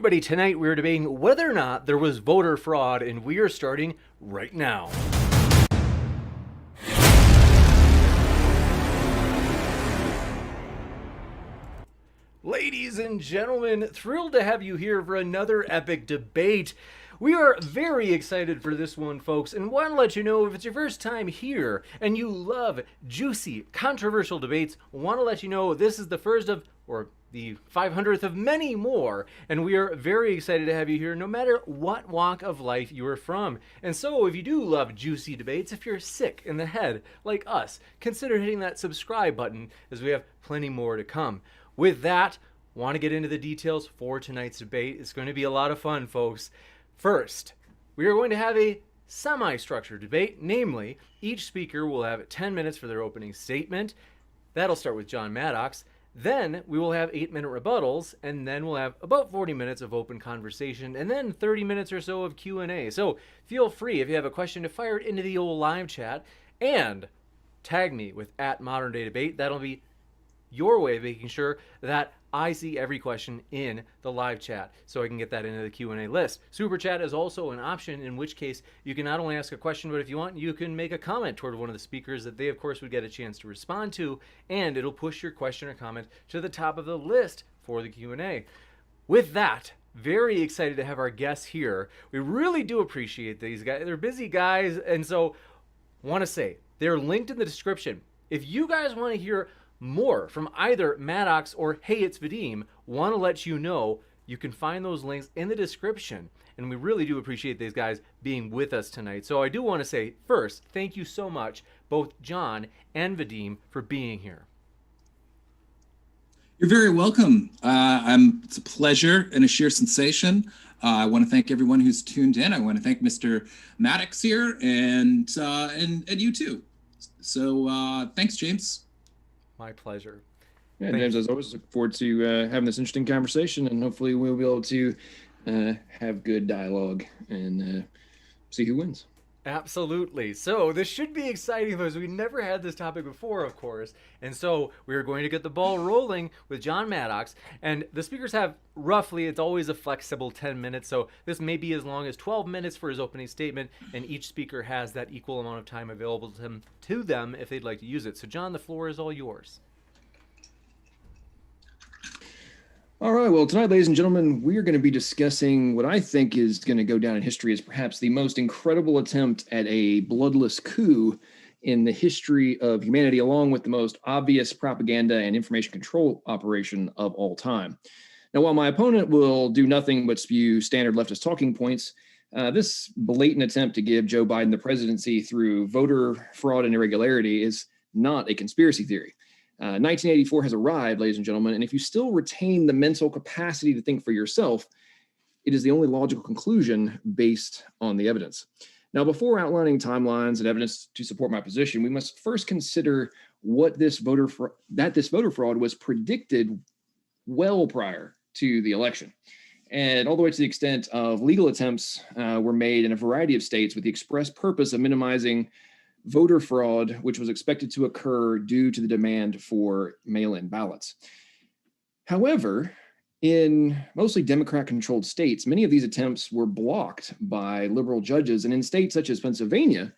everybody, tonight we're debating whether or not there was voter fraud, and we are starting right now. Ladies and gentlemen, thrilled to have you here for another epic debate. We are very excited for this one, folks, and want to let you know if it's your first time here and you love juicy, controversial debates, want to let you know this is the first of, or the 500th of many more, and we are very excited to have you here no matter what walk of life you are from. And so if you do love juicy debates, if you're sick in the head like us, consider hitting that subscribe button as we have plenty more to come. With that, want to get into the details for tonight's debate. It's going to be a lot of fun, folks. First, we are going to have a semi-structured debate, namely, each speaker will have 10 minutes for their opening statement. That'll start with John Maddox. Then we will have 8-minute rebuttals, and then we'll have about 40 minutes of open conversation, and then 30 minutes or so of Q&A. So feel free, if you have a question, to fire it into the old live chat, and tag me with @ModernDayDebate. That'll be your way of making sure that I see every question in the live chat so I can get that into the Q&A list. Super chat is also an option, in which case you can not only ask a question, but if you want, you can make a comment toward one of the speakers that they, of course, would get a chance to respond to, and it'll push your question or comment to the top of the list for the Q&A. With that, very excited to have our guests here. We really do appreciate these guys. They're busy guys, and so want to say they're linked in the description. If you guys want to hear more from either Maddox or HeyIt'sVadim, want to let you know you can find those links in the description, and we really do appreciate these guys being with us tonight. So I do want to say first, thank you so much, both John and Vadim, for being here. You're very welcome. It's a pleasure and a sheer sensation. I want to thank everyone who's tuned in. I want to thank Mr. Maddox here and you too. So thanks, James. My pleasure. Yeah, James, as always, look forward to having this interesting conversation, and hopefully we'll be able to have good dialogue and see who wins. Absolutely. So this should be exciting because we never had this topic before, of course. And so we're going to get the ball rolling with John Maddox. And the speakers have roughly, it's always a flexible 10 minutes. So this may be as long as 12 minutes for his opening statement. And each speaker has that equal amount of time available to them if they'd like to use it. So John, the floor is all yours. All right, well, tonight, ladies and gentlemen, we are going to be discussing what I think is going to go down in history as perhaps the most incredible attempt at a bloodless coup in the history of humanity, along with the most obvious propaganda and information control operation of all time. Now, while my opponent will do nothing but spew standard leftist talking points, this blatant attempt to give Joe Biden the presidency through voter fraud and irregularity is not a conspiracy theory. 1984 has arrived, ladies and gentlemen, and if you still retain the mental capacity to think for yourself, it is the only logical conclusion based on the evidence. Now, before outlining timelines and evidence to support my position, we must first consider what this voter fraud was predicted well prior to the election, and all the way to the extent of legal attempts were made in a variety of states with the express purpose of minimizing voter fraud, which was expected to occur due to the demand for mail-in ballots. However, in mostly Democrat-controlled states, many of these attempts were blocked by liberal judges, and in states such as Pennsylvania,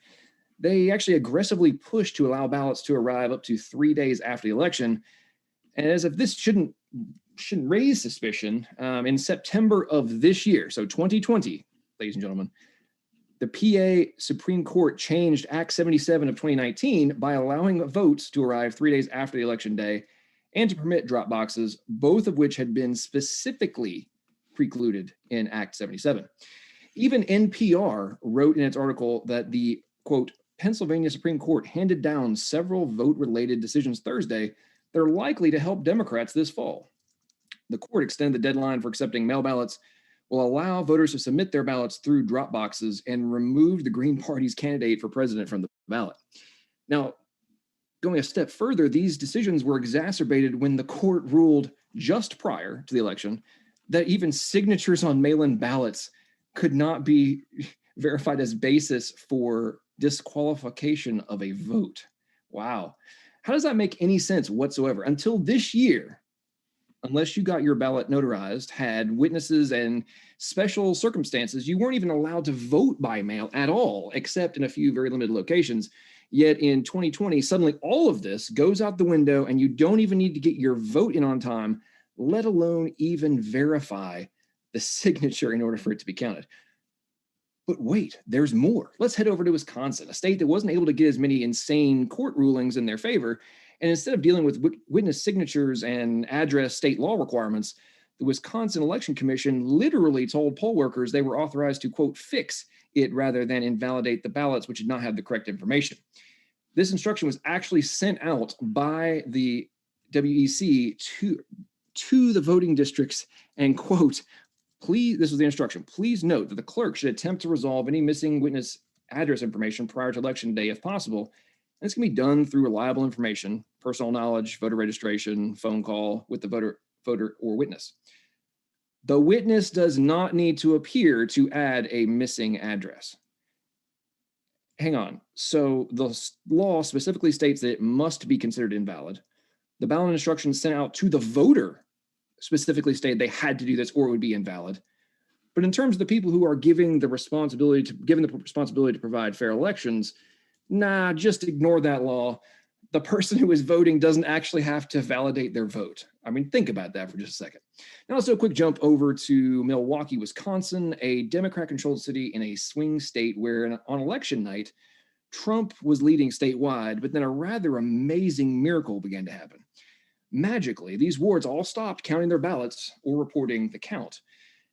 they actually aggressively pushed to allow ballots to arrive up to 3 days after the election. And as if this shouldn't raise suspicion, in September of this year, so 2020, ladies and gentlemen, the PA Supreme Court changed Act 77 of 2019 by allowing votes to arrive 3 days after the election day and to permit drop boxes, both of which had been specifically precluded in Act 77. Even NPR wrote in its article that the, quote, Pennsylvania Supreme Court handed down several vote-related decisions Thursday that are likely to help Democrats this fall. The court extended the deadline for accepting mail ballots, will allow voters to submit their ballots through drop boxes, and remove the Green Party's candidate for president from the ballot. Now, going a step further, these decisions were exacerbated when the court ruled just prior to the election that even signatures on mail-in ballots could not be verified as basis for disqualification of a vote. Wow. How does that make any sense whatsoever? Until this year, unless you got your ballot notarized, had witnesses and special circumstances, you weren't even allowed to vote by mail at all, except in a few very limited locations. Yet in 2020, suddenly all of this goes out the window and you don't even need to get your vote in on time, let alone even verify the signature in order for it to be counted. But wait, there's more. Let's head over to Wisconsin, a state that wasn't able to get as many insane court rulings in their favor. And instead of dealing with witness signatures and address state law requirements, the Wisconsin Election Commission literally told poll workers they were authorized to, quote, fix it rather than invalidate the ballots, which did not have the correct information. This instruction was actually sent out by the WEC to the voting districts and, quote, please, this was the instruction, please note that the clerk should attempt to resolve any missing witness address information prior to election day if possible. And this can be done through reliable information, personal knowledge, voter registration, phone call with the voter or witness. The witness does not need to appear to add a missing address. Hang on. So the law specifically states that it must be considered invalid. The ballot instructions sent out to the voter specifically stated they had to do this or it would be invalid. But in terms of the people who are given the responsibility to provide fair elections, nah, just ignore that law. The person who is voting doesn't actually have to validate their vote. I mean, think about that for just a second. Now let's do a quick jump over to Milwaukee, Wisconsin, a Democrat-controlled city in a swing state where on election night, Trump was leading statewide, but then a rather amazing miracle began to happen. Magically, these wards all stopped counting their ballots or reporting the count.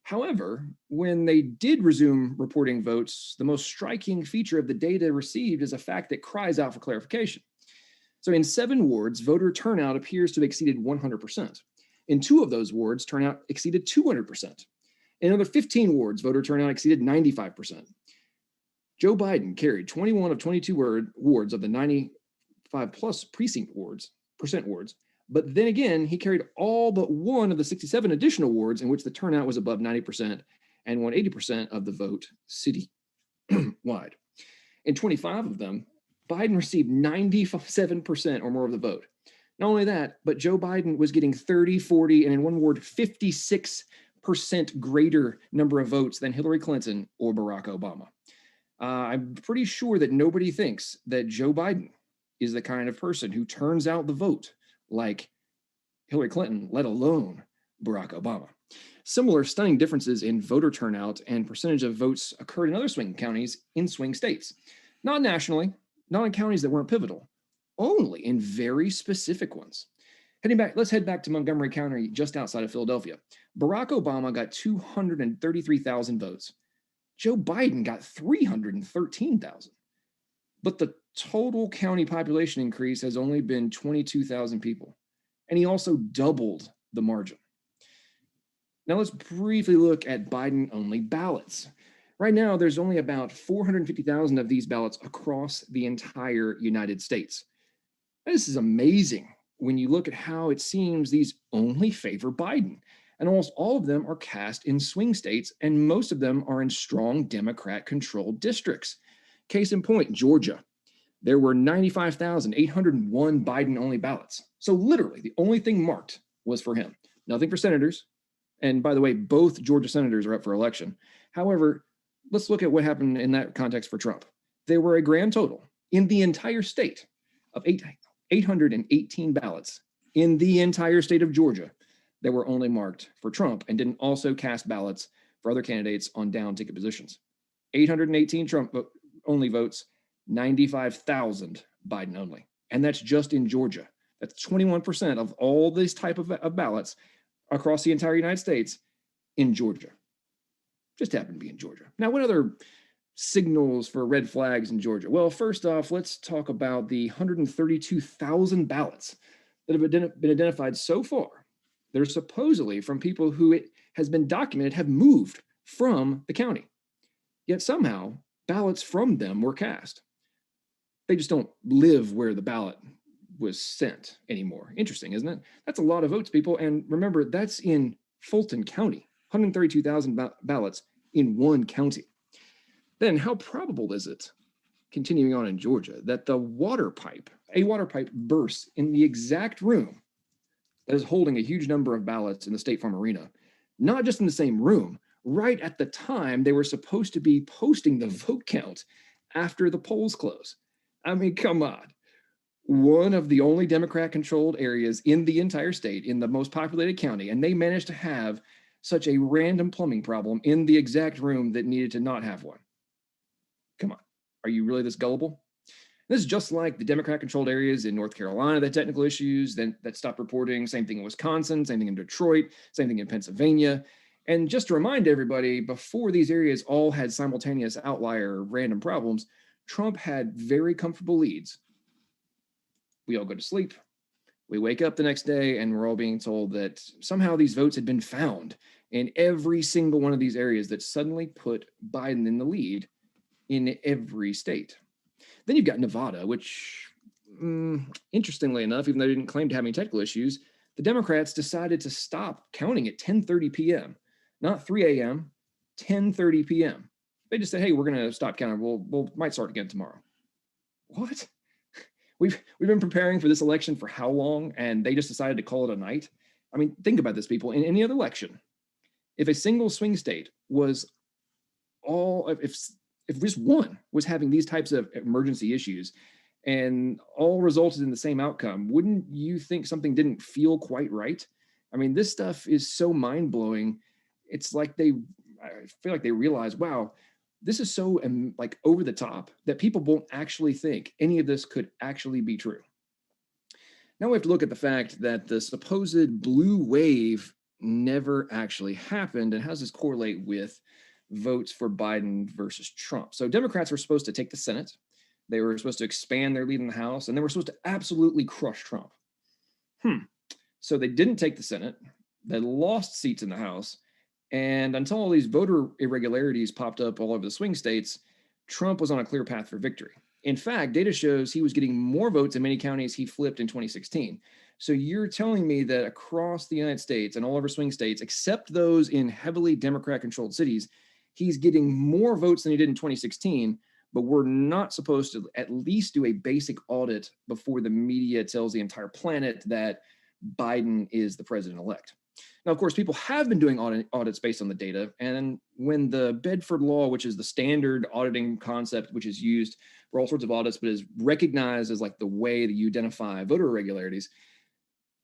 However, when they did resume reporting votes, the most striking feature of the data received is a fact that cries out for clarification. So in 7 wards, voter turnout appears to have exceeded 100%. In 2 of those wards, turnout exceeded 200%. In another 15 wards, voter turnout exceeded 95%. Joe Biden carried 21 of 22 wards of the 95 plus precinct wards, but then again, he carried all but 1 of the 67 additional wards in which the turnout was above 90% and won 80% of the vote city-wide. In 25 of them, Biden received 97% or more of the vote. Not only that, but Joe Biden was getting 30, 40, and in one ward, 56% greater number of votes than Hillary Clinton or Barack Obama. I'm pretty sure that nobody thinks that Joe Biden is the kind of person who turns out the vote like Hillary Clinton, let alone Barack Obama. Similar stunning differences in voter turnout and percentage of votes occurred in other swing counties in swing states. Not nationally, not in counties that weren't pivotal, only in very specific ones. Let's head back to Montgomery County, just outside of Philadelphia. Barack Obama got 233,000 votes. Joe Biden got 313,000. But the total county population increase has only been 22,000 people. And he also doubled the margin. Now let's briefly look at Biden-only ballots. Right now, there's only about 450,000 of these ballots across the entire United States. This is amazing when you look at how it seems these only favor Biden. And almost all of them are cast in swing states, and most of them are in strong Democrat-controlled districts. Case in point, Georgia. There were 95,801 Biden-only ballots. So literally, the only thing marked was for him. Nothing for senators. And by the way, both Georgia senators are up for election. However, let's look at what happened in that context for Trump. There were a grand total in the entire state of 818 ballots in the entire state of Georgia that were only marked for Trump and didn't also cast ballots for other candidates on down ticket positions. 818 Trump only votes, 95,000 Biden only. And that's just in Georgia. That's 21% of all these type of ballots across the entire United States in Georgia. Just happened to be in Georgia. Now, what other signals for red flags in Georgia? Well, first off, let's talk about the 132,000 ballots that have been identified so far. They're supposedly from people who it has been documented have moved from the county. Yet somehow ballots from them were cast. They just don't live where the ballot was sent anymore. Interesting, isn't it? That's a lot of votes, people. And remember, that's in Fulton County, 132,000 ballots in one county. Then how probable is it, continuing on in Georgia, that a water pipe bursts in the exact room that is holding a huge number of ballots in the State Farm Arena, not just in the same room, right at the time they were supposed to be posting the vote count after the polls close. I mean, come on. One of the only Democrat-controlled areas in the entire state, in the most populated county, and they managed to have such a random plumbing problem in the exact room that needed to not have one. Come on. Are you really this gullible? This is just like the Democrat-controlled areas in North Carolina that had technical issues that stopped reporting. Same thing in Wisconsin, same thing in Detroit, same thing in Pennsylvania. And just to remind everybody, before these areas all had simultaneous outlier random problems, Trump had very comfortable leads. We all go to sleep. We wake up the next day and we're all being told that somehow these votes had been found in every single one of these areas that suddenly put Biden in the lead in every state. Then you've got Nevada, which, interestingly enough, even though they didn't claim to have any technical issues, the Democrats decided to stop counting at 10:30 p.m., not 3 a.m., 10:30 p.m. They just said, hey, we're going to stop counting. We'll might start again tomorrow. What? We've been preparing for this election for how long? And they just decided to call it a night. I mean, think about this, people. In any other election, if a single swing state was if just one was having these types of emergency issues and all resulted in the same outcome, wouldn't you think something didn't feel quite right? I mean, this stuff is so mind-blowing. It's like I feel like they realize, wow, this is so like over the top that people won't actually think any of this could actually be true. Now we have to look at the fact that the supposed blue wave never actually happened. And how does this correlate with votes for Biden versus Trump? So Democrats were supposed to take the Senate. They were supposed to expand their lead in the House, and they were supposed to absolutely crush Trump. So they didn't take the Senate. They lost seats in the House. And until all these voter irregularities popped up all over the swing states, Trump was on a clear path for victory. In fact, data shows he was getting more votes in many counties he flipped in 2016. So you're telling me that across the United States and all over swing states, except those in heavily Democrat-controlled cities, he's getting more votes than he did in 2016, but we're not supposed to at least do a basic audit before the media tells the entire planet that Biden is the president-elect. Now, of course, people have been doing audits based on the data. And when the Bedford Law, which is the standard auditing concept, which is used for all sorts of audits, but is recognized as like the way that you identify voter irregularities,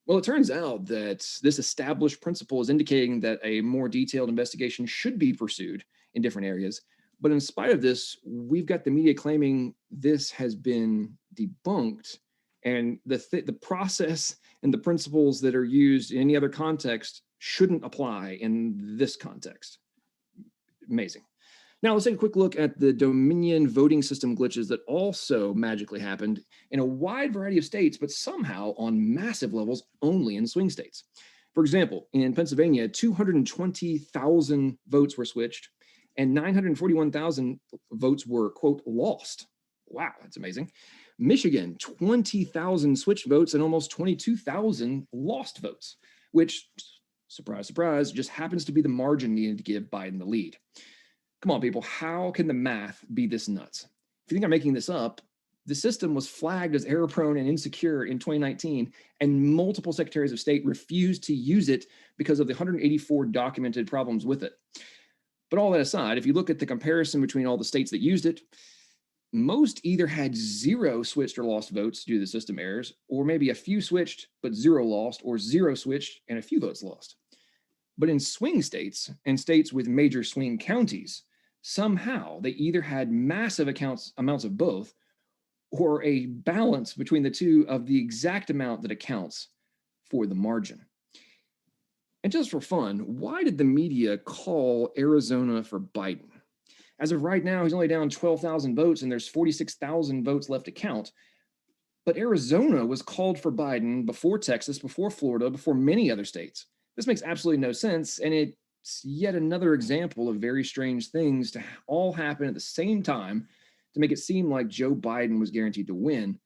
well, it turns out that this established principle is indicating that a more detailed investigation should be pursued in different areas. But in spite of this, we've got the media claiming this has been debunked, and the process and the principles that are used in any other context shouldn't apply in this context. Amazing. Now let's take a quick look at the Dominion voting system glitches that also magically happened in a wide variety of states, but somehow on massive levels only in swing states. For example, in Pennsylvania, 220,000 votes were switched and 941,000 votes were, quote, lost. Wow, that's amazing. Michigan, 20,000 switched votes and almost 22,000 lost votes, which, surprise, surprise, just happens to be the margin needed to give Biden the lead. Come on, people, how can the math be this nuts? If you think I'm making this up, the system was flagged as error-prone and insecure in 2019, and multiple secretaries of state refused to use it because of the 184 documented problems with it. But all that aside, if you look at the comparison between all the states that used it, most either had 0 switched or lost votes due to the system errors, or maybe a few switched but 0 lost, or 0 switched and a few votes lost. But in swing states and states with major swing counties, somehow they either had massive amounts of both, or a balance between the two of the exact amount that accounts for the margin. And just for fun, why did the media call Arizona for Biden? As of right now, he's only down 12,000 votes and there's 46,000 votes left to count. But Arizona was called for Biden before Texas, before Florida, before many other states. This makes absolutely no sense, and it's yet another example of very strange things to all happen at the same time to make it seem like Joe Biden was guaranteed to win,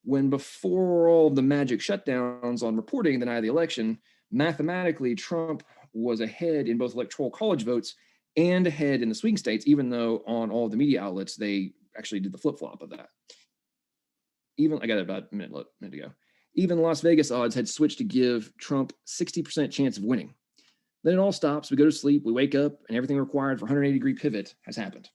when before all the magic shutdowns on reporting the night of the election, mathematically Trump was ahead in both electoral college votes and ahead in the swing states, even though on all the media outlets, they actually did the flip-flop of that. I got it about a minute ago. Even Las Vegas odds had switched to give Trump 60% chance of winning. Then it all stops. We go to sleep, we wake up, and everything required for 180-degree pivot has happened.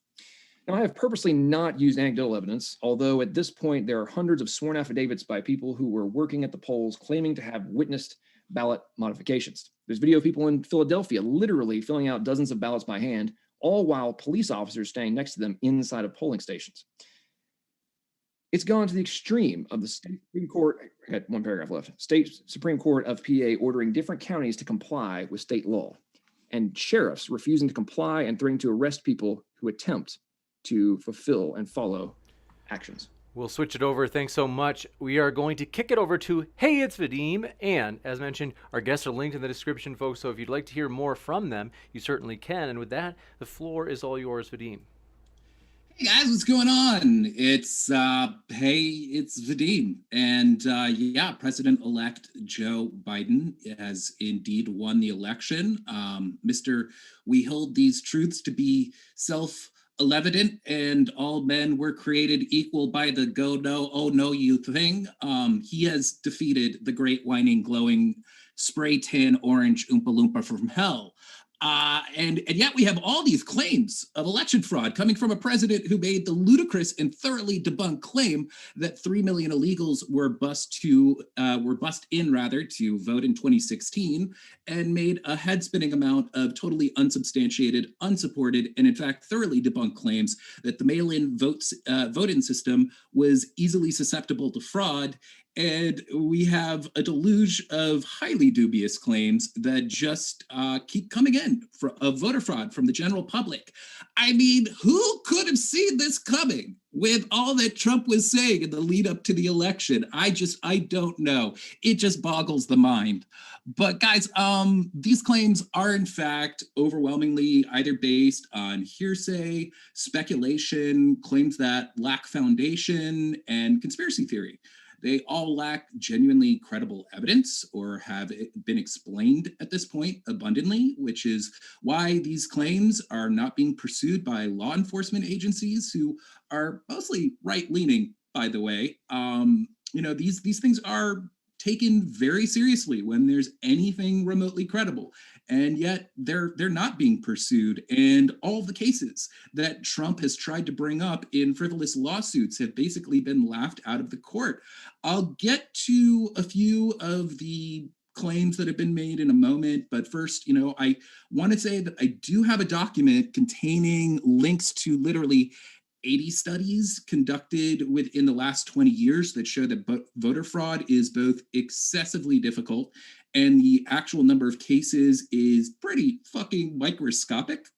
Now, I have purposely not used anecdotal evidence, although at this point there are hundreds of sworn affidavits by people who were working at the polls claiming to have witnessed ballot modifications. There's video of people in Philadelphia literally filling out dozens of ballots by hand, all while police officers staying next to them inside of polling stations. It's gone to the extreme of the state Supreme Court. I got one paragraph left. State Supreme Court of PA ordering different counties to comply with state law, and sheriffs refusing to comply and threatening to arrest people who attempt to fulfill and follow actions. We'll switch it over. Thanks so much. We are going to kick it over to Hey, It's Vadim. And as mentioned, our guests are linked in the description, folks. So if you'd like to hear more from them, you certainly can. And with that, the floor is all yours, Vadim. Hey guys, what's going on? It's Hey, it's Vadim. And yeah, President-elect Joe Biden has indeed won the election. Mr. We hold these truths to be self-evident, and all men were created equal by the go no, oh no you thing. He has defeated the great whining, glowing, spray tan orange Oompa Loompa from hell. And yet we have all these claims of election fraud coming from a president who made the ludicrous and thoroughly debunked claim that 3 million illegals were bussed in to vote in 2016, and made a head-spinning amount of totally unsubstantiated, unsupported, and in fact thoroughly debunked claims that the mail-in vote-in system was easily susceptible to fraud. And we have a deluge of highly dubious claims that just keep coming in of voter fraud from the general public. I mean, who could have seen this coming with all that Trump was saying in the lead up to the election? I don't know. It just boggles the mind. But guys, these claims are in fact overwhelmingly either based on hearsay, speculation, claims that lack foundation, and conspiracy theory. They all lack genuinely credible evidence or have been explained at this point abundantly, which is why these claims are not being pursued by law enforcement agencies who are mostly right-leaning, by the way. These things are taken very seriously when there's anything remotely credible, and yet they're not being pursued. And all the cases that Trump has tried to bring up in frivolous lawsuits have basically been laughed out of the court. I'll get to a few of the claims that have been made in a moment, but first, I want to say that I do have a document containing links to literally 80 studies conducted within the last 20 years that show that voter fraud is both excessively difficult and the actual number of cases is pretty fucking microscopic.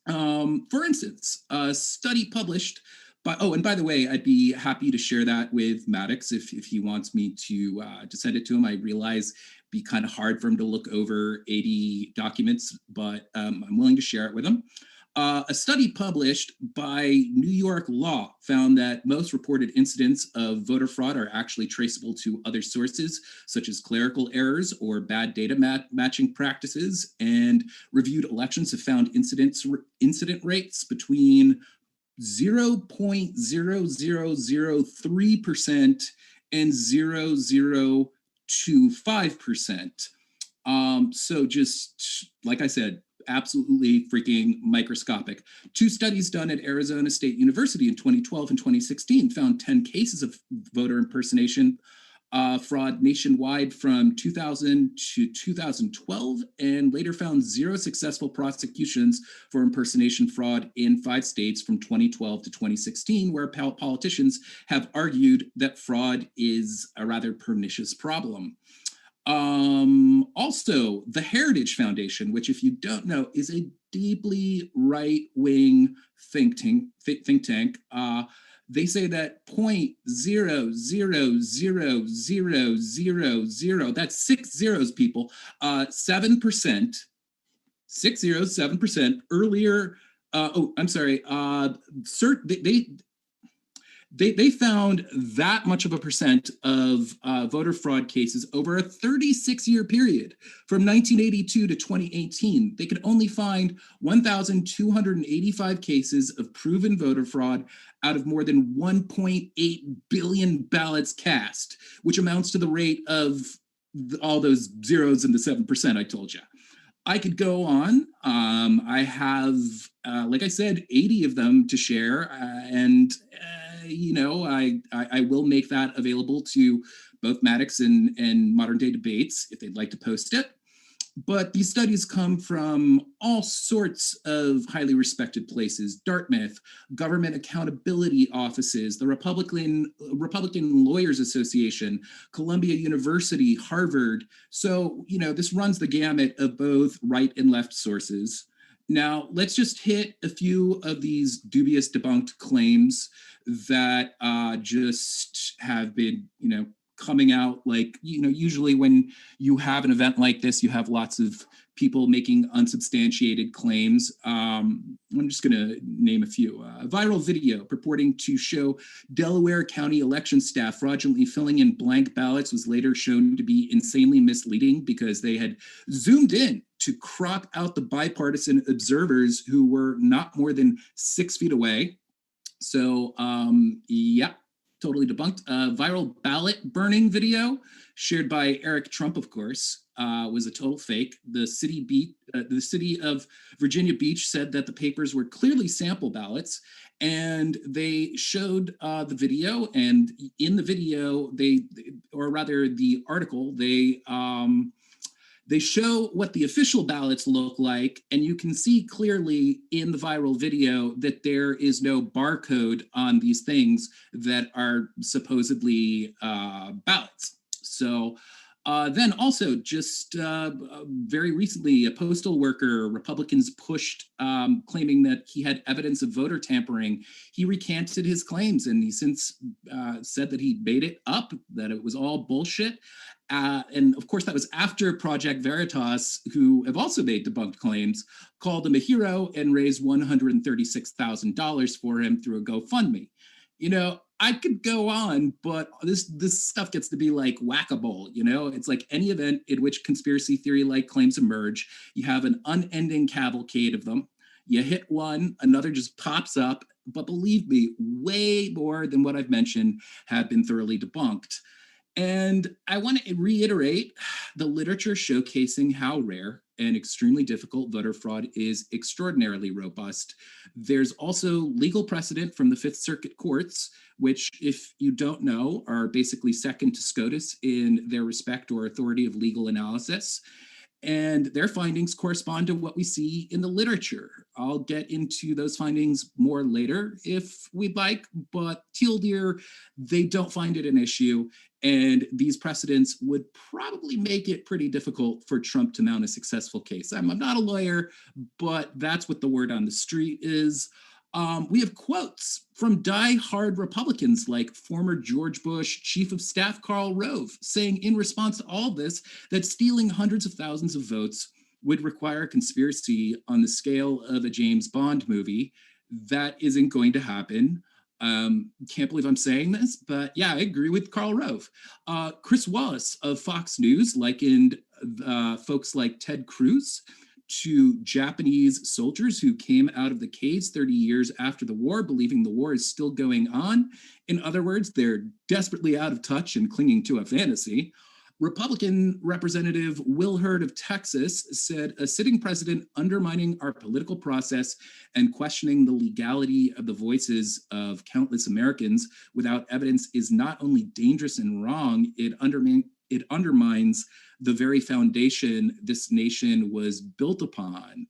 For instance, a study published by, and by the way, I'd be happy to share that with Maddox if he wants me to send it to him. I realize it'd be kind of hard for him to look over 80 documents, but I'm willing to share it with him. A study published by New York Law found that most reported incidents of voter fraud are actually traceable to other sources, such as clerical errors or bad data matching practices, and reviewed elections have found incident rates between 0.0003% and 0.025%. So just like I said, absolutely freaking microscopic. Two studies done at Arizona State University in 2012 and 2016 found 10 cases of voter impersonation fraud nationwide from 2000 to 2012, and later found 0 successful prosecutions for impersonation fraud in 5 states from 2012 to 2016, where politicians have argued that fraud is a rather pernicious problem. Also, the Heritage Foundation, which, if you don't know, is a deeply right-wing think tank. They say that 0.00000, that's 6 zeros, people, 7%, 7% earlier. They found that much of a percent of voter fraud cases over a 36-year period from 1982 to 2018. They could only find 1,285 cases of proven voter fraud out of more than 1.8 billion ballots cast, which amounts to the rate of all those zeros in the 7% I told you. I could go on. I have, like I said, 80 of them to share, and I will make that available to both Maddox and Modern Day Debates if they'd like to post it. But these studies come from all sorts of highly respected places: Dartmouth, government accountability offices, the Republican Lawyers Association, Columbia University, Harvard. So, this runs the gamut of both right and left sources. Now, let's just hit a few of these dubious debunked claims that just have been, coming out. Like, usually when you have an event like this, you have lots of people making unsubstantiated claims. I'm just going to name a few. A viral video purporting to show Delaware County election staff fraudulently filling in blank ballots was later shown to be insanely misleading because they had zoomed in to crop out the bipartisan observers who were not more than 6 feet away. So, totally debunked. Viral ballot burning video shared by Eric Trump, of course, was a total fake. The city of Virginia Beach said that the papers were clearly sample ballots, and they showed the video. And in the video, the article, they show what the official ballots look like, and you can see clearly in the viral video that there is no barcode on these things that are supposedly ballots. So then also just very recently, a postal worker, Republicans pushed claiming that he had evidence of voter tampering. He recanted his claims, and he since said that he made it up, that it was all bullshit. And of course, that was after Project Veritas, who have also made debunked claims, called him a hero and raised $136,000 for him through a GoFundMe. I could go on, but this stuff gets to be like whack-a-mole. It's like any event in which conspiracy theory-like claims emerge. You have an unending cavalcade of them. You hit one, another just pops up. But believe me, way more than what I've mentioned have been thoroughly debunked. And I want to reiterate, the literature showcasing how rare and extremely difficult voter fraud is extraordinarily robust. There's also legal precedent from the Fifth Circuit courts, which, if you don't know, are basically second to SCOTUS in their respect or authority of legal analysis. And their findings correspond to what we see in the literature. I'll get into those findings more later if we'd like, but Teal Deer, they don't find it an issue. And these precedents would probably make it pretty difficult for Trump to mount a successful case. I'm not a lawyer, but that's what the word on the street is. We have quotes from die-hard Republicans like former George Bush Chief of Staff Karl Rove saying in response to all this that stealing hundreds of thousands of votes would require a conspiracy on the scale of a James Bond movie. That isn't going to happen. Can't believe I'm saying this, but yeah, I agree with Karl Rove. Chris Wallace of Fox News likened folks like Ted Cruz to Japanese soldiers who came out of the caves 30 years after the war, believing the war is still going on. In other words, they're desperately out of touch and clinging to a fantasy. Republican Representative Will Hurd of Texas said a sitting president undermining our political process and questioning the legality of the voices of countless Americans without evidence is not only dangerous and wrong, it undermines the very foundation this nation was built upon.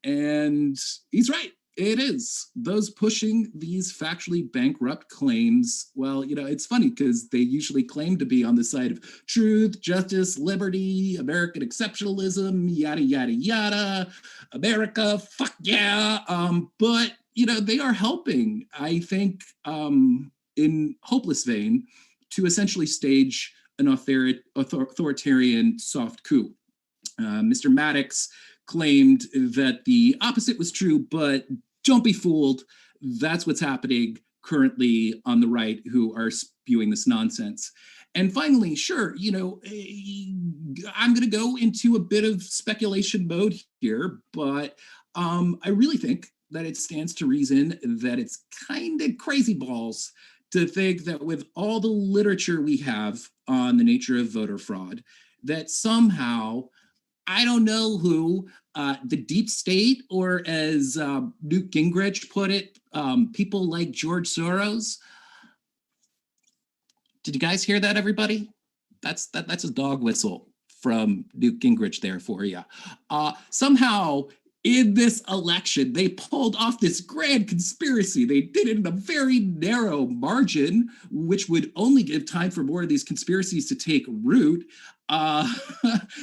And he's right. It is. Those pushing these factually bankrupt claims, well, it's funny because they usually claim to be on the side of truth, justice, liberty, American exceptionalism, yada, yada, yada, America, fuck yeah. But, they are helping, I think, in hopeless vein, to essentially stage an authoritarian soft coup. Mr. Maddox claimed that the opposite was true, but don't be fooled. That's what's happening. currently on the right who are spewing this nonsense. And finally, sure, I'm going to go into a bit of speculation mode here, but I really think that it stands to reason that it's kind of crazy balls to think that with all the literature we have on the nature of voter fraud, that somehow, I don't know who, the deep state, or as Newt Gingrich put it, people like George Soros. Did you guys hear that, everybody? That's a dog whistle from Newt Gingrich there for you. Somehow, in this election, they pulled off this grand conspiracy. They did it in a very narrow margin, which would only give time for more of these conspiracies to take root.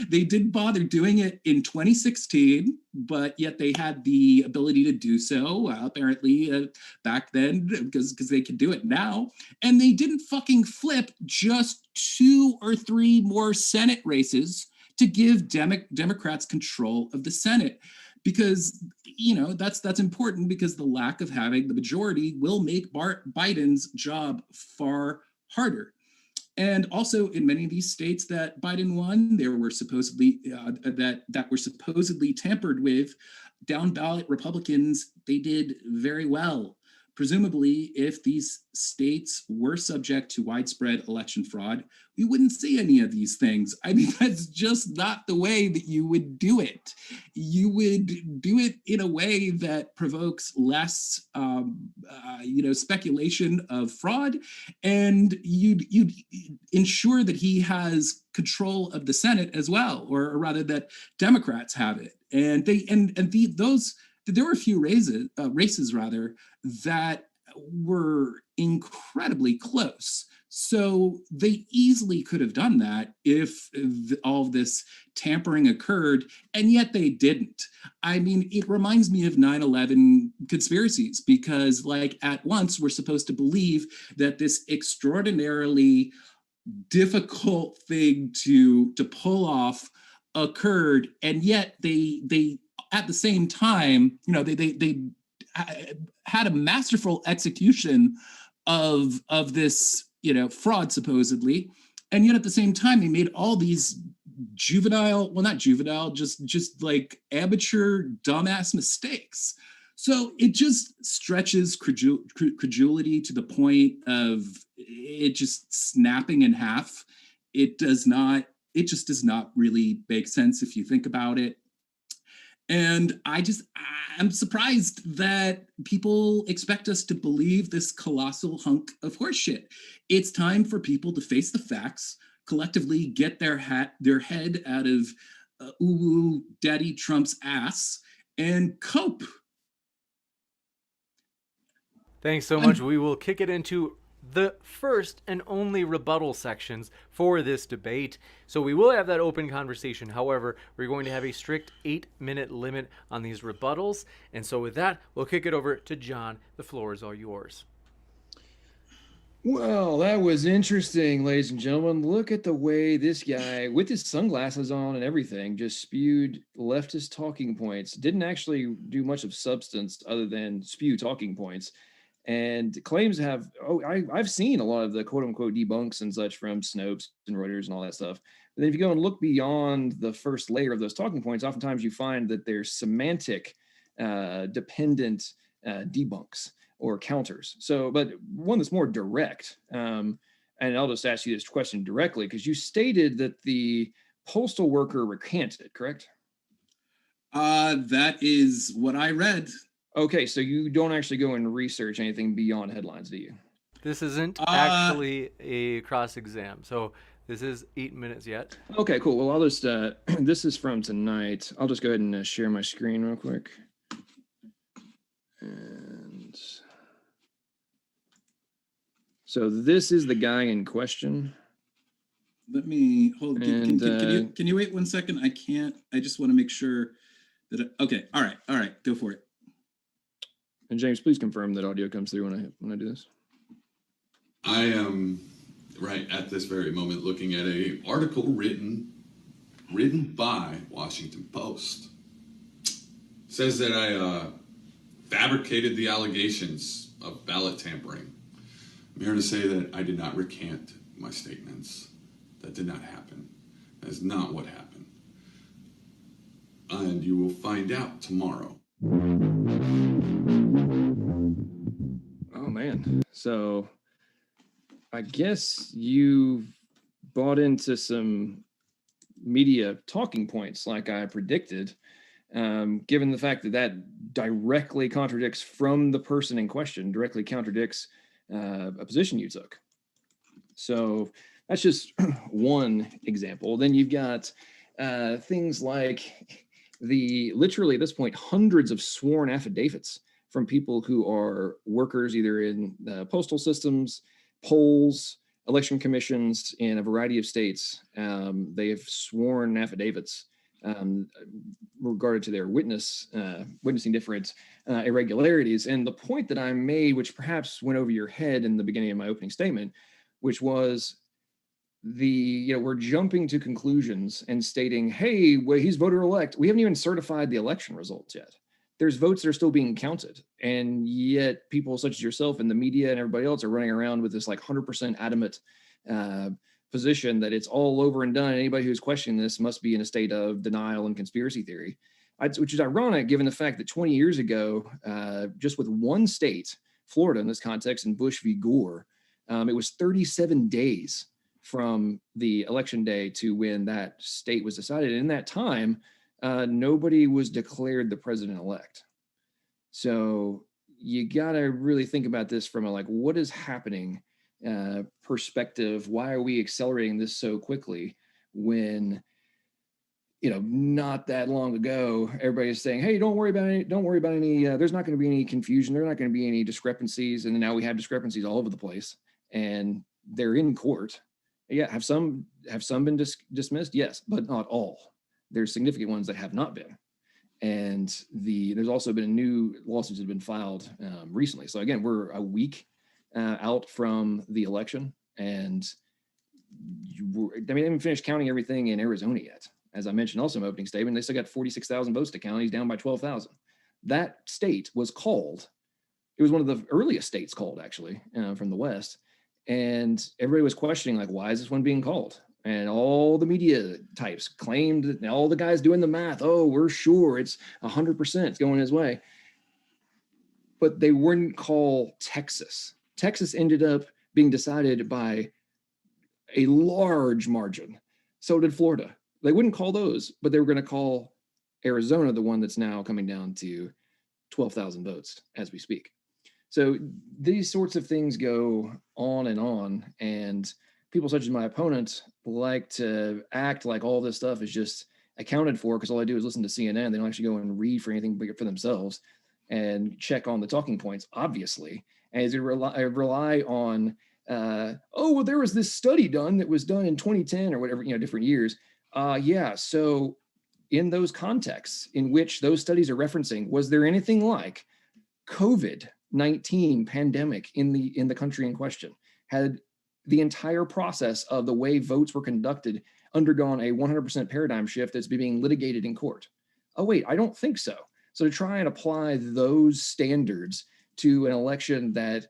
They didn't bother doing it in 2016, but yet they had the ability to do so, apparently, back then, because they can do it now. And they didn't fucking flip just 2 or 3 more Senate races to give Democrats control of the Senate. Because, that's important, because the lack of having the majority will make Biden's job far harder. And also, in many of these states that Biden won, there were supposedly that were supposedly tampered with, down ballot Republicans, they did very well. Presumably, if these states were subject to widespread election fraud, we wouldn't see any of these things. I mean, that's just not the way that you would do it. You would do it in a way that provokes less, speculation of fraud, and you'd ensure that he has control of the Senate as well, or rather that Democrats have it. And there were a few races that were incredibly close. So they easily could have done that if all this tampering occurred, and yet they didn't. I mean, it reminds me of 9/11 conspiracies, because at once we're supposed to believe that this extraordinarily difficult thing to pull off occurred, and yet they at the same time, they had a masterful execution of this, fraud supposedly, and yet at the same time they made all these not juvenile, just like amateur dumbass mistakes. So it just stretches credulity to the point of it just snapping in half. It just does not really make sense if you think about it. And I'm surprised that people expect us to believe this colossal hunk of horseshit. It's time for people to face the facts, collectively get their head out of Daddy Trump's ass, and cope. Thanks so much. We will kick it into the first and only rebuttal sections for this debate. So we will have that open conversation. However, we're going to have a strict 8-minute limit on these rebuttals. And so with that, we'll kick it over to John. The floor is all yours. Well, that was interesting, ladies and gentlemen. Look at the way this guy, with his sunglasses on and everything, just spewed leftist talking points. Didn't actually do much of substance other than spew talking points. And claims I've seen a lot of the quote unquote debunks and such from Snopes and Reuters and all that stuff. But then if you go and look beyond the first layer of those talking points, oftentimes you find that there's semantic dependent debunks or counters. So, but one that's more direct. And I'll just ask you this question directly, because you stated that the postal worker recanted, correct? That is what I read. Okay, so you don't actually go and research anything beyond headlines, do you? This isn't actually a cross-exam, so this is 8 minutes yet. Okay, cool. Well, I'll just, this is from tonight. I'll just go ahead and share my screen real quick. And so this is the guy in question. Let me hold. Can you wait 1 second? I can't. I just want to make sure that. Okay. All right. Go for it. And James, please confirm that audio comes through when I do this. I am right at this very moment looking at an article written by Washington Post. It says that I fabricated the allegations of ballot tampering. I'm here to say that I did not recant my statements. That did not happen. That is not what happened. And you will find out tomorrow. Oh man. So I guess you bought into some media talking points like I predicted, given the fact that that directly contradicts from the person in question, directly contradicts a position you took. So that's just one example. Then you've got things like literally at this point, hundreds of sworn affidavits from people who are workers either in postal systems, polls, election commissions in a variety of states. They have sworn affidavits regarded to their witnessing different irregularities. And the point that I made, which perhaps went over your head in the beginning of my opening statement, which was we're jumping to conclusions and stating, hey, well, he's voter elect. We haven't even certified the election results yet. There's votes that are still being counted. And yet people such as yourself and the media and everybody else are running around with this like 100% adamant position that it's all over and done. Anybody who's questioning this must be in a state of denial and conspiracy theory, which is ironic given the fact that 20 years ago, just with one state, Florida in this context, in Bush v. Gore, it was 37 days from the election day to when that state was decided. And in that time, nobody was declared the president-elect. So you got to really think about this from a what is happening perspective. Why are we accelerating this so quickly when, not that long ago, everybody is saying, hey, don't worry about any, there's not going to be any confusion. There's not going to be any discrepancies. And now we have discrepancies all over the place and they're in court. Yeah. Have some been dismissed? Yes, but not all. There's significant ones that have not been. And there's also been new lawsuits that have been filed recently. So again, we're a week out from the election, and they haven't finished counting everything in Arizona yet. As I mentioned also in my opening statement, they still got 46,000 votes to count. He's down by 12,000. That state was called. It was one of the earliest states called, actually, from the West. And everybody was questioning, why is this one being called? And all the media types claimed that all the guys doing the math, oh, we're sure it's 100%, it's going his way. But they wouldn't call Texas. Texas ended up being decided by a large margin. So did Florida. They wouldn't call those, but they were going to call Arizona the one that's now coming down to 12,000 votes as we speak. So these sorts of things go on, and people such as my opponent like to act like all this stuff is just accounted for because all I do is listen to CNN. They don't actually go and read for anything for themselves and check on the talking points, obviously. And as they rely on, there was this study done that was done in 2010 or whatever, different years. So in those contexts in which those studies are referencing, was there anything like COVID-19 pandemic in the country in question? Had the entire process of the way votes were conducted undergone a 100% paradigm shift that's being litigated in court? Oh, wait, I don't think so. So to try and apply those standards to an election that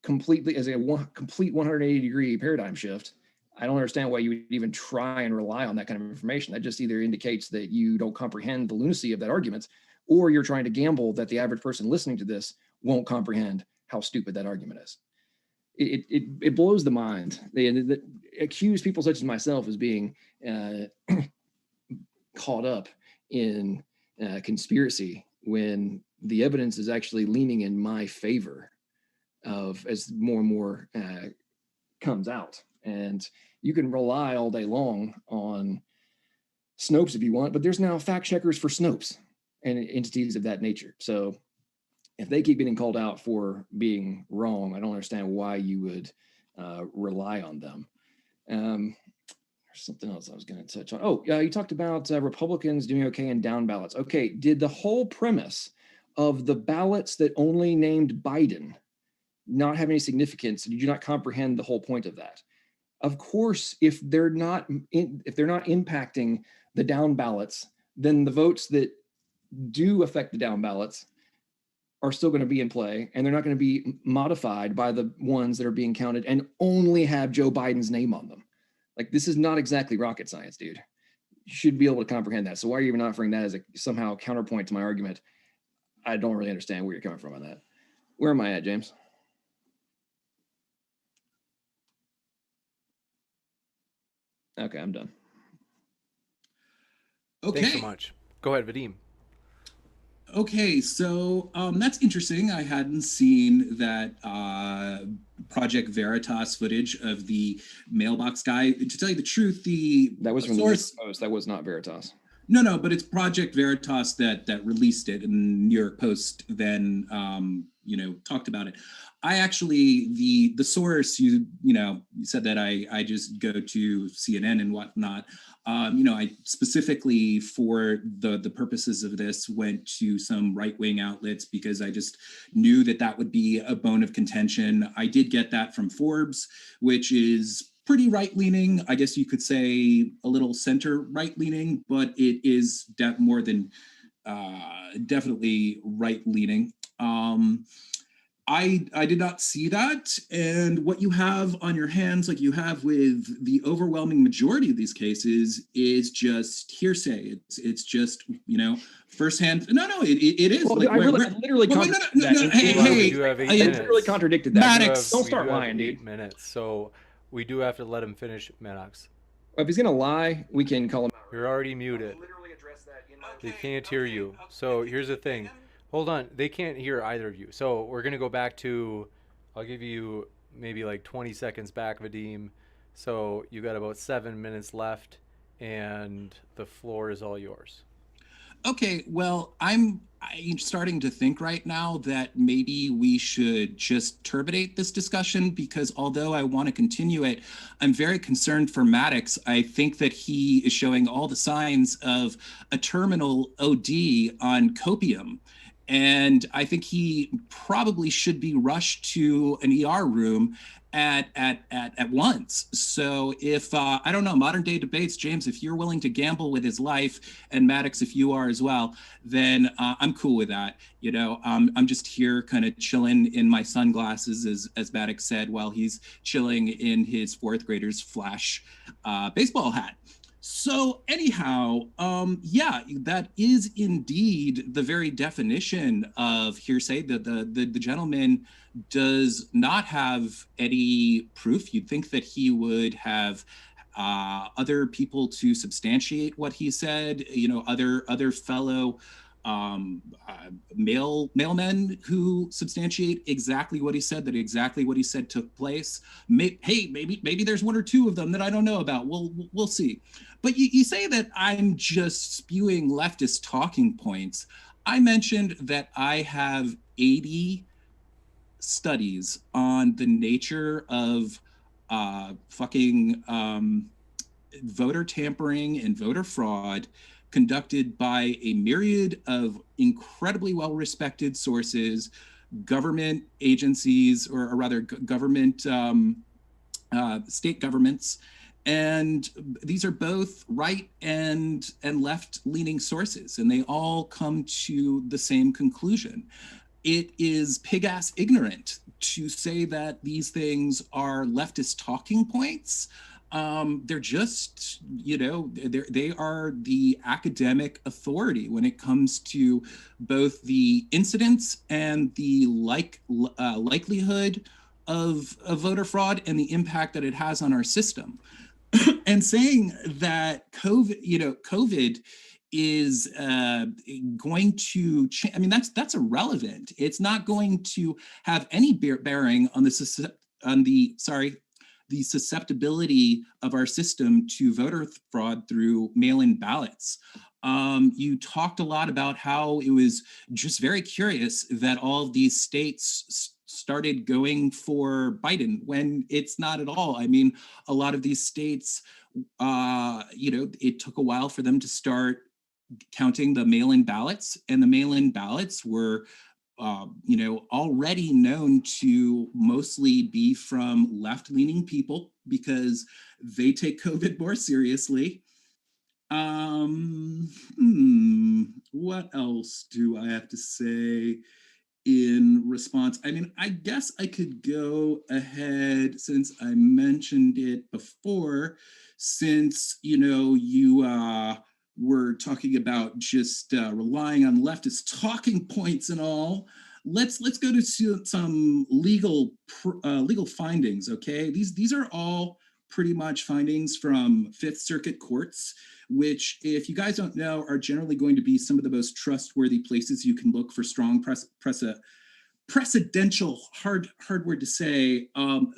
completely is a complete 180-degree paradigm shift, I don't understand why you would even try and rely on that kind of information. That just either indicates that you don't comprehend the lunacy of that argument, or you're trying to gamble that the average person listening to this won't comprehend how stupid that argument is. It blows the mind. They accuse people such as myself as being caught up in conspiracy when the evidence is actually leaning in my favor as more and more comes out. And you can rely all day long on Snopes if you want, but there's now fact checkers for Snopes and entities of that nature. So if they keep getting called out for being wrong, I don't understand why you would rely on them. There's something else I was going to touch on. You talked about Republicans doing okay in down ballots. Okay, did the whole premise of the ballots that only named Biden not have any significance? Did you not comprehend the whole point of that? Of course, if they're not impacting the down ballots, then the votes that do affect the down ballots are still going to be in play, and they're not going to be modified by the ones that are being counted and only have Joe Biden's name on them. Like, this is not exactly rocket science, dude. You should be able to comprehend that. So why are you even offering that as a somehow counterpoint to my argument? I don't really understand where you're coming from on that. Where am I at, James? Okay, I'm done. Okay. Thanks so much. Go ahead, Vadim. Okay, so that's interesting. I hadn't seen that Project Veritas footage of the mailbox guy. To tell you the truth, that was from the New York Post. That was not Veritas. No, but it's Project Veritas that released it, and New York Post then talked about it. I actually the source you said that I just go to CNN and whatnot. I specifically for the purposes of this went to some right-wing outlets because I just knew that would be a bone of contention. I did get that from Forbes, which is pretty right-leaning. I guess you could say a little center right-leaning, but it is more than definitely right-leaning. I did not see that. And what you have on your hands, like you have with the overwhelming majority of these cases, is just hearsay. It's just, firsthand. No, it is. Well, I literally contradicted that. I literally contradicted that. Maddox, don't start lying, dude. 8 minutes, so we do have to let him finish, Maddox. If he's going to lie, we can call him out. You're already muted. They can't hear you. So here's the thing. Hold on. They can't hear either of you. So we're going to go back to, I'll give you maybe like 20 seconds back, Vadim. So you got about 7 minutes left, and the floor is all yours. Okay, well, I'm starting to think right now that maybe we should just terminate this discussion because although I want to continue it, I'm very concerned for Maddox. I think that he is showing all the signs of a terminal OD on copium. And I think he probably should be rushed to an ER room at once. So if, I don't know, modern day debates, James, if you're willing to gamble with his life, and Maddox, if you are as well, then I'm cool with that. I'm just here kind of chilling in my sunglasses, as Maddox said, while he's chilling in his fourth grader's Flash baseball hat. So anyhow, that is indeed the very definition of hearsay. The gentleman does not have any proof. You'd think that he would have other people to substantiate what he said. Other fellow mailmen who substantiate exactly what he said, that exactly what he said took place. Maybe there's one or two of them that I don't know about. We'll see. But you say that I'm just spewing leftist talking points. I mentioned that I have 80 studies on the nature of voter tampering and voter fraud conducted by a myriad of incredibly well-respected sources, government agencies, or rather government, state governments. And these are both right and left-leaning sources, and they all come to the same conclusion. It is pig-ass ignorant to say that these things are leftist talking points. They're just, they are the academic authority when it comes to both the incidence and the likelihood of voter fraud and the impact that it has on our system. And saying that COVID is going to change. I mean, that's irrelevant. It's not going to have any bearing on the susceptibility of our system to voter fraud through mail-in ballots. You talked a lot about how it was just very curious that all of these states started going for Biden when it's not at all. I mean, a lot of these states, it took a while for them to start counting the mail-in ballots, and the mail-in ballots were already known to mostly be from left-leaning people because they take COVID more seriously. What else do I have to say? in response. I mean, I guess I could go ahead since I mentioned it before, since, you were talking about just relying on leftist talking points and all. Let's go to some legal findings. Okay, these are all pretty much findings from Fifth Circuit courts, which, if you guys don't know, are generally going to be some of the most trustworthy places you can look for strong precedential, hard word to say,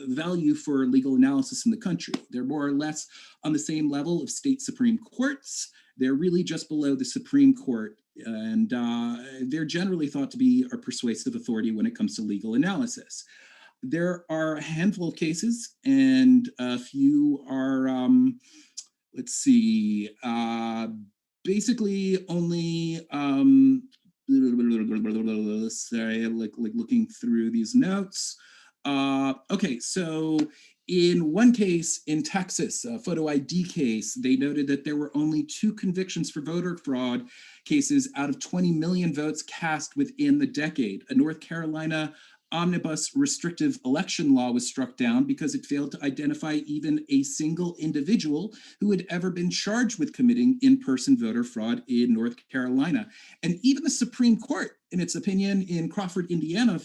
value for legal analysis in the country. They're more or less on the same level of state Supreme Courts. They're really just below the Supreme Court, and they're generally thought to be a persuasive authority when it comes to legal analysis. There are a handful of cases, and a few are, let's see, basically only, sorry, I'm like looking through these notes. Okay, so in one case in Texas, a photo ID case, they noted that there were only 2 convictions for voter fraud cases out of 20 million votes cast within the decade. A North Carolina omnibus restrictive election law was struck down because it failed to identify even a single individual who had ever been charged with committing in-person voter fraud in North Carolina. And even the Supreme Court, in its opinion in Crawford, Indiana,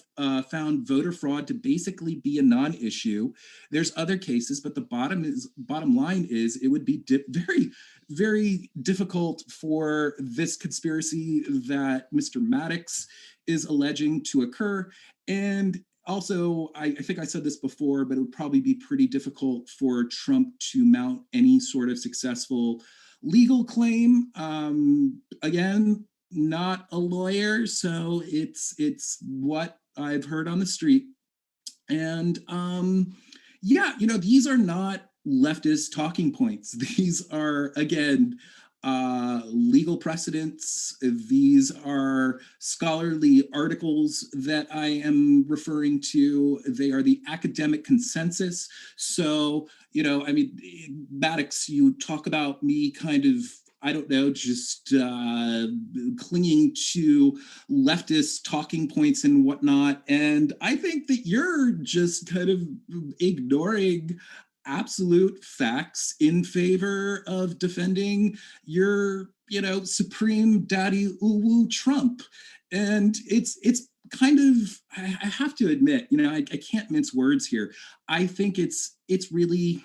found voter fraud to basically be a non-issue. There's other cases, but the bottom line is it would be very, very difficult for this conspiracy that Mr. Maddox is alleging to occur. And also, I think I said this before, but it would probably be pretty difficult for Trump to mount any sort of successful legal claim. Again, not a lawyer, so it's what I've heard on the street. And yeah, these are not leftist talking points. These are, again, legal precedents. These are scholarly articles that I am referring to. They are the academic consensus. So, I mean, Maddox, you talk about me kind of, I don't know, just clinging to leftist talking points and whatnot. And I think that you're just kind of ignoring absolute facts in favor of defending your, supreme daddy uwu Trump. And it's kind of, I have to admit, I can't mince words here. I think it's really,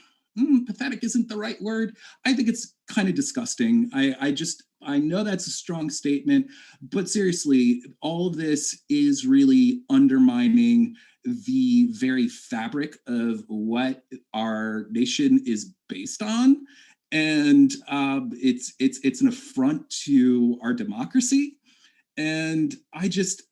pathetic isn't the right word. I think it's kind of disgusting. I know that's a strong statement, but seriously, all of this is really undermining the very fabric of what our nation is based on. And it's an affront to our democracy. And I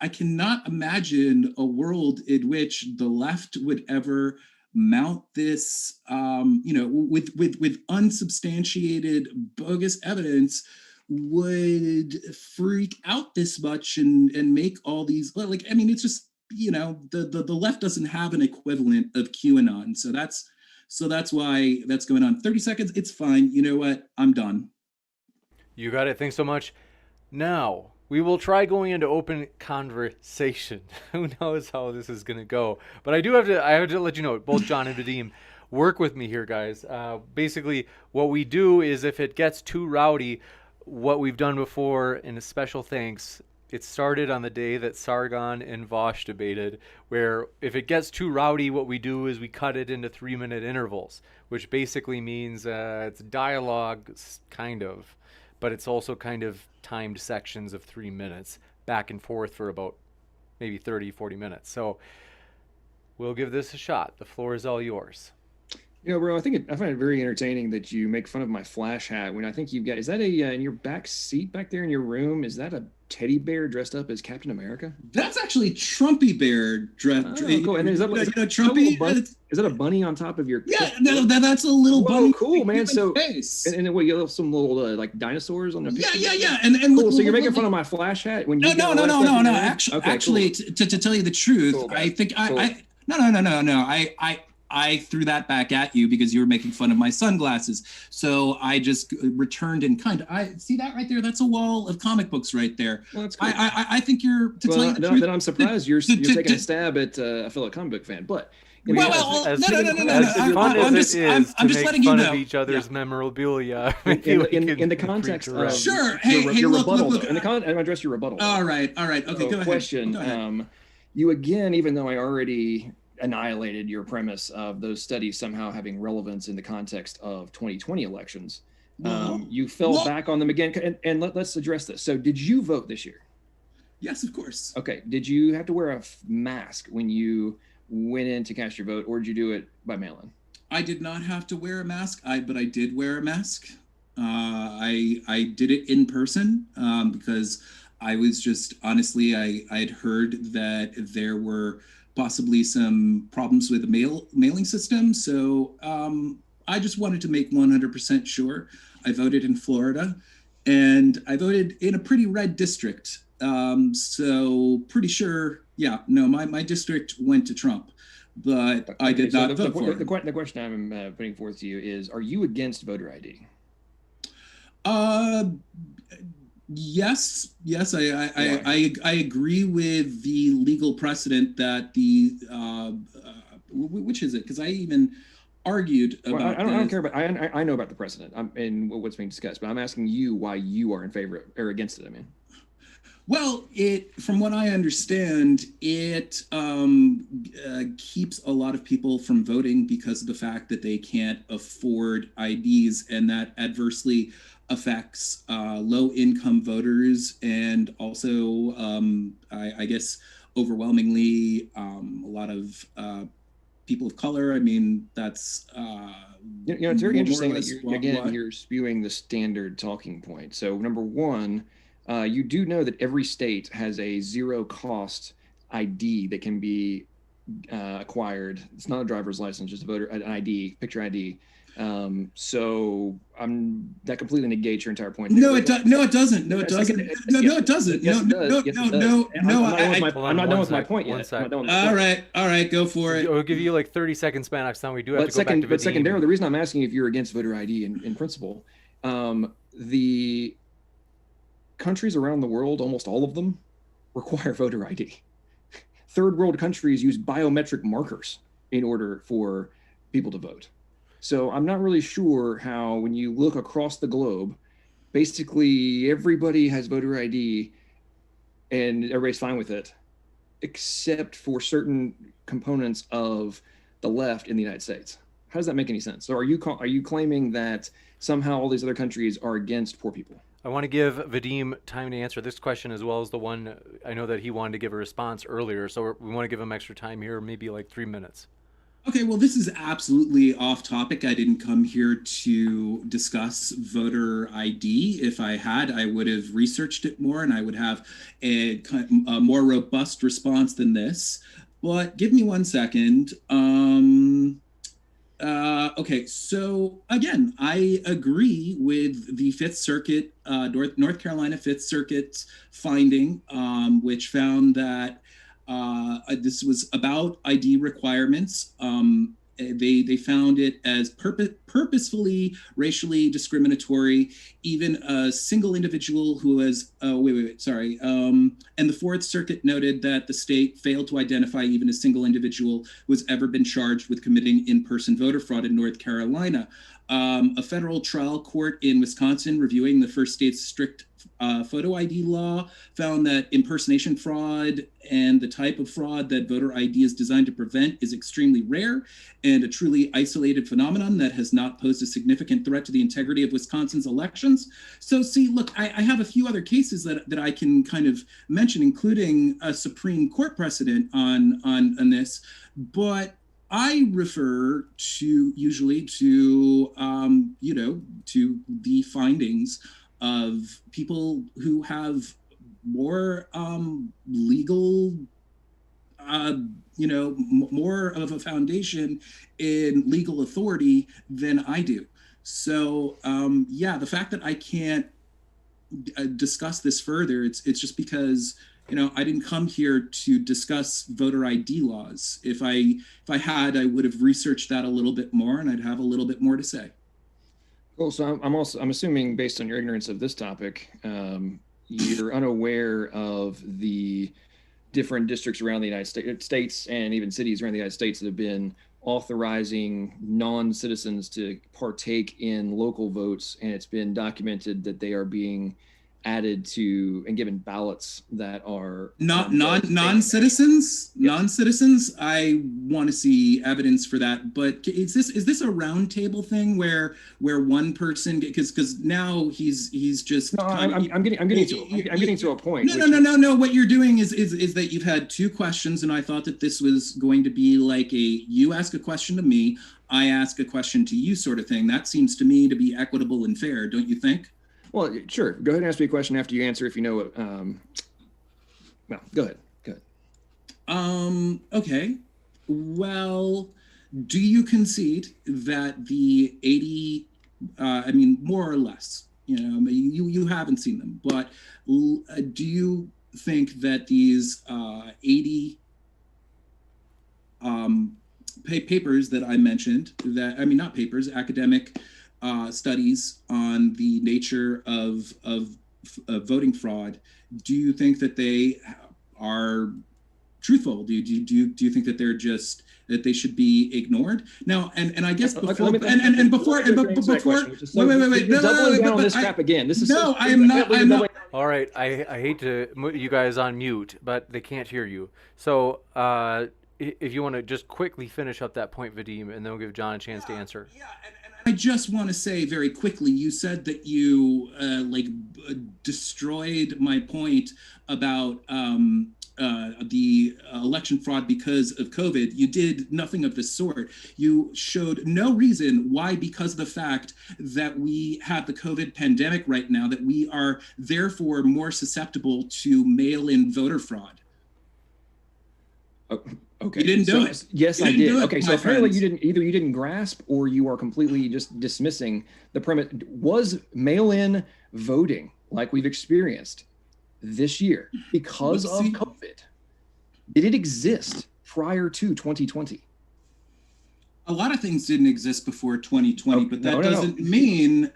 cannot imagine a world in which the left would ever mount this, with unsubstantiated, bogus evidence, would freak out this much and make all these, it's just, the left doesn't have an equivalent of QAnon. So that's why that's going on. 30 seconds, it's fine. You know what? I'm done. You got it. Thanks so much. Now, we will try going into open conversation. Who knows how this is going to go? But I have to let you know, both John and Vadim work with me here, guys. Basically, what we do is if it gets too rowdy, what we've done before, and a special thanks, it started on the day that Sargon and Vosh debated, where if it gets too rowdy, what we do is we cut it into 3-minute intervals, which basically means it's dialogue, kind of, but it's also kind of timed sections of 3 minutes back and forth for about maybe 30, 40 minutes. So we'll give this a shot. The floor is all yours. Bro, I find it very entertaining that you make fun of my flash hat when I think you've got, is that in your back seat back there in your room, is that a teddy bear dressed up as Captain America? That's actually Trumpy Bear dressed. Oh, cool. And is that Trumpy? Is that a bunny on top of your? Yeah, no, that's a little bunny. Cool, man. So, face. and what, you have some little like dinosaurs on the picture? Yeah. And cool. So you're making fun of my flash hat when you? No. Actually, okay, actually, cool. to tell you the truth, Cool, I think cool. No. I threw that back at you because you were making fun of my sunglasses. So I just returned and I see that right there. That's a wall of comic books right there. Well, that's cool. I think you're to Well, tell you the truth. then I'm surprised you're taking a stab at a fellow comic book fan, but. No. As I'm fun as just it is I'm to just make letting you fun know. of each other's memorabilia. In the context of Sure. your Look. rebuttal, I'm address your rebuttal. All right. Okay, so go ahead. Question. You again, even though I already annihilated your premise of those studies somehow having relevance in the context of 2020 elections, you fell back on them again. And let's address this. So did you vote this year? Yes, of course. Okay. Did you have to wear a mask when you went in to cast your vote, or did you do it by mail-in? I did not have to wear a mask, but I did wear a mask. I did it in person because I was just, honestly, I had heard that there were possibly some problems with the mailing system. So I just wanted to make 100% sure. I voted in Florida, and I voted in a pretty red district. So pretty sure, my district went to Trump, but I did not vote for him. The question I'm putting forth to you is, are you against voter ID? Yes. I agree with the legal precedent that which is it? Because I even argued about. I don't care about. I know about the precedent and what's being discussed, but I'm asking you why you are in favor or against it. I mean. Well, from what I understand, it keeps a lot of people from voting because of the fact that they can't afford IDs, and that adversely affects low-income voters, and also, I guess, overwhelmingly, a lot of people of color. I mean, that's it's very interesting that you're spewing the standard talking point. So, number one. You do know that every state has a zero-cost ID that can be acquired. It's not a driver's license, just an ID, picture ID. So that completely negates your entire point. No, it doesn't. No, it doesn't. No, it doesn't. I'm not done with my point yet. All right, go for it. We'll give you like 30 seconds, man. Next time we do have to go back to Vadim. But secondarily, the reason I'm asking if you're against voter ID in principle, the countries around the world, almost all of them, require voter ID. Third world countries use biometric markers in order for people to vote. So I'm not really sure how, when you look across the globe, basically everybody has voter ID and everybody's fine with it, except for certain components of the left in the United States. How does that make any sense? So are you claiming that somehow all these other countries are against poor people? I want to give Vadim time to answer this question as well as the one I know that he wanted to give a response earlier. So we want to give him extra time here, maybe like 3 minutes. Okay, well, this is absolutely off topic. I didn't come here to discuss voter ID. If I had, I would have researched it more and I would have a more robust response than this. But give me 1 second. Okay, so again, I agree with the Fifth Circuit, North Carolina Fifth Circuit's finding, which found that this was about ID requirements. They found it as purposefully racially discriminatory. Even a single individual who was and the Fourth Circuit noted that the state failed to identify even a single individual who has ever been charged with committing in-person voter fraud in North Carolina. A federal trial court in Wisconsin reviewing the first state's strict photo ID law found that impersonation fraud and the type of fraud that voter ID is designed to prevent is extremely rare and a truly isolated phenomenon that has not posed a significant threat to the integrity of Wisconsin's elections. So see, look, I have a few other cases that I can kind of mention, including a Supreme Court precedent on this, but I refer usually to the findings of people who have more legal, more of a foundation in legal authority than I do. So the fact that I can't discuss this further, it's just because I didn't come here to discuss voter ID laws. If I had, I would have researched that a little bit more, and I'd have a little bit more to say. Cool. So I'm assuming, based on your ignorance of this topic, you're unaware of the different districts around the United States and even cities around the United States that have been authorizing non-citizens to partake in local votes, and it's been documented that they are being added to and given ballots that are non-citizens. Non-citizens. I want to see evidence for that. But is this a roundtable thing where one person, because now he's just. No, I'm getting to a point. No. What you're doing is that you've had two questions, and I thought that this was going to be like you ask a question to me, I ask a question to you sort of thing. That seems to me to be equitable and fair, don't you think? Well, sure. Go ahead and ask me a question after you answer if you know it. Well, go ahead. Okay. Well, do you concede that the 80, more or less, you haven't seen them, but do you think that these 80 papers that I mentioned, not papers, academic studies on the nature of voting fraud, do you think that they are truthful? Do you think that that they should be ignored? Now, and I guess before wait, doubling down on this crap again. This is I am not. All right, I hate to put you guys on mute, but they can't hear you. So if you want to just quickly finish up that point, Vadim, and then we'll give John a chance to answer. Yeah, and I just want to say very quickly, you said that you destroyed my point about the election fraud because of COVID. You did nothing of the sort. You showed no reason why, because of the fact that we have the COVID pandemic right now, that we are therefore more susceptible to mail-in voter fraud. Okay. You didn't do it. Yes, I did. Okay, so apparently you didn't grasp, or you are completely just dismissing the premise. Was mail-in voting, like we've experienced this year because of COVID, did it exist prior to 2020? A lot of things didn't exist before 2020, but that doesn't mean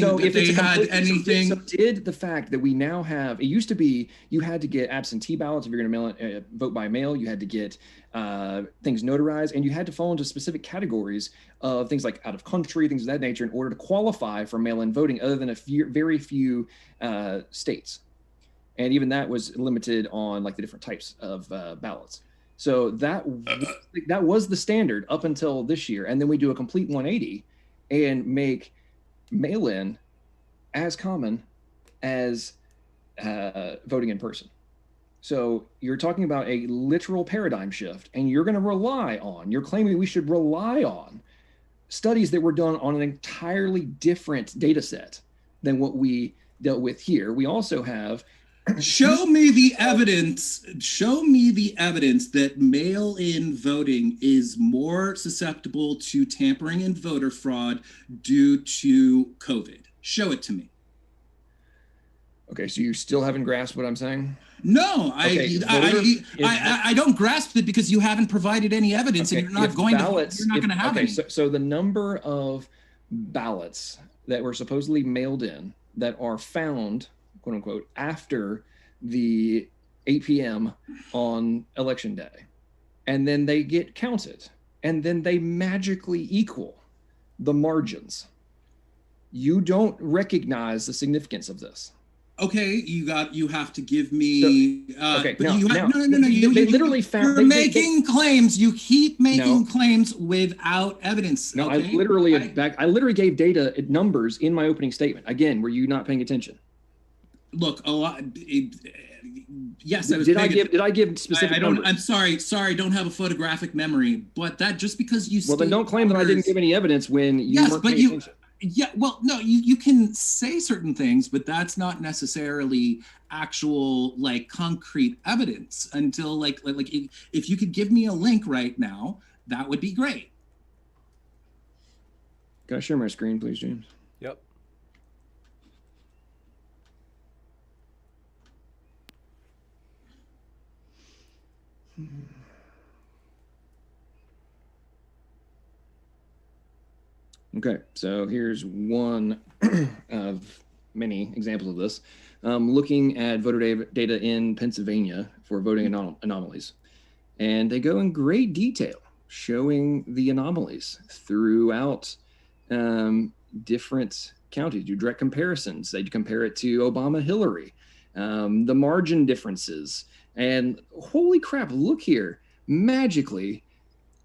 so that they had anything. So did the fact that we now have, it used to be you had to get absentee ballots if you're going to vote by mail, you had to get things notarized, and you had to fall into specific categories of things like out of country, things of that nature, in order to qualify for mail-in voting, other than very few states. And even that was limited on like the different types of ballots. So that was the standard up until this year. And then we do a complete 180 and make mail-in as common as voting in person. So you're talking about a literal paradigm shift, and you're claiming we should rely on studies that were done on an entirely different data set than what we dealt with here. We also have Show me the evidence that mail-in voting is more susceptible to tampering and voter fraud due to COVID. Show it to me. Okay, so you still haven't grasped what I'm saying? No, I don't grasp it because you haven't provided any evidence, and you're not going to have any. So the number of ballots that were supposedly mailed in that are found, quote unquote, after the 8 p.m. on election day, and then they get counted, and then they magically equal the margins. You don't recognize the significance of this. Okay, you have to give me. They literally found. You're making claims. You keep making claims without evidence. No, okay? I literally gave data numbers in my opening statement. Again, were you not paying attention? Look, a lot. Yes, I was. Did I give specific numbers? I'm sorry. Don't have a photographic memory. But that just because you. Well, then don't claim that I didn't give any evidence when you weren't paying attention. Yeah, well, no, you can say certain things, but that's not necessarily actual like concrete evidence until like if you could give me a link right now, that would be great. Can I share my screen, please, James? Yep. Okay, so here's one of many examples of this. Looking at voter data in Pennsylvania for voting anomalies. And they go in great detail showing the anomalies throughout different counties. Do direct comparisons. They compare it to Obama, Hillary, the margin differences. And holy crap, look here. Magically,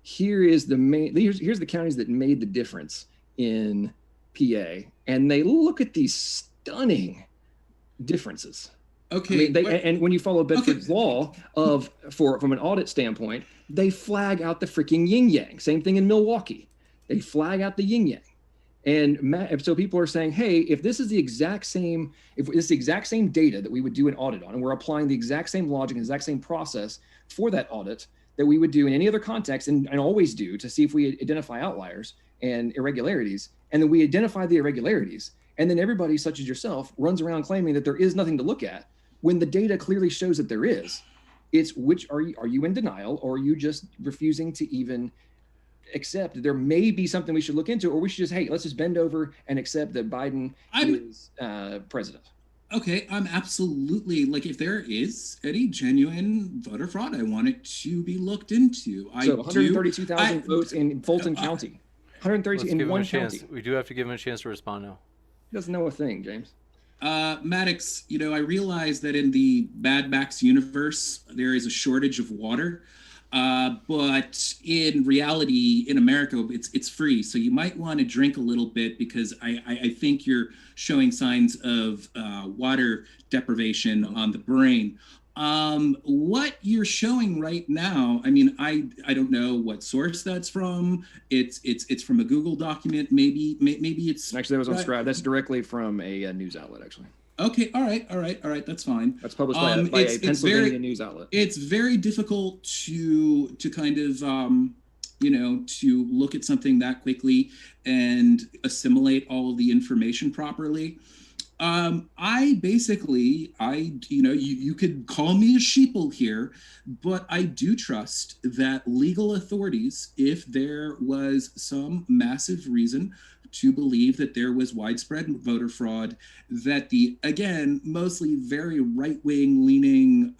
here's the counties that made the difference in PA. And they look at these stunning differences. Okay. I mean, and when you follow Bedford's law from an audit standpoint, they flag out the freaking yin yang. Same thing in Milwaukee. They flag out the yin yang. And so people are saying, hey, if this is the exact same data that we would do an audit on, and we're applying the exact same logic and exact same process for that audit that we would do in any other context and always do to see if we identify outliers and irregularities, and then we identify the irregularities, and then everybody such as yourself runs around claiming that there is nothing to look at when the data clearly shows that there is. It's are you in denial, or are you just refusing to even accept that there may be something we should look into, or we should just, hey, let's just bend over and accept that Biden is president? Okay, I'm absolutely, like, if there is any genuine voter fraud, I want it to be looked into. So 132,000 votes in Fulton County. 132 in one county. We do have to give him a chance to respond now. He doesn't know a thing, James. Maddox, I realize that in the Mad Max universe, there is a shortage of water. But in reality, in America, it's free. So you might want to drink a little bit, because I think you're showing signs of water deprivation on the brain. What you're showing right now, I mean, I don't know what source that's from. It's from a Google document. Maybe it's actually, that was on Scribe. That's directly from a news outlet, actually. Okay, all right. That's fine. That's published by a Pennsylvania news outlet. It's very difficult to kind of to look at something that quickly and assimilate all of the information properly. You could call me a sheeple here, but I do trust that legal authorities, if there was some massive reason to believe that there was widespread voter fraud, that the, again, mostly very right-wing leaning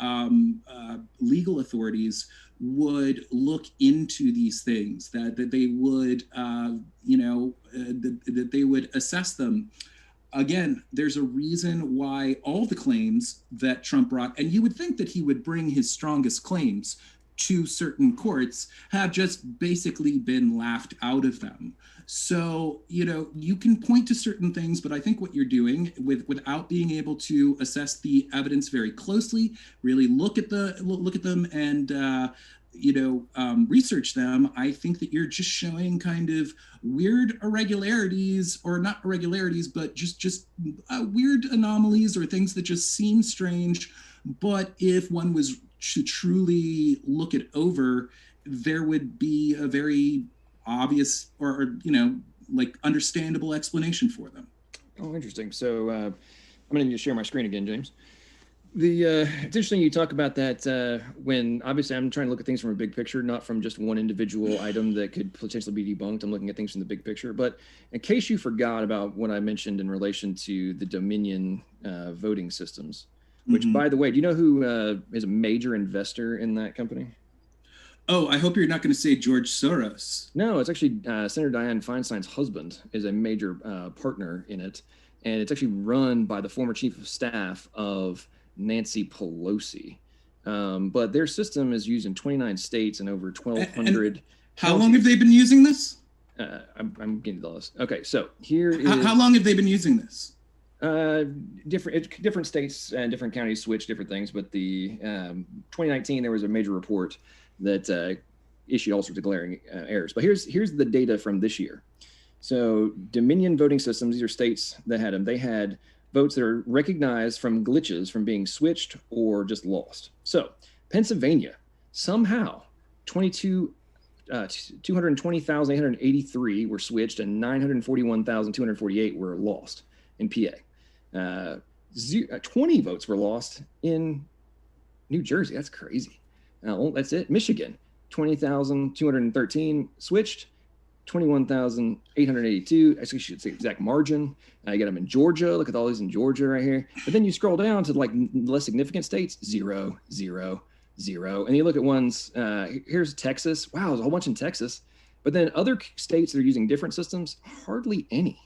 legal authorities would look into these things, that they would, that they would assess them. Again, there's a reason why all the claims that Trump brought, and you would think that he would bring his strongest claims to certain courts, have just basically been laughed out of them. So, you can point to certain things, but I think what you're doing without being able to assess the evidence very closely, really look at them and research them, I think that you're just showing kind of weird irregularities, or not irregularities, but just weird anomalies or things that just seem strange. But if one was to truly look it over, there would be a very obvious or understandable explanation for them. Oh, interesting. So I'm going to share my screen again, James. It's interesting you talk about that when obviously I'm trying to look at things from a big picture, not from just one individual item that could potentially be debunked. I'm looking at things from the big picture. But in case you forgot about what I mentioned in relation to the Dominion voting systems, which, by the way, do you know who is a major investor in that company? Oh, I hope you're not going to say George Soros. No, it's actually Senator Dianne Feinstein's husband is a major partner in it. And it's actually run by the former chief of staff of Nancy Pelosi. But their system is used in 29 states and over 1,200. How long have they been using this? I'm getting to the list. Okay, so here is... How long have they been using this? Different states and different counties switch different things, but the 2019 there was a major report that issued all sorts of glaring errors. But here's the data from this year. So Dominion voting systems, these are states that had them. They had votes that are recognized from glitches from being switched or just lost. So Pennsylvania, somehow 220,883 were switched and 941,248 were lost in PA. 20 votes were lost in New Jersey. That's crazy. That's it. Michigan, 20,213 switched, 21,882. Actually, I should say exact margin. You got them in Georgia. Look at all these in Georgia right here. But then you scroll down to like less significant states, 0, 0, 0. And you look at ones, here's Texas. Wow, there's a whole bunch in Texas. But then other states that are using different systems, hardly any.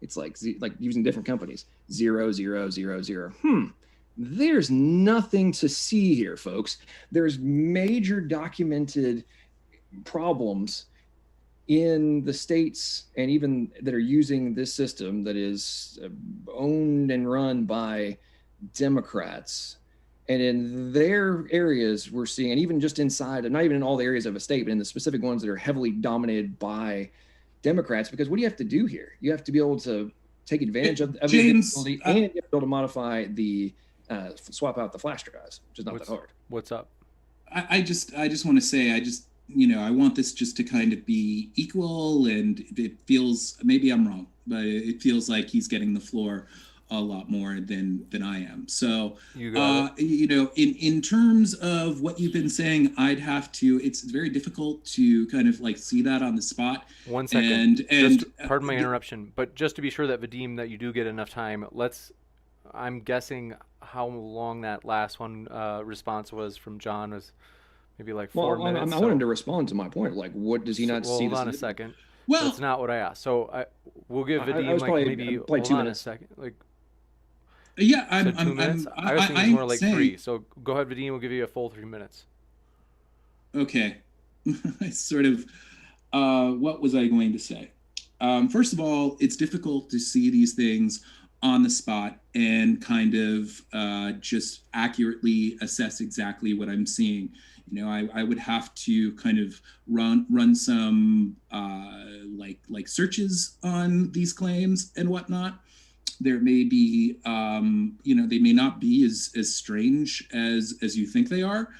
It's like using different companies, 0, 0, 0, 0. There's nothing to see here, folks. There's major documented problems in the states and even that are using this system that is owned and run by Democrats. And in their areas, we're seeing, and even just inside, and not even in all the areas of a state, but in the specific ones that are heavily dominated by Democrats, because what do you have to do here? You have to be able to take advantage of James, the and you have to be able to modify the swap out the flash drives, which is not that hard. What's up? I just want to say, I want this just to kind of be equal, and it feels, maybe I'm wrong, but it feels like he's getting the floor a lot more than I am. So, in terms of what you've been saying, it's very difficult to kind of like see that on the spot. 1 second. Pardon my interruption, but just to be sure that Vadim, that you do get enough time, I'm guessing how long that last one response was from John was maybe like 4 minutes. I want him to respond to my point. Like, what does he not see? Hold on a second. Well, that's not what I asked. So we'll give Vadim maybe hold 2 on minutes. A second. Like, yeah, I was thinking more like 3. So go ahead, Vadim. We'll give you a full 3 minutes. Okay. Sort of. What was I going to say? First of all, it's difficult to see these things on the spot and kind of just accurately assess exactly what I'm seeing. I would have to kind of run some like searches on these claims and whatnot. There may be, they may not be as strange as you think they are,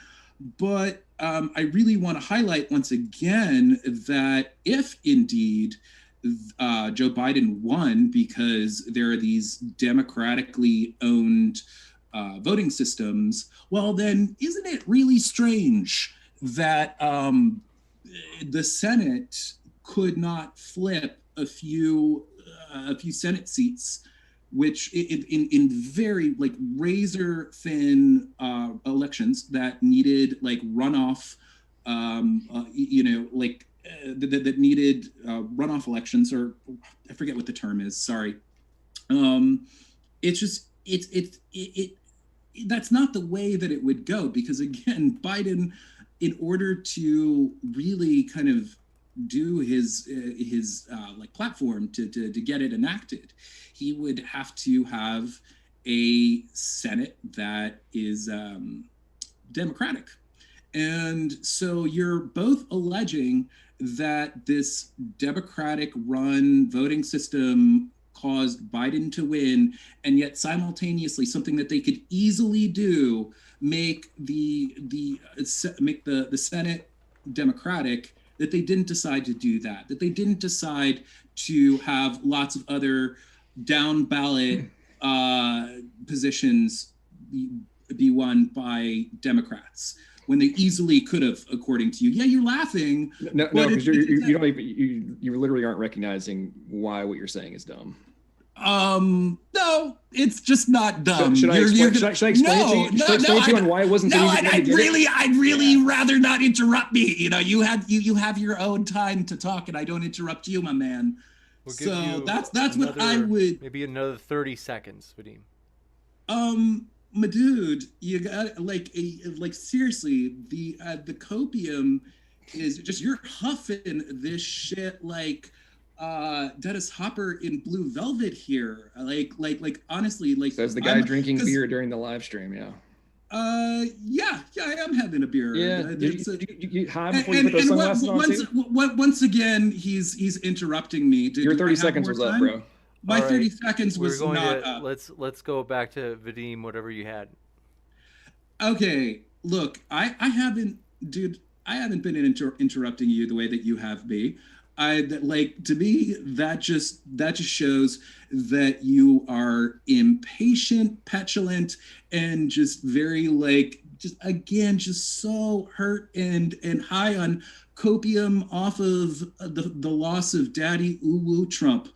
but I really want to highlight once again that if indeed Joe Biden won because there are these democratically owned voting systems, well, then isn't it really strange that the Senate could not flip a few Senate seats, which in very like razor thin elections that needed like runoff, that needed runoff elections, or I forget what the term is. Sorry. It's just that's not the way that it would go, because again, Biden, in order to really kind of do his like platform to get it enacted, he would have to have a Senate that is Democratic. And so you're both alleging that this Democratic run voting system caused Biden to win, and yet simultaneously something that they could easily do, make the Senate Democratic, that they didn't decide to do that they didn't decide to have lots of other down ballot positions be won by Democrats, when they easily could have, according to you. Yeah, you're laughing. No, because you literally aren't recognizing why what you're saying is dumb. No, it's just not dumb. Should I explain to you on why it wasn't so easy? I'd really rather not interrupt me. You have your own time to talk, and I don't interrupt you, my man. We'll so that's what I would. Maybe another 30 seconds, Vadim. My dude, you got like seriously, the copium is just, you're huffing this shit like Dennis Hopper in Blue Velvet here. Like honestly, like, says the guy drinking beer during the live stream. Yeah. Yeah, I am having a beer. Yeah. You high before you put those sunglasses on too? Once again, he's interrupting me. Your 30 seconds was up, bro. My 30 seconds was not up. Let's go back to Vadim, whatever you had. Okay, look, I haven't been interrupting you the way that you have me. To me, that just shows that you are impatient, petulant, and just very just so hurt and high on copium off of the loss of Daddy Uwu Trump.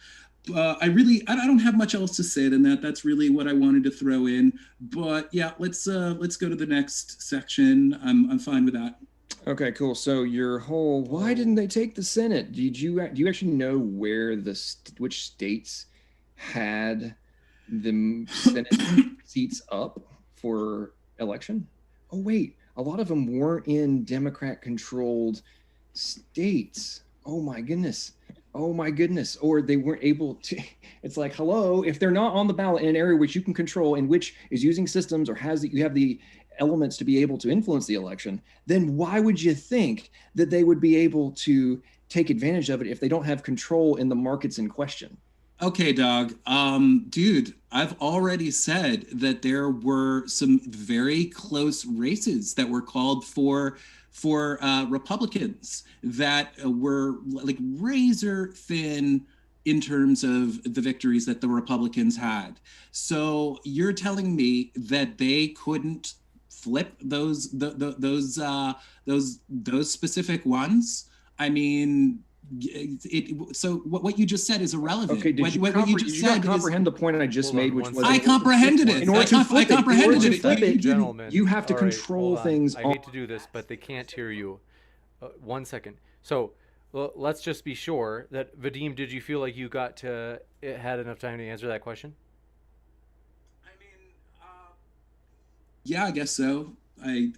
I don't have much else to say than that. That's really what I wanted to throw in. But yeah, let's go to the next section. I'm fine with that. Okay, cool. So your whole why didn't they take the Senate? Do you actually know where which states had the Senate seats up for election? Oh wait, a lot of them weren't in Democrat-controlled states. Oh my goodness. Oh my goodness. Or they weren't able to. It's like, hello, if they're not on the ballot in an area which you can control and which is using systems or you have the elements to be able to influence the election, then why would you think that they would be able to take advantage of it if they don't have control in the markets in question? Okay, dog. Dude, I've already said that there were some very close races that were called for Republicans that were like razor thin in terms of the victories that the Republicans had. So you're telling me that they couldn't flip those specific ones? I mean, so what you just said is irrelevant. Okay, did you not comprehend the point I just made, which was I comprehended it. In order to flip it, gentlemen, you have to all right, control hold on. things. I hate to do this, but they can't hear you. 1 second. So let's just be sure that Vadim, did you feel like you had enough time to answer that question? I mean, yeah, I guess so. I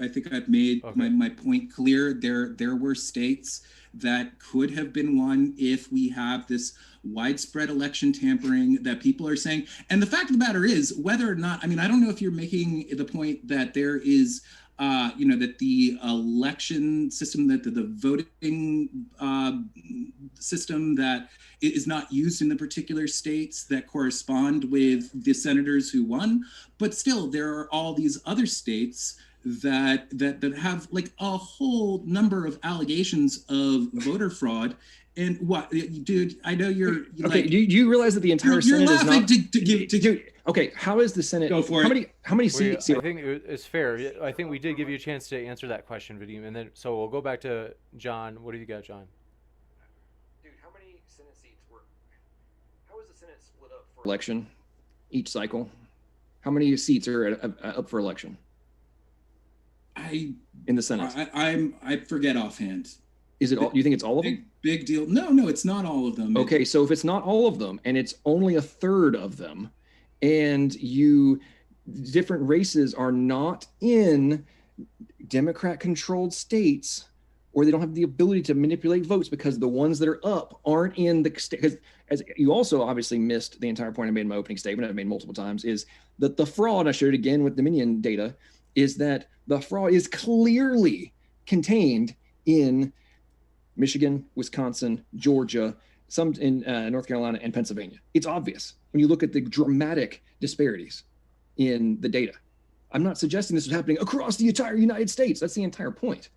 think I've made my point clear. There were states that could have been won if we have this widespread election tampering that people are saying. And the fact of the matter is, whether or not, I mean, I don't know if you're making the point that there is, that the election system, that the voting system that is not used in the particular states that correspond with the senators who won, but still there are all these other states that have like a whole number of allegations of voter fraud. And what, dude, I know you're okay. Like, do you realize that the entire Senate is not to okay? How is the Senate? Go for it. it. How many seats? I think it's fair. I think we did give you a chance to answer that question, Vadim, and then so we'll go back to John. What do you got, John? Dude, how many Senate seats were? How is the Senate split up for election each cycle? How many seats are up for election? In the Senate, I forget offhand. Is it all? You think it's all of them? Big deal. No, it's not all of them. Okay, so if it's not all of them, and it's only a third of them, and different races are not in Democrat-controlled states, or they don't have the ability to manipulate votes because the ones that are up aren't in the state. Because as you also obviously missed the entire point I made in my opening statement, I've made multiple times, is that the fraud, I showed it again with Dominion data, is that the fraud is clearly contained in Michigan, Wisconsin, Georgia, some in North Carolina and Pennsylvania. It's obvious when you look at the dramatic disparities in the data. I'm not suggesting this was happening across the entire United States. That's the entire point.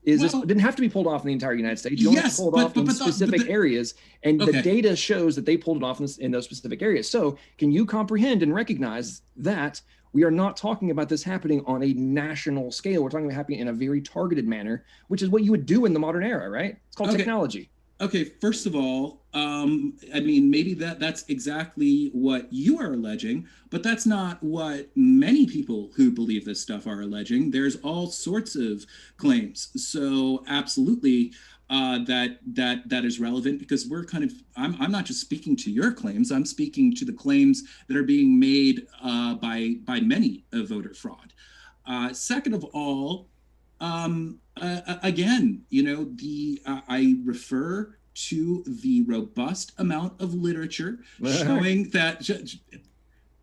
This didn't have to be pulled off in the entire United States. You only have to pull it off in specific areas, and the data shows that they pulled it off in those specific areas. So can you comprehend and recognize that we are not talking about this happening on a national scale? We're talking about happening in a very targeted manner, which is what you would do in the modern era, right? It's called technology. Okay, first of all, I mean, maybe that's exactly what you are alleging, but that's not what many people who believe this stuff are alleging. There's all sorts of claims. So absolutely, that is relevant, because we're kind of, I'm not just speaking to your claims, I'm speaking to the claims that are being made by many of voter fraud. Second of all, again, I refer to the robust amount of literature showing that,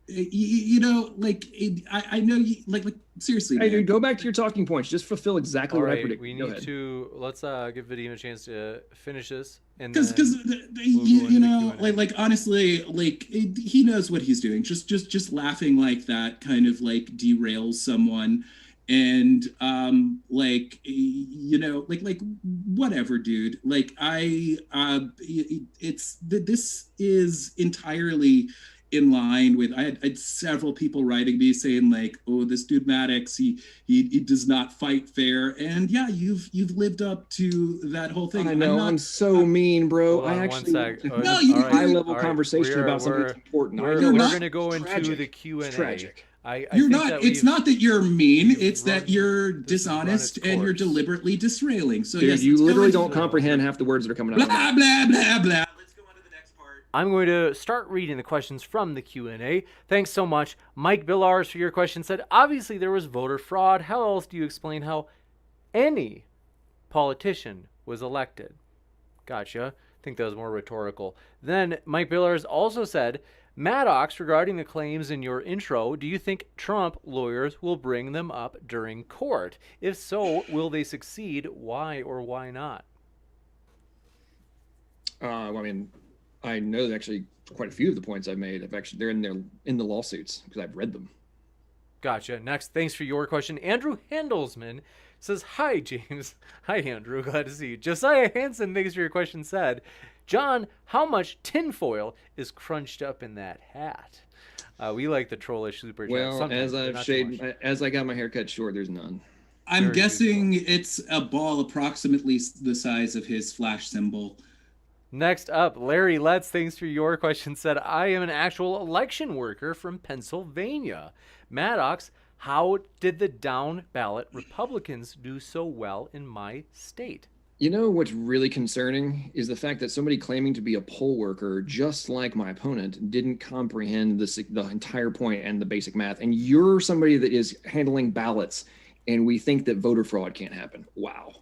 I know you like seriously. Hey, dude, go back to your talking points. Just fulfill exactly what I predicted. We need to let's give Vadim a chance to finish this, and because honestly, he knows what he's doing. Just laughing like that kind of like derails someone. And whatever, dude. This is entirely in line with, I had several people writing me saying like, oh, this dude Maddox, he does not fight fair. And yeah, you've lived up to that whole thing. I know, I'm so mean, bro. Hold on I one actually sec. No, a high level All right. conversation about something that's important. I We're know it's going to go tragic. into the Q&A. It's tragic. I You're think not. that It's not that you're mean. you've It's run- that you're this has run dishonest its and you're course. deliberately disrailing. So Dude, yes, you let's go literally into don't the- comprehend half the words that are coming out. Blah of my mouth. blah blah blah. Let's go on to the next part. I'm going to start reading the questions from the Q&A. Thanks so much. Mike Billars for your question said, obviously there was voter fraud. How else do you explain how any politician was elected? Gotcha. I think that was more rhetorical. Then Mike Billars also said, Maddox, regarding the claims in your intro, do you think Trump lawyers will bring them up during court? If so, will they succeed? Why or why not? I mean, I know that actually quite a few of the points I've made they're in the lawsuits because I've read them. Gotcha. Next, thanks for your question. Andrew Handelsman says, hi, James. Hi, Andrew. Glad to see you. Josiah Hansen, thanks for your question, said, John, how much tinfoil is crunched up in that hat? We like the trollish super chat. Well, Sometimes, as but I've not too much. shaved, as I got my hair cut short, there's none. I'm Very guessing it's a ball approximately the size of his flash symbol. Next up, Larry Letts, thanks for your question, said, I am an actual election worker from Pennsylvania. Maddox, how did the down ballot Republicans do so well in my state? You know what's really concerning is the fact that somebody claiming to be a poll worker, just like my opponent, didn't comprehend the entire point and the basic math. And you're somebody that is handling ballots, and we think that voter fraud can't happen. Wow.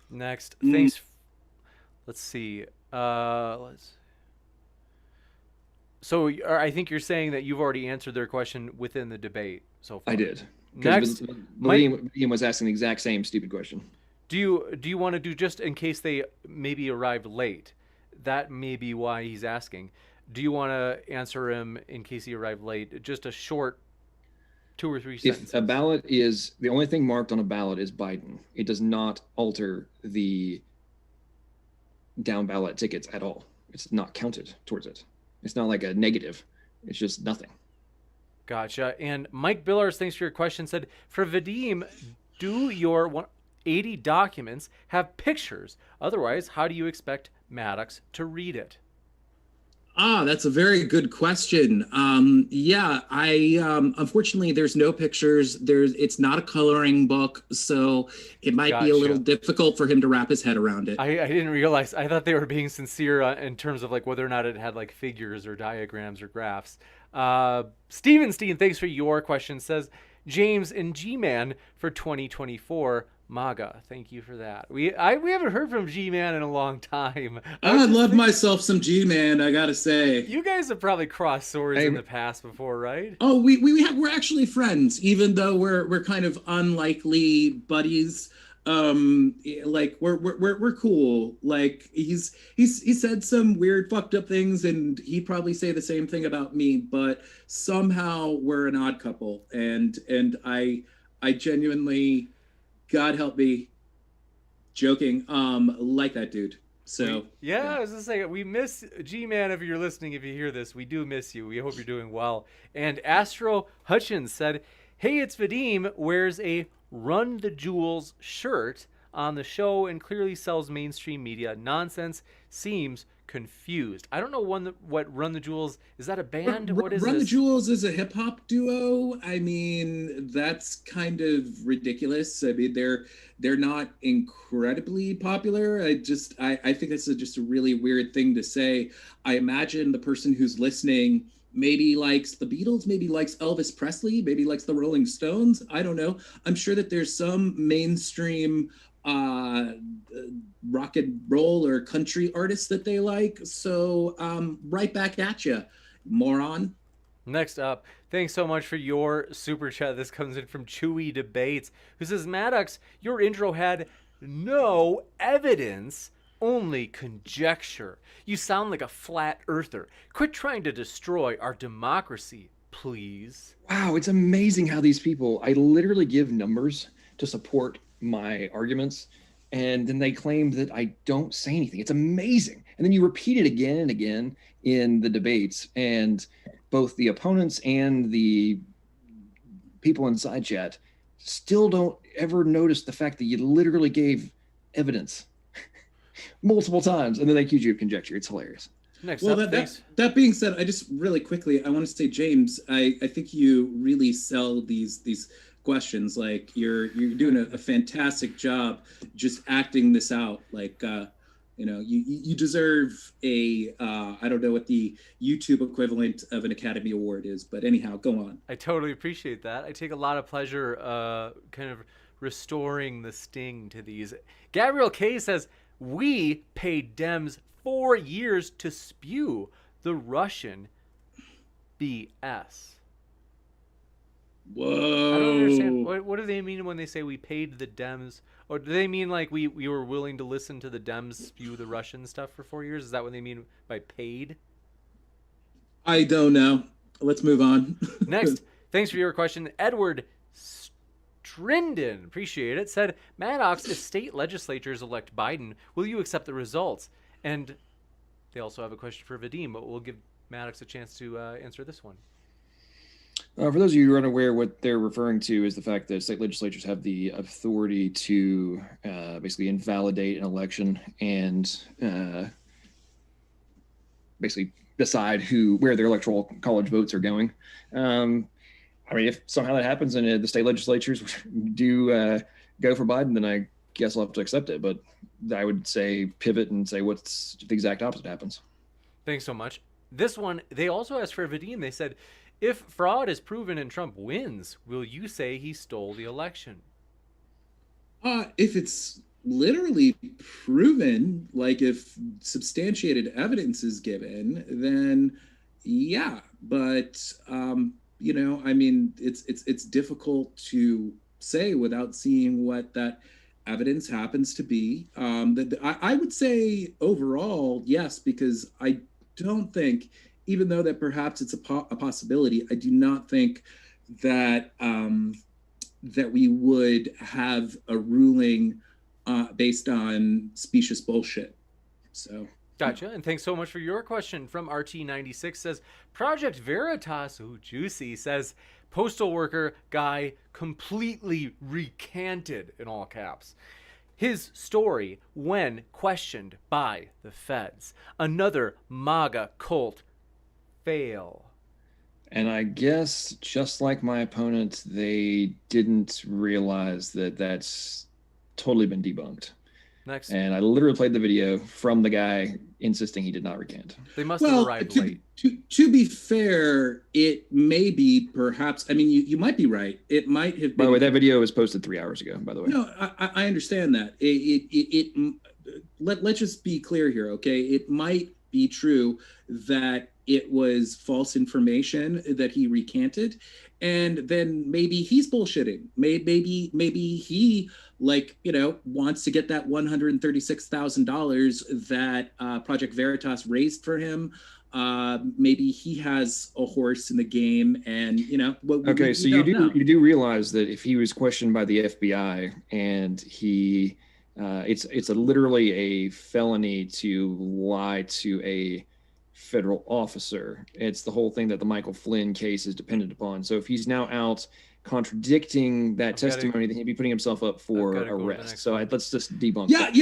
Next, thanks. Let's see. So I think you're saying that you've already answered their question within the debate so far. I did. Next, Vadim was asking the exact same stupid question. Do you want to do, just in case they maybe arrived late? That may be why he's asking. Do you want to answer him in case he arrived late? Just a short 2 or 3 sentences. If a ballot is, the only thing marked on a ballot is Biden. It does not alter the down ballot tickets at all. It's not counted towards it. It's not like a negative. It's just nothing. Gotcha. And Mike Billars, thanks for your question, said, for Vadim, do your 80 documents have pictures? Otherwise, how do you expect Maddox to read it? That's a very good question. Yeah, unfortunately there's no pictures. It's not a coloring book, so it might be a little difficult for him to wrap his head around it. I didn't realize. I thought they were being sincere in terms of like whether or not it had like figures or diagrams or graphs. Stevenstein, thanks for your question, says, James and G-Man for 2024. MAGA, thank you for that. We haven't heard from G-Man in a long time. I love myself some G-Man, I gotta say. You guys have probably crossed swords in the past before, right? Oh, we're actually friends, even though we're kind of unlikely buddies. Like we're cool. Like he said some weird fucked up things, and he'd probably say the same thing about me, but somehow we're an odd couple, and I genuinely, God help me, joking, like that dude. So yeah, I was just saying, we miss G-Man. If you're listening, if you hear this, we do miss you. We hope you're doing well. And Astro Hutchins said, hey, it's Vadim, wears a Run the Jewels shirt on the show and clearly sells mainstream media nonsense. Seems confused. I don't know what Run the Jewels, is that a band? What is Run this? the Jewels is a hip hop duo. I mean, that's kind of ridiculous. I mean, they're not incredibly popular. I think that's just a really weird thing to say. I imagine the person who's listening maybe likes the Beatles, maybe likes Elvis Presley, maybe likes the Rolling Stones. I don't know. I'm sure that there's some mainstream rock and roll or country artists that they like. So right back at you, moron. Next up, thanks so much for your super chat. This comes in from Chewy Debates, who says, Maddox, your intro had no evidence, only conjecture. You sound like a flat earther. Quit trying to destroy our democracy, please. Wow, it's amazing how these people, I literally give numbers to support my arguments, and then they claim that I don't say anything. It's amazing. And then you repeat it again and again in the debates, and both the opponents and the people inside chat still don't ever notice the fact that you literally gave evidence multiple times, and then they accuse you of conjecture. It's hilarious. Next Well, up, that being said, I just really quickly, I want to say, James, I think you really sell these questions. Like you're doing a fantastic job just acting this out. Like you deserve a I don't know what the YouTube equivalent of an Academy Award is, but anyhow, go on. I totally appreciate that. I take a lot of pleasure kind of restoring the sting to these. Gabriel K says, we paid Dems 4 years to spew the Russian BS. Whoa. I don't understand. What do they mean when they say we paid the Dems? Or do they mean like we were willing to listen to the Dems spew the Russian stuff for 4 years? Is that what they mean by paid? I don't know. Let's move on. Next, thanks for your question. Edward Strinden, appreciate it, said, Maddox, if state legislatures elect Biden, will you accept the results? And they also have a question for Vadim, but we'll give Maddox a chance to answer this one. For those of you who are unaware, what they're referring to is the fact that state legislatures have the authority to basically invalidate an election and basically decide where their electoral college votes are going. I mean, if somehow that happens and the state legislatures do go for Biden, then I guess I'll have to accept it. But I would say pivot and say what's the exact opposite happens. Thanks so much. This one, they also asked for Vadim. They said, if fraud is proven and Trump wins, will you say he stole the election? If it's literally proven, like if substantiated evidence is given, then yeah. But I mean, it's difficult to say without seeing what that evidence happens to be. I would say overall, yes, because I don't think, even though that perhaps it's a possibility, I do not think that that we would have a ruling based on specious bullshit. So. Gotcha. And thanks so much for your question. From RT96 says, Project Veritas, ooh, juicy, says, postal worker guy completely recanted, in all caps, his story when questioned by the feds. Another MAGA cult fail. And I guess, just like my opponent, they didn't realize that that's totally been debunked. Next. And I literally played the video from the guy insisting he did not recant. They must have arrived late. To be fair, it may be perhaps, I mean, you might be right. It might have been. By the way, that video was posted 3 hours ago, by the way. No, I understand that. Let's just be clear here, okay? It might be true that it was false information that he recanted, and then maybe he's bullshitting. Maybe he wants to get that $136,000 that Project Veritas raised for him. Maybe he has a horse in the game, and okay, so you do realize that if he was questioned by the FBI and he it's literally a felony to lie to a federal officer. It's the whole thing that the Michael Flynn case is dependent upon. So if he's now out contradicting that testimony, then he'd be putting himself up for arrest. So let's just debunk that.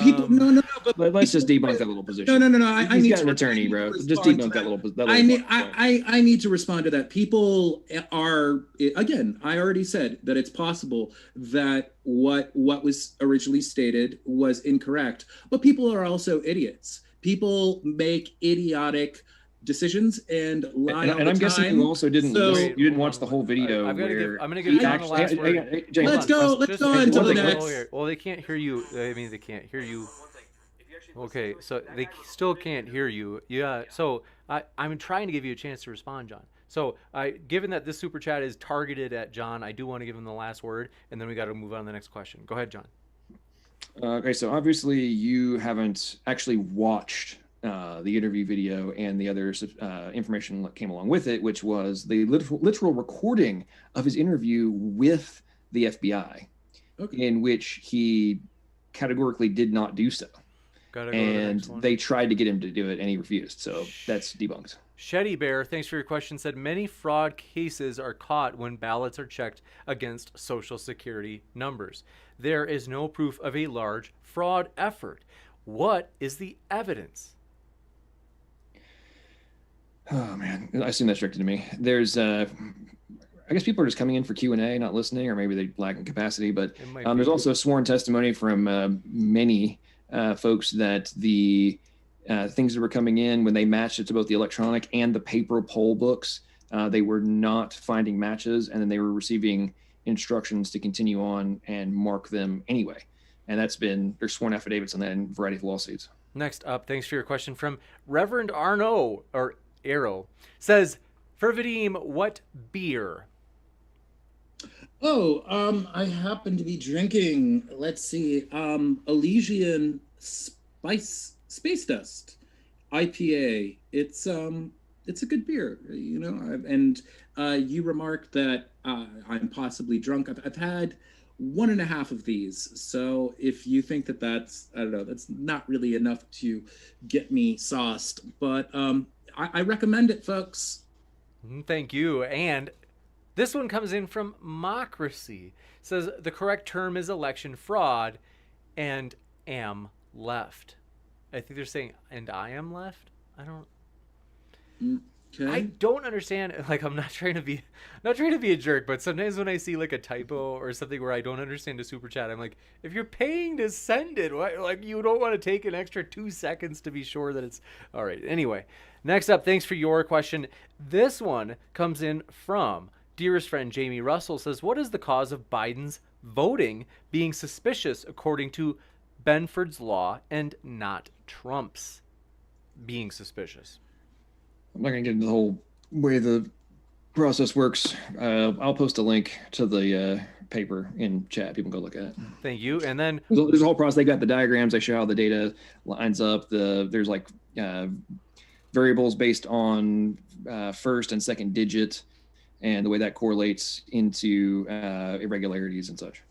People, no. But let's just debunk that little position. No. I He's need got to an attorney, bro. Just debunk that little. I need to respond to that. People are, again, I already said that it's possible that what was originally stated was incorrect, but people are also idiots. People make idiotic decisions and lie all the time. I'm guessing you also didn't you didn't watch the whole video. I'm going to give John the last word. Let's go until the next. Well, they can't hear you. I mean, they can't hear you. Okay, so they still can't hear you. Yeah, so I'm trying to give you a chance to respond, John. So given that this super chat is targeted at John, I do want to give him the last word, and then we got to move on to the next question. Go ahead, John. Okay, so obviously you haven't actually watched the interview video and the other information that came along with it, which was the literal recording of his interview with the FBI, in which he categorically did not do so. Gotta go to the and next one. they tried to get him to do it, and he refused. So that's debunked. Shetty Bear, thanks for your question, said many fraud cases are caught when ballots are checked against Social Security numbers. There is no proof of a large fraud effort. What is the evidence? Oh man, I assume that's directed to me. There's, I guess people are just coming in for Q&A, not listening, or maybe they lack in capacity. But there's also sworn testimony from many folks that the things that were coming in, when they matched it to both the electronic and the paper poll books, they were not finding matches, and then they were receiving instructions to continue on and mark them anyway. And there's sworn affidavits on that in a variety of lawsuits. Next up, thanks for your question from Reverend Arno, or Arrow, says, for Vadim, what beer? Oh, I happen to be drinking, let's see, Elysian Space Dust IPA. It's a good beer, you know. And you remarked that I'm possibly drunk. I've had 1.5 of these. So if you think that that's, I don't know, that's not really enough to get me sauced, but I recommend it, folks. Thank you. And this one comes in from Mocracy. Says the correct term is election fraud and am left. I think they're saying, and I am left? I don't... Okay. I don't understand. Like, I'm not trying to be a jerk, but sometimes when I see like a typo or something where I don't understand a super chat, I'm like, if you're paying to send it, why, like, you don't want to take an extra 2 seconds to be sure that it's all right. Anyway, next up, thanks for your question. This one comes in from dearest friend Jamie Russell. Says, what is the cause of Biden's voting being suspicious according to Benford's law and not Trump's being suspicious? I'm not going to get into the whole way the process works. I'll post a link to the paper in chat. People can go look at it. Thank you. And then there's a whole process. They got the diagrams. They show how the data lines up. There's like variables based on first and second digit, and the way that correlates into irregularities and such.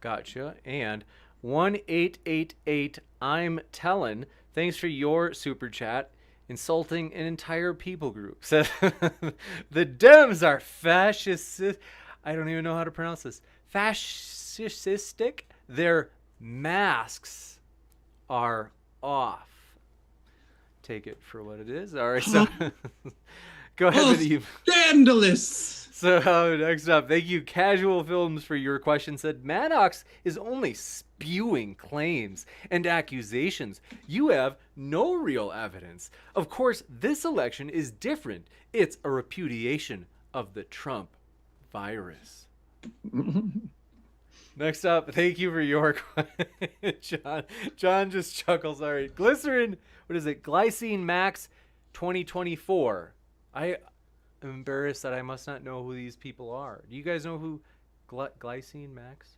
Gotcha. And 1888, I'm telling. Thanks for your super chat. Insulting an entire people group. Says the Dems are fascist. I don't even know how to pronounce this. Fascistic. Their masks are off. Take it for what it is. All right. So go ahead, Vadim. Scandalous. So next up, thank you, Casual Films, for your question. Said Maddox is only spewing claims and accusations. You have no real evidence. Of course, this election is different. It's a repudiation of the Trump virus. Next up, thank you for your question. John just chuckles. All right, glycerin. What is it? Glycine Max 2024. I'm embarrassed that I must not know who these people are. Do you guys know who Glycine Max?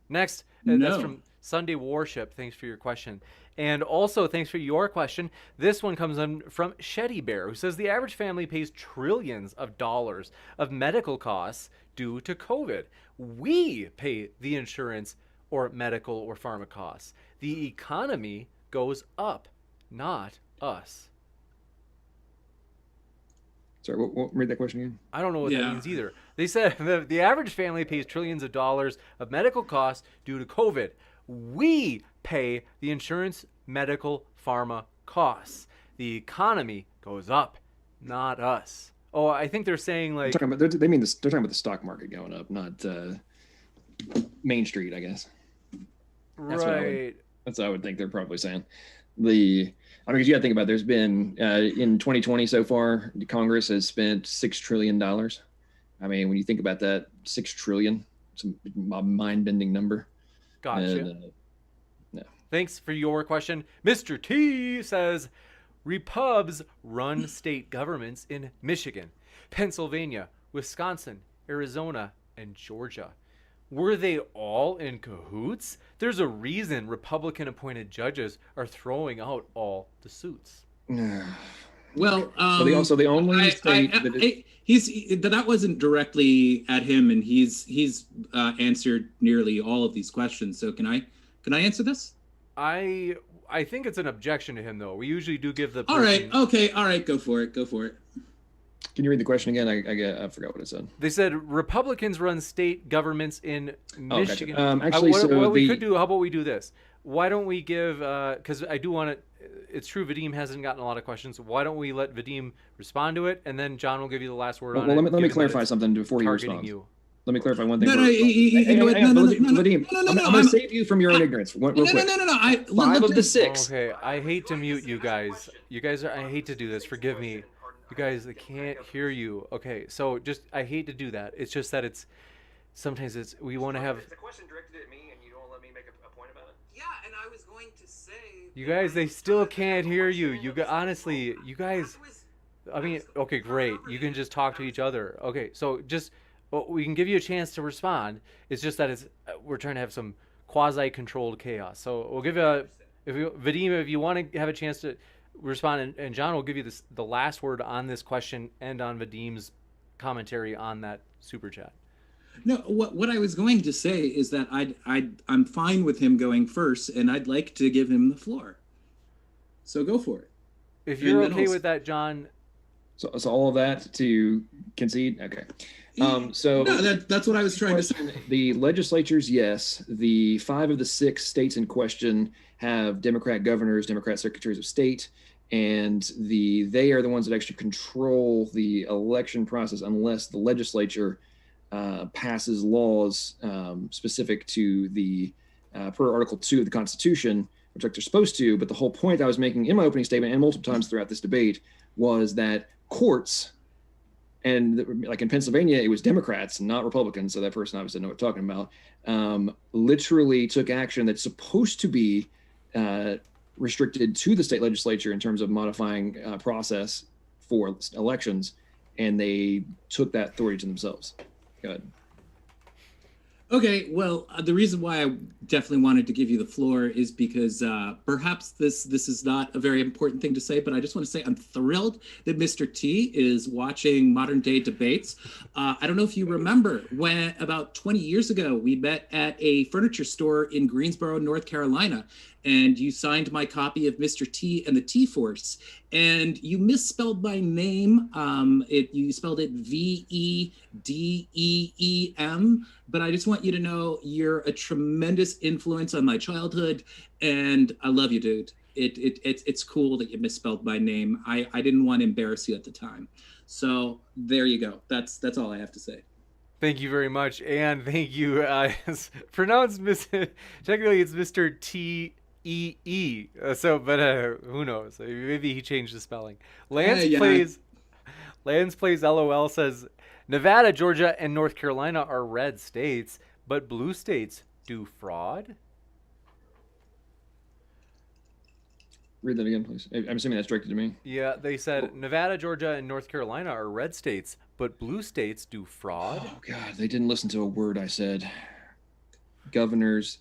Next, no. That's from Sunday Warship. Thanks for your question. And also, thanks for your question. This one comes in from Shetty Bear, who says the average family pays trillions of dollars of medical costs due to COVID. We pay the insurance or medical or pharma costs. The economy goes up, not us. Sorry, what read that question again? I don't know what that means either. They said the average family pays trillions of dollars of medical costs due to COVID. We pay the insurance, medical, pharma costs. The economy goes up, not us. Oh, I think they're saying like... They're talking about the stock market going up, not Main Street, I guess. Right. That's what I would think they're probably saying. Because you got to think about it, there's been, in 2020 so far, Congress has spent $6 trillion. I mean, when you think about that, $6 trillion, it's a mind-bending number. Gotcha. No. Thanks for your question. Mr. T says, Repubs run state governments in Michigan, Pennsylvania, Wisconsin, Arizona, and Georgia. Were they all in cahoots? There's a reason Republican-appointed judges are throwing out all the suits. Well, so the only state that wasn't directly at him, and he's answered nearly all of these questions. So can I answer this? I I think it's an objection to him, though. We usually do give the person... All right. Okay. All right. Go for it. Can you read the question again? I forgot what it said. They said Republicans run state governments in Michigan. Gotcha. Actually, we could do. How about we do this? Why don't we give? Because I do want to. It's true. Vadim hasn't gotten a lot of questions. Why don't we let Vadim respond to it, and then John will give you the last word on it. Let me clarify something before you respond. Let me clarify one thing. Vadim, I'm going to save you from your own ignorance. Real quick. No. 5 of the 6. Okay, I hate to mute you guys. I hate to do this. Forgive me. You guys, they can't hear you. Okay, so I hate to do that. It's just that sometimes we want to have... Is the question directed at me and you don't let me make a point about it? Yeah, and I was going to say... You guys, they still can't hear you. Honestly, you guys... I mean, okay, great. You can just talk to each other. Okay, so we can give you a chance to respond. It's just that we're trying to have some quasi-controlled chaos. So we'll give Vadim, if you want to have a chance to respond, and John will give you the last word on this question and on Vadim's commentary on that super chat. No, what I was going to say is that I'm fine with him going first, and I'd like to give him the floor. So go for it. If you're okay with that, John. So all of that to concede? Okay. No, that's what I was trying to say. The legislatures, yes. The 5 of the 6 states in question have Democrat governors, Democrat secretaries of state, and they are the ones that actually control the election process unless the legislature passes laws specific to the per Article 2 of the Constitution, which they're supposed to. But the whole point I was making in my opening statement and multiple times throughout this debate was that courts, and like in Pennsylvania, it was Democrats, not Republicans. So that person obviously doesn't know what I'm talking about. Literally took action that's supposed to be restricted to the state legislature in terms of modifying process for elections, and they took that authority to themselves. Go ahead. Okay, well, the reason why I definitely wanted to give you the floor is because perhaps this is not a very important thing to say, but I just want to say I'm thrilled that Mr. T is watching modern day debates. I don't know if you remember when about 20 years ago, we met at a furniture store in Greensboro, North Carolina, and you signed my copy of Mr. T and the T-Force, and you misspelled my name. You spelled it Vedeem, but I just want you to know you're a tremendous influence on my childhood, and I love you, dude. It's cool that you misspelled my name. I didn't want to embarrass you at the time. So there you go. That's all I have to say. Thank you very much, and thank you. It's pronounced technically it's Mr. T. E. But who knows? Maybe he changed the spelling. Lance plays LOL says Nevada, Georgia, and North Carolina are red states, but blue states do fraud. Read that again, please. I'm assuming that's directed to me. Yeah, they said Nevada, Georgia, and North Carolina are red states, but blue states do fraud. Oh God, they didn't listen to a word I said. Governors.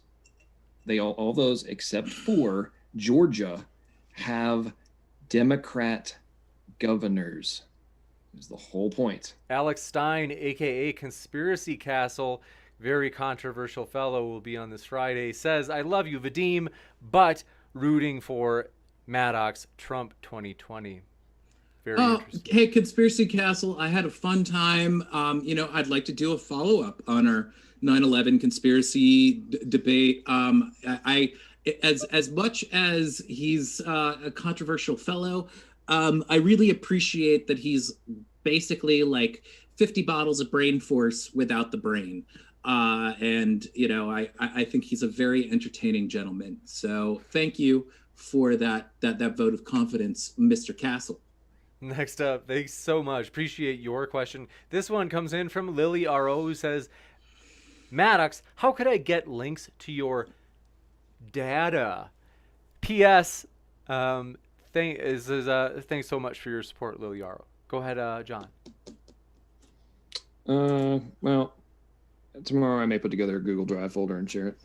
They all those except for Georgia have Democrat governors. Is the whole point. Alex Stein, aka Conspiracy Castle, very controversial fellow, will be on this Friday, says, I love you, Vadim, but rooting for Maddox Trump 2020. Very interesting. Hey, Conspiracy Castle, I had a fun time. I'd like to do a follow-up on our 9/11 conspiracy debate. As much as he's a controversial fellow, I really appreciate that he's basically like 50 bottles of brain force without the brain. I think he's a very entertaining gentleman. So thank you for that vote of confidence, Mr. Castle. Next up, thanks so much. Appreciate your question. This one comes in from Lily R.O. who says, Maddox, how could I get links to your data? P.S. Thanks so much for your support, Lily R.O. Go ahead, John. Well, tomorrow I may put together a Google Drive folder and share it.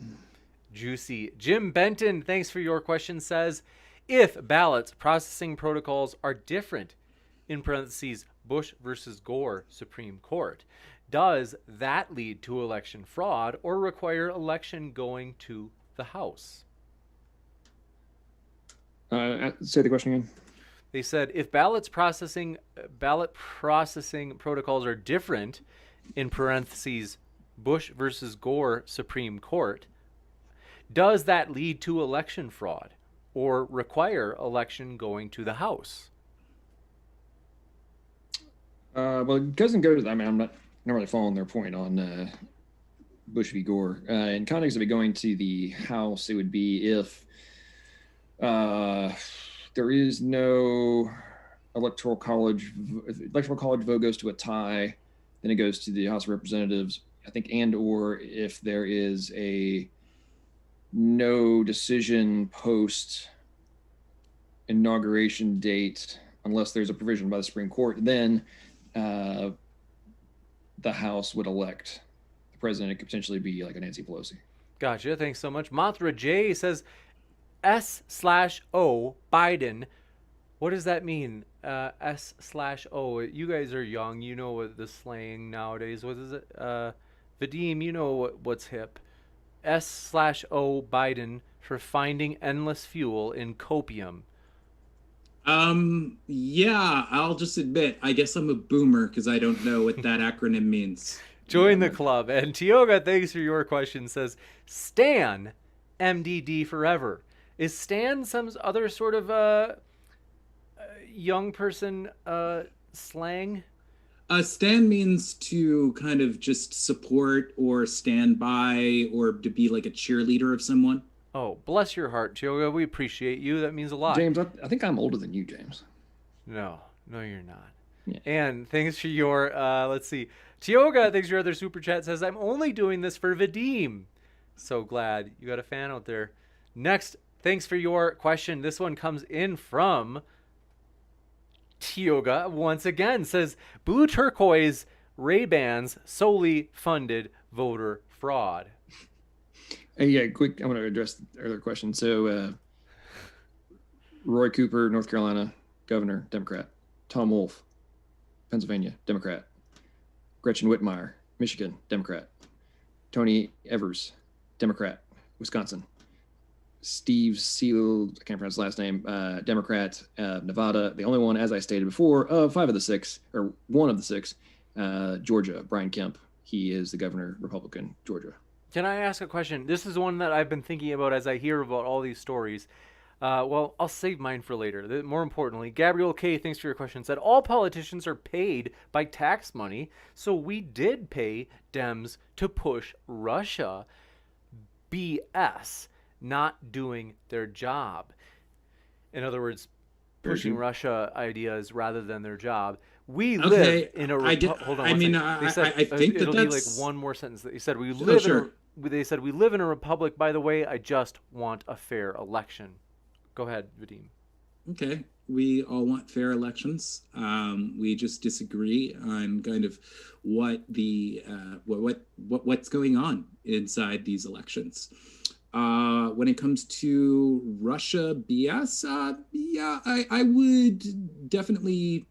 Juicy. Jim Benton, thanks for your question, says, if ballots processing protocols are different, in parentheses, Bush versus Gore Supreme Court, does that lead to election fraud or require election going to the House? Say the question again. They said if ballot processing protocols are different, in parentheses, Bush versus Gore Supreme Court, does that lead to election fraud or require election going to the House? Well, it doesn't go to. I mean, I'm not really following their point on Bush v. Gore. In context of it going to the House, it would be if there is no electoral college vote goes to a tie, then it goes to the House of Representatives, I think, and or if there is a no decision post inauguration date, unless there's a provision by the Supreme Court, then the House would elect the president. It could potentially be like a Nancy Pelosi. Gotcha. Thanks so much. Mantra J says S/O Biden. What does that mean? S/O. You guys are young. You know what the slang nowadays. What is it? Vadim, you know what's hip. S/O Biden for finding endless fuel in copium. Yeah, I'll just admit, I guess I'm a boomer because I don't know what that acronym means. Join the club. And Tioga, thanks for your question, says Stan MDD forever. Is Stan some other sort of young person slang? Stan means to kind of just support or stand by or to be like a cheerleader of someone. Oh, bless your heart, Tioga. We appreciate you. That means a lot. James, I think I'm older than you, James. No, you're not. Yeah. And thanks for your, let's see. Tioga, thanks for your other super chat, says, I'm only doing this for Vadim. So glad you got a fan out there. Next, thanks for your question. This one comes in from Tioga once again, says, Blue Turquoise Ray-Bans solely funded voter fraud. Hey, yeah, quick. I want to address the earlier question. So, Roy Cooper, North Carolina, governor, Democrat. Tom Wolf, Pennsylvania, Democrat. Gretchen Whitmire, Michigan, Democrat. Tony Evers, Democrat, Wisconsin. Steve Seal, I can't pronounce his last name, Democrat, Nevada. The only one, as I stated before, of five of the six, or one of the six, Georgia, Brian Kemp. He is the governor, Republican, Georgia. Can I ask a question? This is one that I've been thinking about as I hear about all these stories. Well, I'll save mine for later. More importantly, Gabriel K., thanks for your question, said all politicians are paid by tax money, so we did pay Dems to push Russia. BS, not doing their job. In other words, pushing Russia ideas rather than their job. We live in a hold on. I mean, I think it'll be like one more sentence. They said we live. They said we live in a republic. By the way, I just want a fair election. Go ahead, Vadim. Okay, we all want fair elections. We just disagree on kind of what the what's going on inside these elections. When it comes to Russia BS, yeah, I would definitely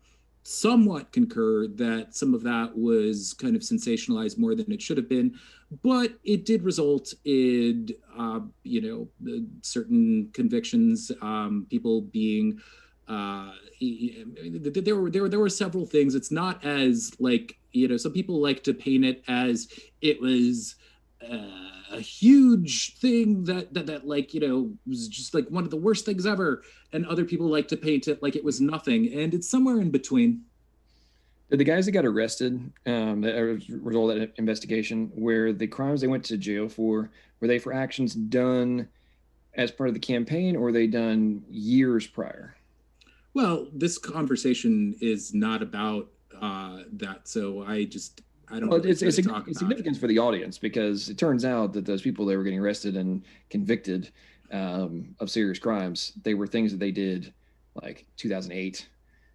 somewhat concur that some of that was kind of sensationalized more than it should have been, but it did result in, certain convictions, people being, there were several things. It's not as like, some people like to paint it as it was a huge thing that was just like one of the worst things ever, and other people like to paint it like it was nothing, and it's somewhere in between. The guys that got arrested as a result of that investigation, where the crimes they went to jail for, were they for actions done as part of the campaign, or were they done years prior? Well, this conversation is not about that, so I don't. Well, it's significance for the audience, because it turns out that those people that were getting arrested and convicted of serious crimes, they were things that they did like 2008,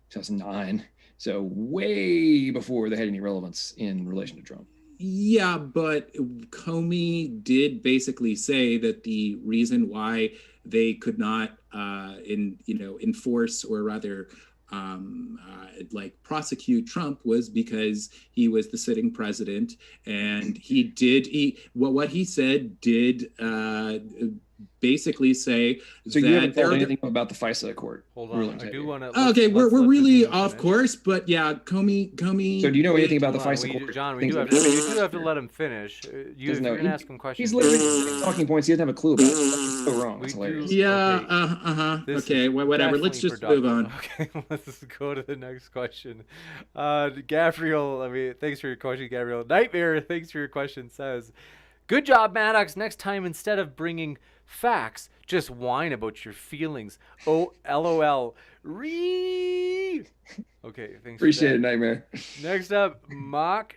2009. So way before they had any relevance in relation to Trump. Yeah, but Comey did basically say that the reason why they could not enforce, or rather prosecute Trump, was because he was the sitting president, and what he said did basically say So that you haven't there told are anything about the FISA Accord? Hold on, rulings, I have do you? want to. Okay, we're really off course, but yeah, Comey. So do you know anything about the Hold on, FISA Accord? John, we Things do like have to, that? you do have to let him finish. If Doesn't you're know. gonna ask him questions, He's literally talking points he doesn't have a clue about. That's so wrong. We It's do- hilarious. Yeah. Okay. This Okay. is Whatever. Let's definitely just move on. productive. Okay, let's go to the next question. Gabriel, thanks for your question, Gabriel. Nightmare, thanks for your question. Says, "Good job, Maddox. Next time, instead of bringing facts, just whine about your feelings. Oh, LOL. Okay, thanks. Appreciate it, Nightmare. Next up, Mockracy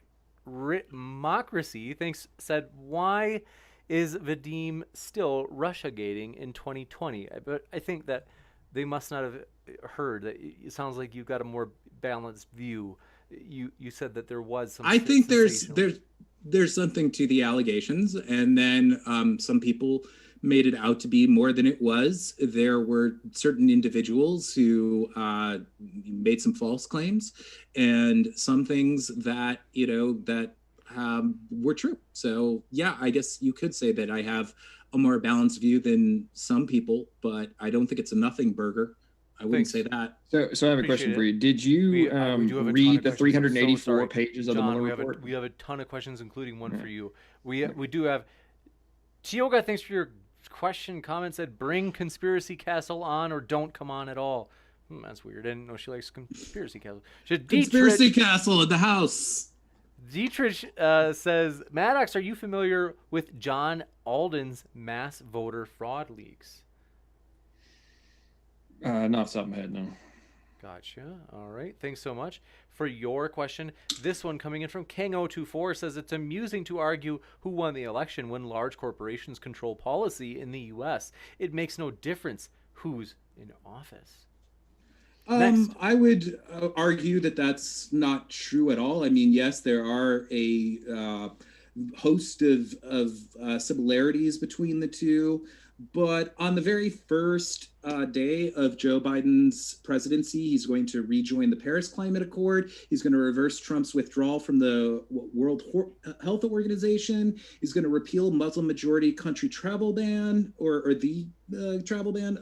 said, "Why is Vadim still Russia-gating in 2020?" But I think that they must not have heard that. It sounds like you've got a more balanced view. You said that there was some. I think there's something to the allegations, and then some people made it out to be more than it was. There were certain individuals who made some false claims, and some things that were true. So yeah, I guess you could say that I have a more balanced view than some people, but I don't think it's a nothing burger. I wouldn't say that. So I have a question for you. Did you we do have a ton read of the questions. I'm so 384 sorry. pages of John, the Mueller report? We have a ton of questions, including one for you. We do have. Tioga, thanks for your question. Comment said, "Bring Conspiracy Castle on or don't come on at all." That's weird. I didn't know she likes Conspiracy Castle. Conspiracy Castle at the house. Dietrich says, "Maddox, are you familiar with John Alden's mass voter fraud leaks?" Not off the top of my head, no. Gotcha. All right. Thanks so much for your question. This one coming in from King024 says, "It's amusing to argue who won the election when large corporations control policy in the U.S. It makes no difference who's in office." I would argue that that's not true at all. I mean, yes, there are a host of similarities between the two. But on the very first day of Joe Biden's presidency, he's going to rejoin the Paris Climate Accord. He's going to reverse Trump's withdrawal from the World Health Organization. He's going to repeal Muslim majority country travel ban or the travel ban.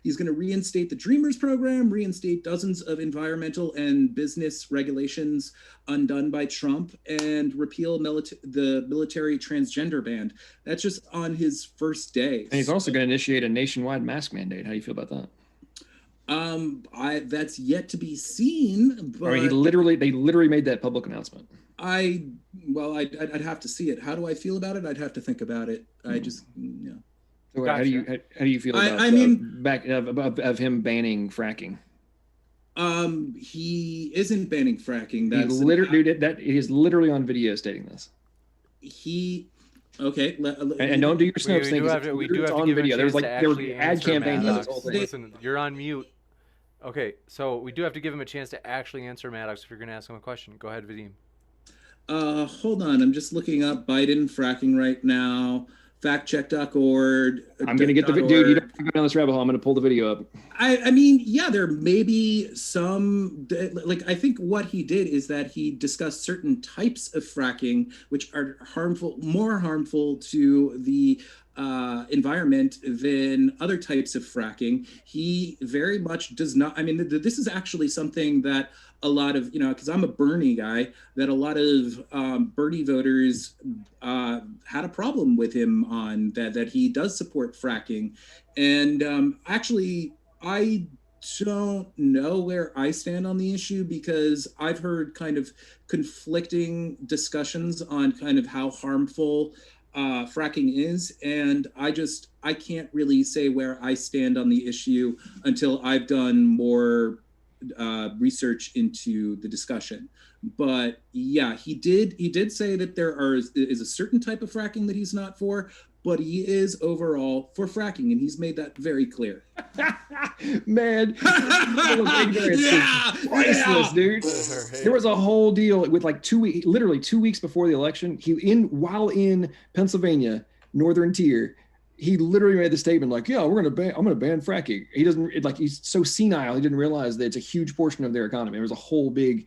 He's going to reinstate the Dreamers program, reinstate dozens of environmental and business regulations undone by Trump, and repeal the military transgender ban. That's just on his first day. And he's also going to initiate a nationwide mask mandate. How do you feel about that? That's yet to be seen. But I mean, they literally made that public announcement. I'd have to see it. How do I feel about it? I'd have to think about it. I just, So Gotcha. how do you feel about back of him banning fracking? He isn't banning fracking. That is literally on video stating this. Okay. And don't do your Snopes thing. We do have to give video. him a chance There were ad campaigns on this Maddox. whole thing. Listen, you're on mute. Okay, so we do have to give him a chance to actually answer Maddox if you're going to ask him a question. Go ahead, Vadim. Hold on. I'm just looking up Biden fracking right now. Factcheck.org. I'm going to get the dude. You don't have to go down this rabbit hole. I'm going to pull the video up. I mean, yeah, there may be some, I think what he did is that he discussed certain types of fracking, which are more harmful to the environment than other types of fracking. He very much does not. I mean, this is actually something that a lot of, because I'm a Bernie guy, that a lot of Bernie voters had a problem with him on that he does support fracking. And actually, I don't know where I stand on the issue, because I've heard kind of conflicting discussions on kind of how harmful fracking is, and I can't really say where I stand on the issue until I've done more research into the discussion. But yeah, he did say that there is a certain type of fracking that he's not for, but he is overall for fracking, and he's made that very clear. Man, priceless, dude. There was a whole deal with literally 2 weeks before the election. While in Pennsylvania, Northern Tier, he literally made the statement I'm going to ban fracking. He doesn't he's so senile. He didn't realize that it's a huge portion of their economy. There was a whole big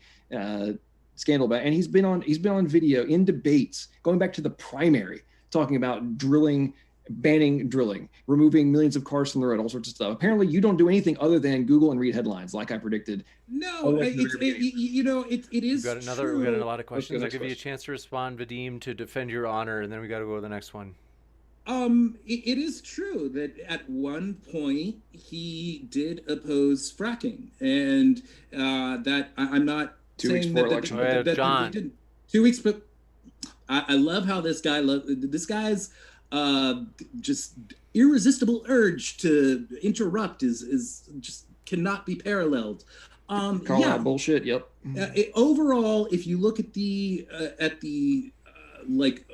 scandal about it. And he's been on video in debates going back to the primary, talking about drilling banning drilling, removing millions of cars from the road, all sorts of stuff. Apparently, you don't do anything other than Google and read headlines, like I predicted. No, it is We got true. a lot of questions. I'll next give you a question. chance to respond, Vadim, to defend your honor, and then we got to go to the next one. It is true that at one point he did oppose fracking, and that I'm not 2 weeks saying before that, election. that John. he didn't. 2 weeks, but I love how this guy's just irresistible urge to interrupt is just cannot be paralleled. Call out bullshit. Yep. Overall, if you look at the like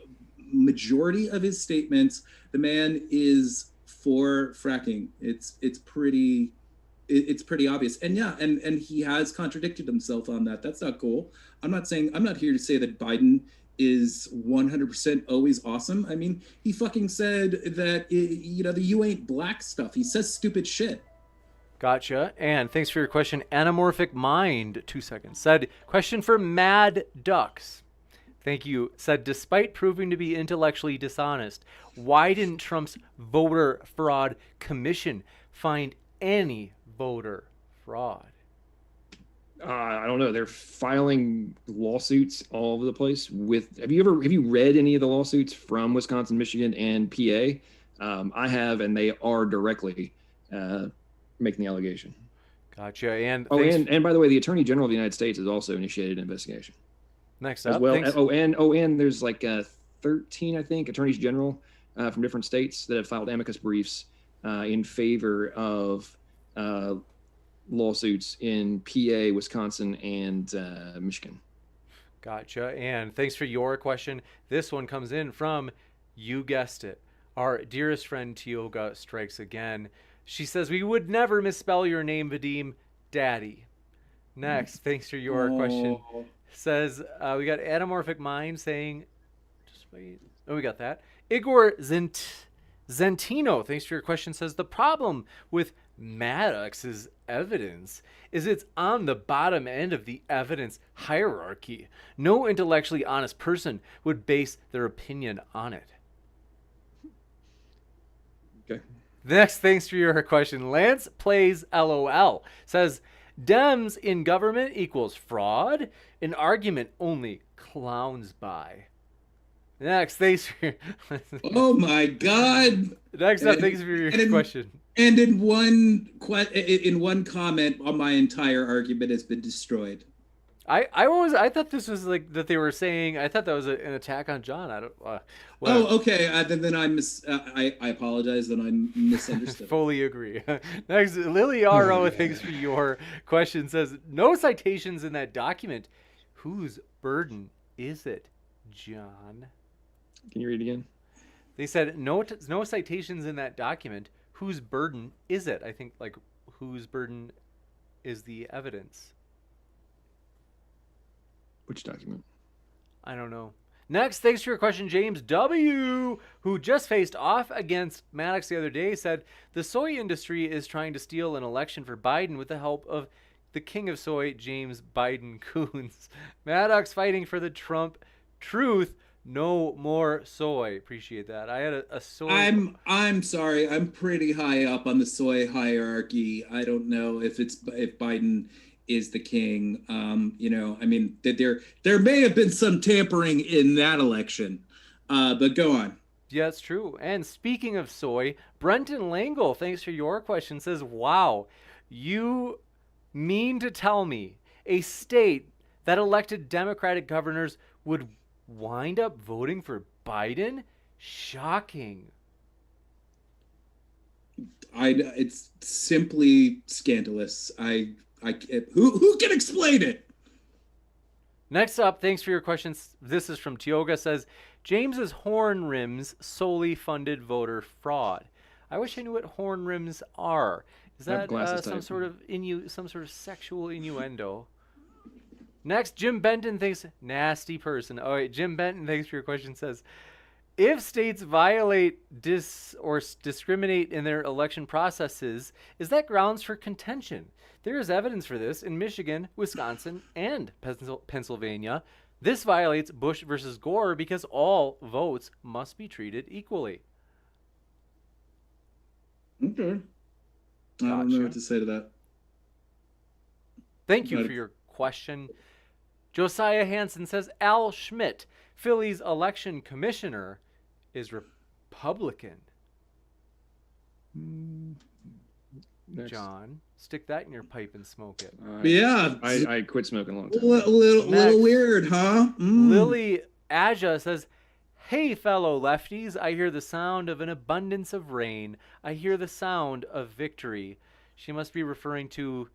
majority of his statements, the man is for fracking. It's pretty obvious. And yeah, and he has contradicted himself on that. That's not cool. I'm not here to say that Biden is 100% always awesome. I mean, he fucking said that the "you ain't black" stuff. He says stupid shit. Gotcha. And thanks for your question. Anamorphic Mind, 2 seconds, said, question for Mad Ducks. Thank you. Said, despite proving to be intellectually dishonest, why didn't Trump's voter fraud commission find any voter fraud? I don't know. They're filing lawsuits all over the place. Have you read any of the lawsuits from Wisconsin, Michigan, and PA? I have, and they are directly making the allegation. Gotcha. And and by the way, the Attorney General of the United States has also initiated an investigation. Next As up, well. thanks. And there's like 13, I think, attorneys general from different states that have filed amicus briefs in favor of lawsuits in PA, Wisconsin, and Michigan. Gotcha. And thanks for your question. This one comes in from, you guessed it, our dearest friend Tioga strikes again. She says, we would never misspell your name, Vadim, Daddy. Next, thanks for your question. Says, we got Anamorphic Mind saying, just wait. Oh, we got that. Igor Zentino, thanks for your question, says, the problem with Maddox's evidence is it's on the bottom end of the evidence hierarchy. No intellectually honest person would base their opinion on it. Okay. Next, thanks for your question. Lance Plays LOL says, Dems in government equals fraud, an argument only clowns buy. Next, thanks for your... Oh my God. Next up, thanks for your question. And in one comment, my entire argument has been destroyed. I thought this was like that they were saying. I thought that was an attack on John. I don't. Oh, okay. Then I apologize. Then I misunderstood. Fully agree. Next, Lily R.O. Thanks for your question. Says no citations in that document. Whose burden is it, John? Can you read it again? They said no citations in that document. Whose burden is it? I think like whose burden is the evidence? Which document? I don't know. Next, thanks for your question, James W., who just faced off against Maddox the other day, said the soy industry is trying to steal an election for Biden with the help of the king of soy, James Biden Coons. Maddox fighting for the Trump truth. No more soy. Appreciate that. I had a soy. I'm sorry. I'm pretty high up on the soy hierarchy. I don't know if Biden is the king. I mean, there may have been some tampering in that election, but go on. Yeah, it's true. And speaking of soy, Brenton Langle, thanks for your question, says, wow, you mean to tell me a state that elected Democratic governors would wind up voting for Biden? Shocking. It's simply scandalous. Who can explain it? Next up, thanks for your questions. This is from Tioga, says, James's horn rims solely funded voter fraud. I wish I knew what horn rims are. Is that some sort of sexual innuendo? Next, Jim Benton thinks nasty person. All right, Jim Benton, thanks for your question, says, if states violate or discriminate in their election processes, is that grounds for contention? There is evidence for this in Michigan, Wisconsin, and Pennsylvania. This violates Bush versus Gore because all votes must be treated equally. Okay. I don't know what to say to that. Thank you for your question. Josiah Hansen says Al Schmidt, Philly's election commissioner, is Republican. John, stick that in your pipe and smoke it. Yeah. I quit smoking a long time A ago. little weird, huh? Lily Aja says, hey, fellow lefties, I hear the sound of an abundance of rain. I hear the sound of victory. She must be referring to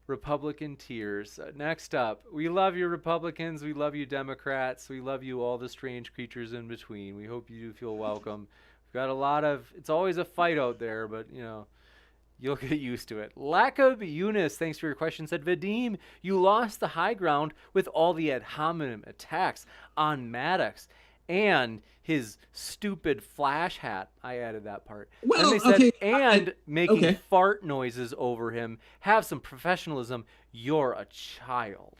Republican tears. Next up, we love you Republicans. We love you Democrats. We love you all the strange creatures in between. We hope you do feel welcome. We've got a lot of, it's always a fight out there, but, you know, you'll get used to it. Lack of Eunice, thanks for your question, said, Vadim, you lost the high ground with all the ad hominem attacks on Maddox and his stupid flash hat. I added that part. Well, and they said, okay, and making fart noises over him. Have some professionalism. You're a child.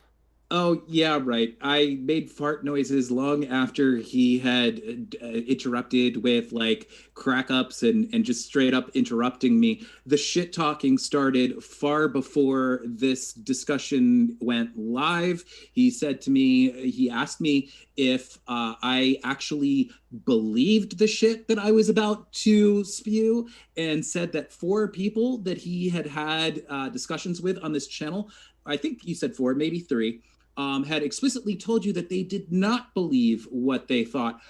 Oh, yeah, right. I made fart noises long after he had interrupted with like crack ups and just straight up interrupting me. The shit talking started far before this discussion went live. He said to me, he asked me if I actually believed the shit that I was about to spew, and said that 4 people that he had discussions with on this channel, I think you said 4, maybe 3, had explicitly told you that they did not believe what they thought.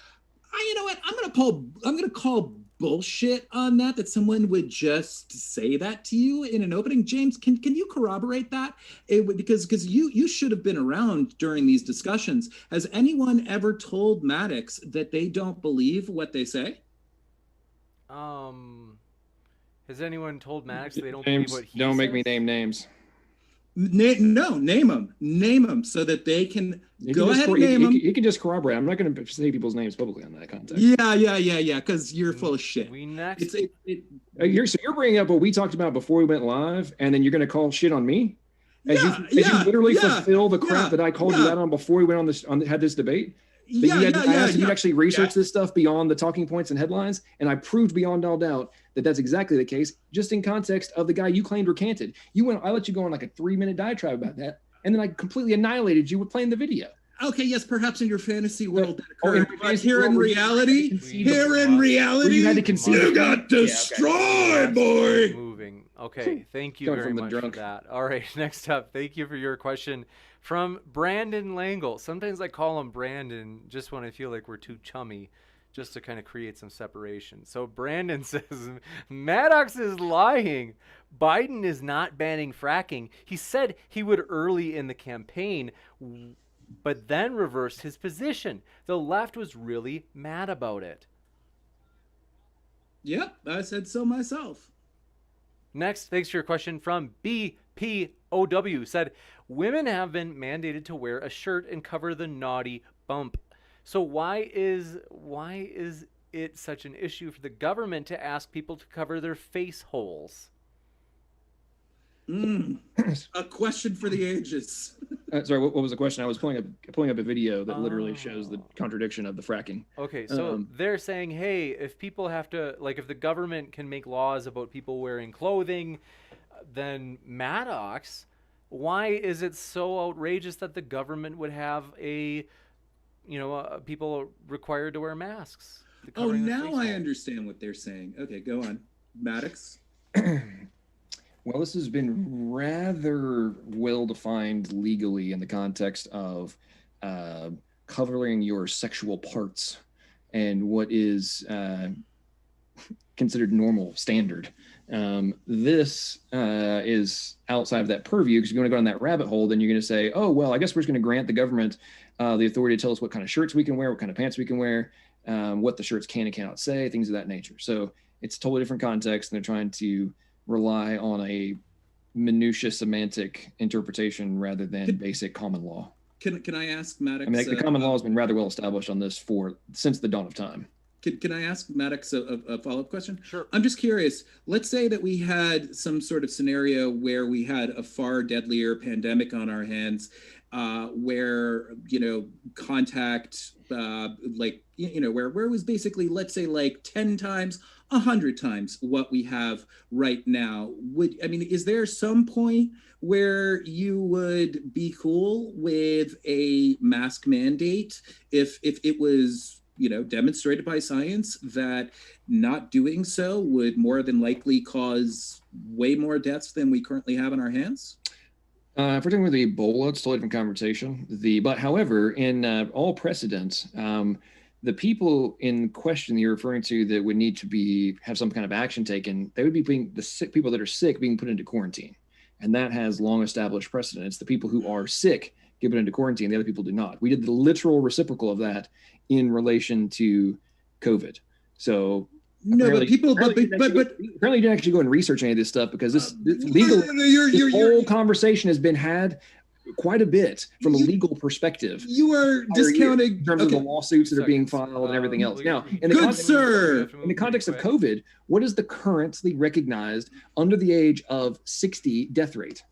You know what? I'm gonna call bullshit on that. That someone would just say that to you in an opening. James, can you corroborate that? Because you should have been around during these discussions. Has anyone ever told Maddox that they don't believe what they say? Has anyone told Maddox they don't James, believe what he don't make says? me name names. No, name them so that they can go ahead and name them. You can just corroborate. I'm not going to say people's names publicly on that context. Yeah, because you're full of shit. We next. You're bringing up what we talked about before we went live, and then you're going to call shit on me? As you literally fulfill the crap that I called you out on before we went had this debate? You actually research this stuff beyond the talking points and headlines, and I proved beyond all doubt that that's exactly the case, just in context of the guy you claimed recanted. I let you go on like a 3-minute diatribe about that, and then I completely annihilated you with playing the video. Okay, yes, perhaps in your fantasy world that in occurred, but here in reality, you had to concede. You got destroyed, boy. Moving. Okay, thank you very much for that. All right, next up, thank you for your question from Brandon Langle. Sometimes I call him Brandon just when I feel like we're too chummy, just to kind of create some separation. So Brandon says, Maddox is lying. Biden is not banning fracking. He said he would early in the campaign, but then reversed his position. The left was really mad about it. Yep, I said so myself. Next, thanks for your question from BPOW, said, women have been mandated to wear a shirt and cover the naughty bump. So why is it such an issue for the government to ask people to cover their face holes? A question for the ages. Sorry, what was the question? I was pulling up a video that literally shows the contradiction of the fracking. Okay, so they're saying, hey, if people have to, like, if the government can make laws about people wearing clothing, then Maddox, why is it so outrageous that the government would have people required to wear masks? Oh, now I understand what they're saying. Okay, go on. Maddox? Well, this has been rather well-defined legally in the context of covering your sexual parts and what is considered normal standard. This is outside of that purview, because if you want to go down that rabbit hole, then you're going to say, oh, well, I guess we're just going to grant the government the authority to tell us what kind of shirts we can wear, what kind of pants we can wear, what the shirts can and cannot say, things of that nature. So it's a totally different context, and they're trying to rely on a minutia semantic interpretation rather than basic common law. Can I ask Maddox? I mean, the common law has been rather well established on this since the dawn of time. Can I ask Maddox a follow-up question? Sure. I'm just curious. Let's say that we had some sort of scenario where we had a far deadlier pandemic on our hands, where, contact, where it was basically, let's say, like 10 times, 100 times what we have right now. Is there some point where you would be cool with a mask mandate if it was, demonstrated by science that not doing so would more than likely cause way more deaths than we currently have in our hands? If we're talking about the Ebola, it's a totally different conversation. But however, in all precedents, the people in question you're referring to that would need to have some kind of action taken, they would be being the sick people that are sick being put into quarantine, and that has long established precedent. It's the people who are sick get put into quarantine; the other people do not. We did the literal reciprocal of that in relation to COVID. So. No, but people, apparently you didn't actually go and research any of this stuff because this whole conversation has been had quite a bit from a legal perspective. You are discounting in terms of the lawsuits that are being filed and everything else. Now, in the context of COVID, what is the currently recognized under the age of 60 death rate?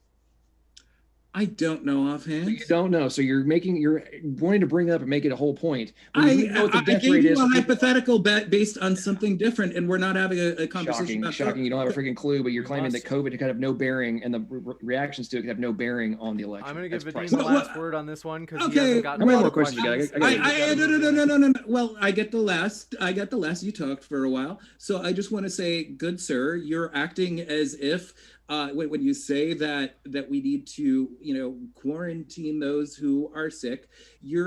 I don't know offhand. So you don't know. So you're wanting to bring up and make it a whole point. I gave you a hypothetical based on something different, and we're not having a conversation about shocking. You don't have a freaking clue, but you're claiming that COVID could have no bearing, and the reactions to it could have no bearing on the election. I'm going to give Vadim the last word on this one because he hasn't gotten how many more questions you got? No. Well, I get the last. You talked for a while, so I just want to say, good sir, you're acting as if. When you say that we need to, quarantine those who are sick, I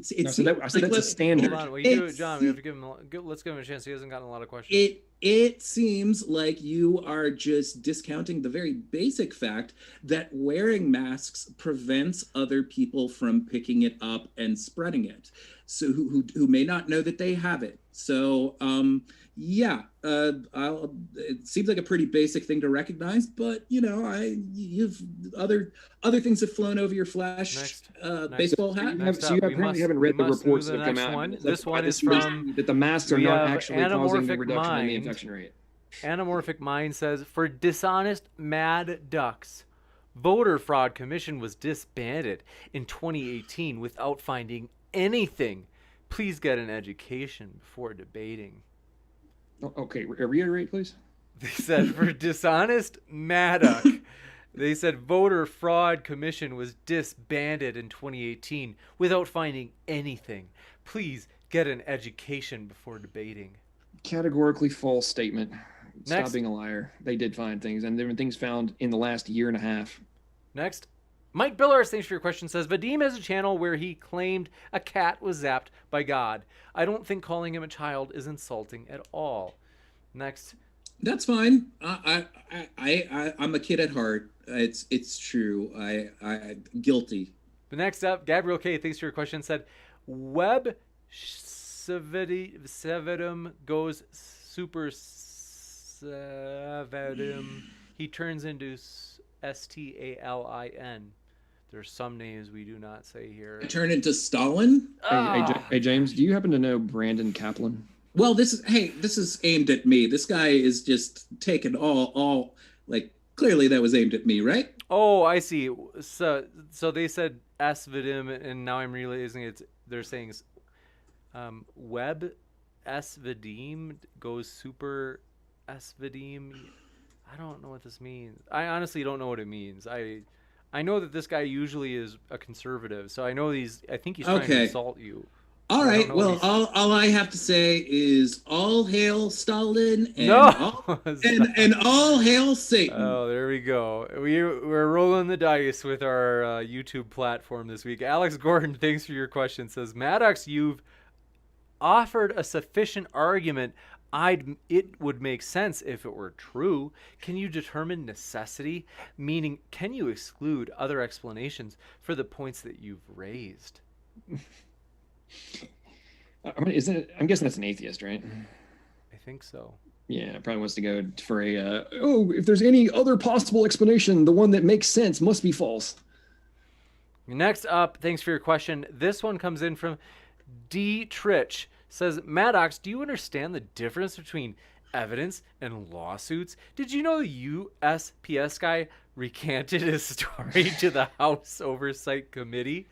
said that's a standard. Hold on, well, you do it, John. We have to let's give him a chance. He hasn't gotten a lot of questions. It seems like you are just discounting the very basic fact that wearing masks prevents other people from picking it up and spreading it. So who may not know that they have it. So it seems like a pretty basic thing to recognize, but you've other things have flown over your flash baseball hat. So you apparently haven't read the reports that have come out. This one is from that the masks are not actually causing the reduction in the infection rate. Anamorphic Mind says, for dishonest mad ducks, voter fraud commission was disbanded in 2018 without finding anything. Please get an education before debating. Okay, reiterate, please. They said for dishonest Maddock, they said voter fraud commission was disbanded in 2018 without finding anything. Please get an education before debating. Categorically false statement. Next. Stop being a liar. They did find things, and there have been things found in the last year and a half. Next. Mike Billars, thanks for your question, says, Vadim has a channel where he claimed a cat was zapped by God. I don't think calling him a child is insulting at all. Next. That's fine. I'm a kid at heart. It's true. I'm guilty. But next up, Gabriel K, thanks for your question, said, Web Sevedim goes super Sevedim. He turns into Stalin. There's some names we do not say here. Turn into Stalin? Hey, James, do you happen to know Brandon Kaplan? Well, this is aimed at me. This guy is just taking all clearly that was aimed at me, right? Oh, I see. So they said S-Vadim, and now I'm realizing they're saying Web S-Vadim goes super S-Vadim. I don't know what this means. I honestly don't know what it means. I know that this guy usually is a conservative, so I think he's trying to insult you. All right. Well, all I have to say is all hail Stalin and all hail Satan. Oh, there we go. We're rolling the dice with our YouTube platform this week. Alex Gordon, thanks for your question. Says, Maddox, you've offered a sufficient argument. It would make sense if it were true. Can you determine necessity? Meaning, can you exclude other explanations for the points that you've raised? I'm guessing that's an atheist, right? I think so. Yeah, probably wants to go for if there's any other possible explanation, the one that makes sense must be false. Next up, thanks for your question. This one comes in from D. Trich. Says, Maddox, do you understand the difference between evidence and lawsuits? Did you know the USPS guy recanted his story to the House Oversight Committee.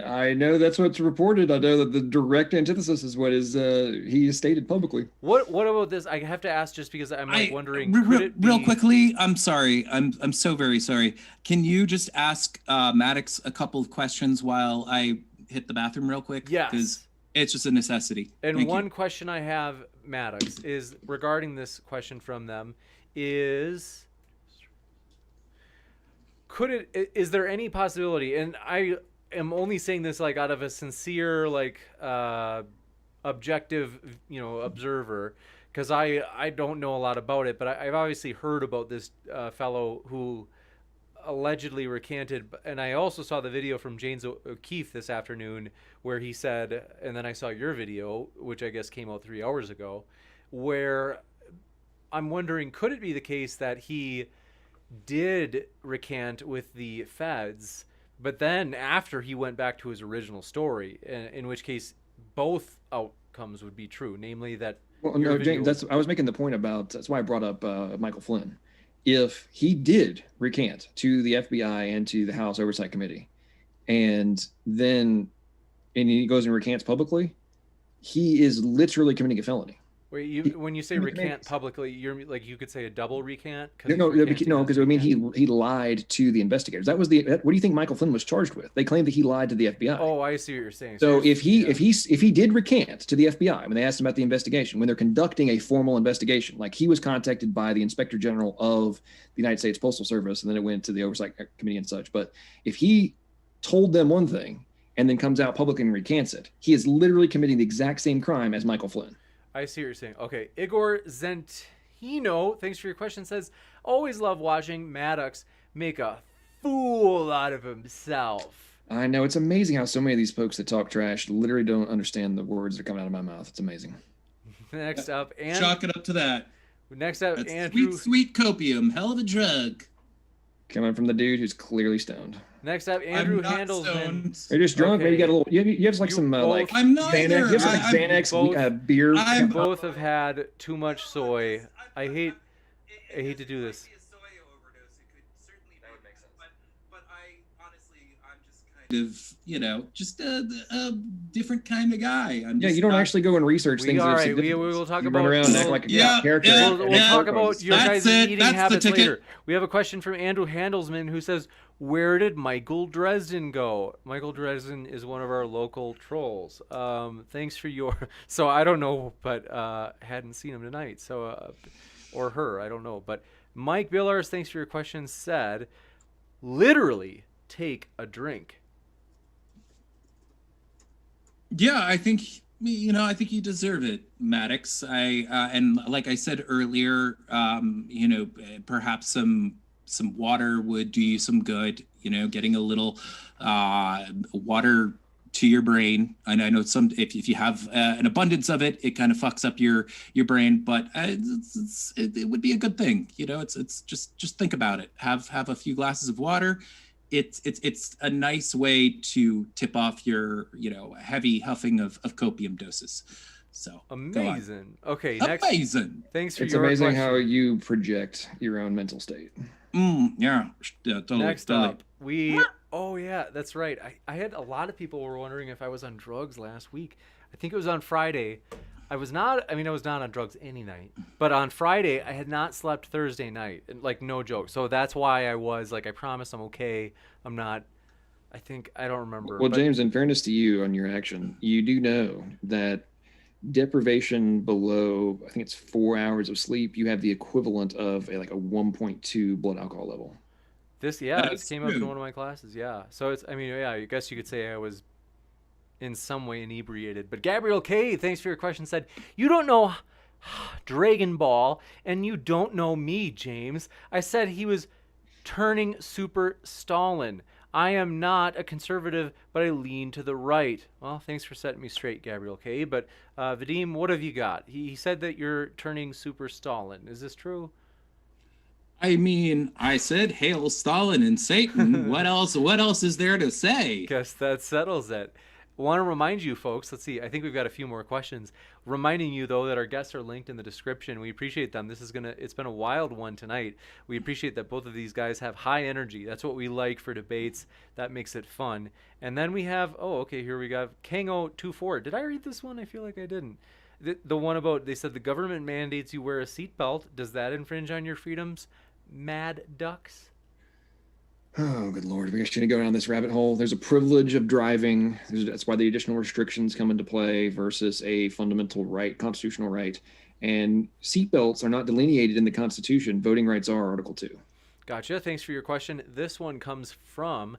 I know that's what's reported. I know that the direct antithesis is what is he stated publicly. What about this? I have to ask just because I'm like wondering. Real quickly, I'm sorry. I'm so very sorry. Can you just ask Maddox a couple of questions while I hit the bathroom real quick? Yes. Because it's just a necessity. And Thank one you. question I have, Maddox, is regarding this question from them is, is there any possibility, and I am only saying this like out of a sincere, like, objective, observer, because I don't know a lot about it, but I've obviously heard about this fellow who allegedly recanted, and I also saw the video from James O'Keefe this afternoon where he said, and then I saw your video, which I guess came out 3 hours ago, where I'm wondering, could it be the case that he did recant with the feds, but then after he went back to his original story, in which case both outcomes would be true, namely that. Well, no, James, I was making the point about, that's why I brought up Michael Flynn. If he did recant to the FBI and to the House Oversight Committee, and he goes and recants publicly, he is literally committing a felony. Wait, when you say recant publicly, you're like, you could say a double recant? No, because I mean he lied to the investigators. That was what do you think Michael Flynn was charged with? They claimed that he lied to the FBI. Oh, I see what you're saying. So if he did recant to the FBI when they asked him about the investigation, when they're conducting a formal investigation, like he was contacted by the Inspector General of the United States Postal Service, and then it went to the Oversight Committee and such. But if he told them one thing and then comes out publicly and recants it, he is literally committing the exact same crime as Michael Flynn. I see what you're saying. Okay, Igor Zentino, thanks for your question, says, always love watching Maddox make a fool out of himself. I know, it's amazing how so many of these folks that talk trash literally don't understand the words that are coming out of my mouth. It's amazing. Next up, Chalk it up to that. Next up, That's Andrew. Sweet copium, hell of a drug. Coming from the dude who's clearly stoned. Next up, Andrew I'm not Handelsman. stoned. You're just drunk. Okay. Maybe you got a little. You have like some like I'm not Xanax. either. You have some like Xanax beer. You both have had too much soy. I hate to do this. It might be a soy overdose. It could certainly That would make sense. But I honestly, I'm just kind Of, just a different kind of guy. Yeah, you don't actually go and research things. All that are right, we significant. will talk You about. run around and act like a character. We'll talk about your That's guys' it. eating That's the habits ticket. later. We have a question from Andrew Handelsman who says, "Where did Michael Dresden go?" Michael Dresden is one of our local trolls. Thanks for your. So I don't know, but hadn't seen him tonight. So or her, I don't know. But Mike Billars, thanks for your question. Said, literally take a drink. Yeah, I think I think you deserve it, Maddox. And like I said earlier, perhaps some water would do you some good. Getting a little water to your brain. And I know if you have an abundance of it, it kind of fucks up your brain. But it would be a good thing. It's just think about it. Have a few glasses of water. It's a nice way to tip off your heavy huffing of copium doses. So amazing. Okay, next. Amazing. Thanks for It's your amazing question. how you project your own mental state. Yeah, totally. Next up, oh yeah, that's right. I had a lot of people were wondering if I was on drugs last week. I think it was on Friday. I was not on drugs any night, but on Friday I had not slept Thursday night, and like no joke. So that's why I was like, I promise I'm okay. I'm not. I don't remember. Well, but James, in fairness to you on your action, you do know that deprivation below, I think it's 4 hours of sleep, you have the equivalent of a 1.2 blood alcohol level. this came up in one of my classes. Yeah. So I guess you could say I was in some way inebriated. But Gabriel K, thanks for your question, said, you don't know Dragon Ball and you don't know me, James. I said he was turning super Stalin. I am not a conservative, but I lean to the right. Well, thanks for setting me straight, Gabriel K. But Vadim, what have you got? He said that you're turning super Stalin. Is this true? I mean, I said hail Stalin and Satan. What else is there to say? Guess that settles it. Want to remind you folks, let's see, I think we've got a few more questions. Reminding you though that our guests are linked in the description. We appreciate them. It's been a wild one tonight. We appreciate that both of these guys have high energy. That's what we like for debates. That makes it fun. And then we have, here we go, Kango24. Did I read this one? I feel like I didn't. The one about, they said the government mandates you wear a seatbelt. Does that infringe on your freedoms? Mad Ducks? Oh, good Lord. We're going to go down this rabbit hole. There's a privilege of driving. That's why the additional restrictions come into play versus a fundamental right, constitutional right. And seatbelts are not delineated in the Constitution. Voting rights are Article 2. Gotcha. Thanks for your question. This one comes from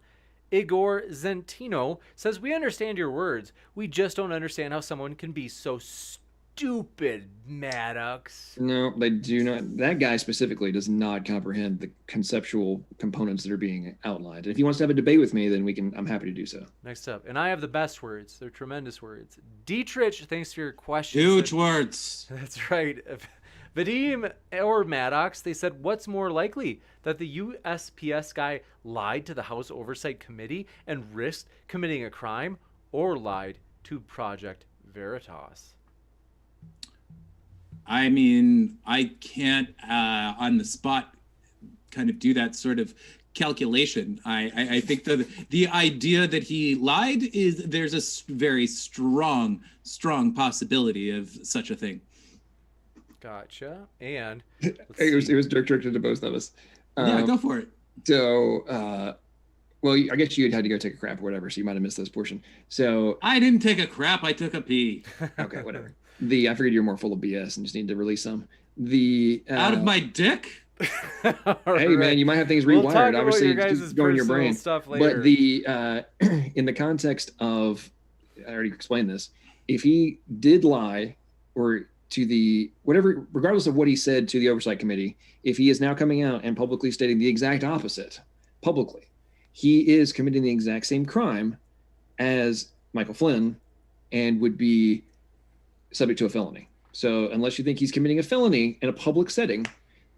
Igor Zentino. Says, we understand your words. We just don't understand how someone can be so stupid, Maddox. No, they do not. That guy specifically does not comprehend the conceptual components that are being outlined. And if he wants to have a debate with me, then I'm happy to do so. Next up, and I have the best words. They're tremendous words. Dietrich, thanks for your question. Huge words. That's right. Vadim or Maddox, they said, what's more likely, that the USPS guy lied to the House Oversight Committee and risked committing a crime, or lied to Project Veritas? I mean, I can't on the spot kind of do that sort of calculation. I think that the idea that he lied is, there's a very strong possibility of such a thing. Gotcha. And it was directed to both of us. Yeah, go for it. So, well, I guess you had to go take a crap or whatever, so you might have missed this portion. So I didn't take a crap. I took a pee. Okay, whatever. I figured you're more full of BS and just need to release some. Out of my dick? Hey, right, man, you might have things rewired. Obviously, just going in your brain. Stuff later. But in the context of, I already explained this. If he did lie, or to the whatever, regardless of what he said to the Oversight Committee, if he is now coming out and publicly stating the exact opposite, publicly, he is committing the exact same crime as Michael Flynn, and would be subject to a felony. So unless you think he's committing a felony in a public setting,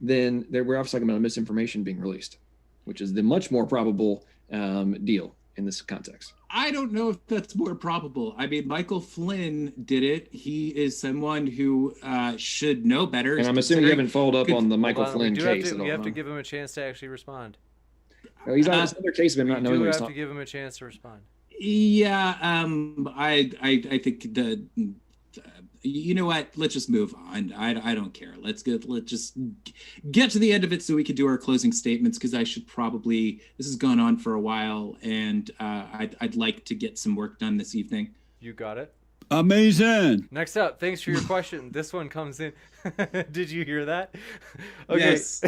then we're obviously talking about a misinformation being released, which is the much more probable deal in this context. I don't know if that's more probable. I mean, Michael Flynn did it. He is someone who should know better. And I'm assuming you haven't followed up on the Michael Flynn case at all. We have to give him a chance to actually respond. Well, he's on another case of him not knowing what he's talking. We have to give him a chance to respond. Yeah, I think the you know what? Let's just move on. I don't care. Let's just get to the end of it so we can do our closing statements, because I should probably, this has gone on for a while, and I'd like to get some work done this evening. You got it. Amazing. Next up, thanks for your question. This one comes in. Did you hear that? Okay. Yes.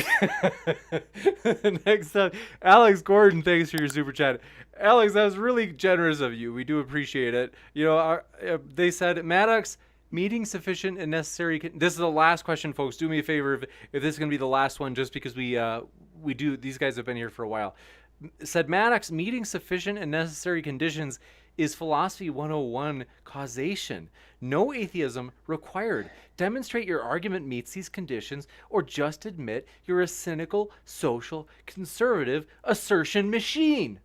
Next up, Alex Gordon, thanks for your super chat. Alex, that was really generous of you. We do appreciate it. You know, they said, Maddox, meeting sufficient and necessary. This is the last question, folks. Do me a favor if this is going to be the last one, just because we do. These guys have been here for a while. Said Maddox, meeting sufficient and necessary conditions is philosophy 101 causation. No atheism required. Demonstrate your argument meets these conditions, or just admit you're a cynical, social, conservative assertion machine.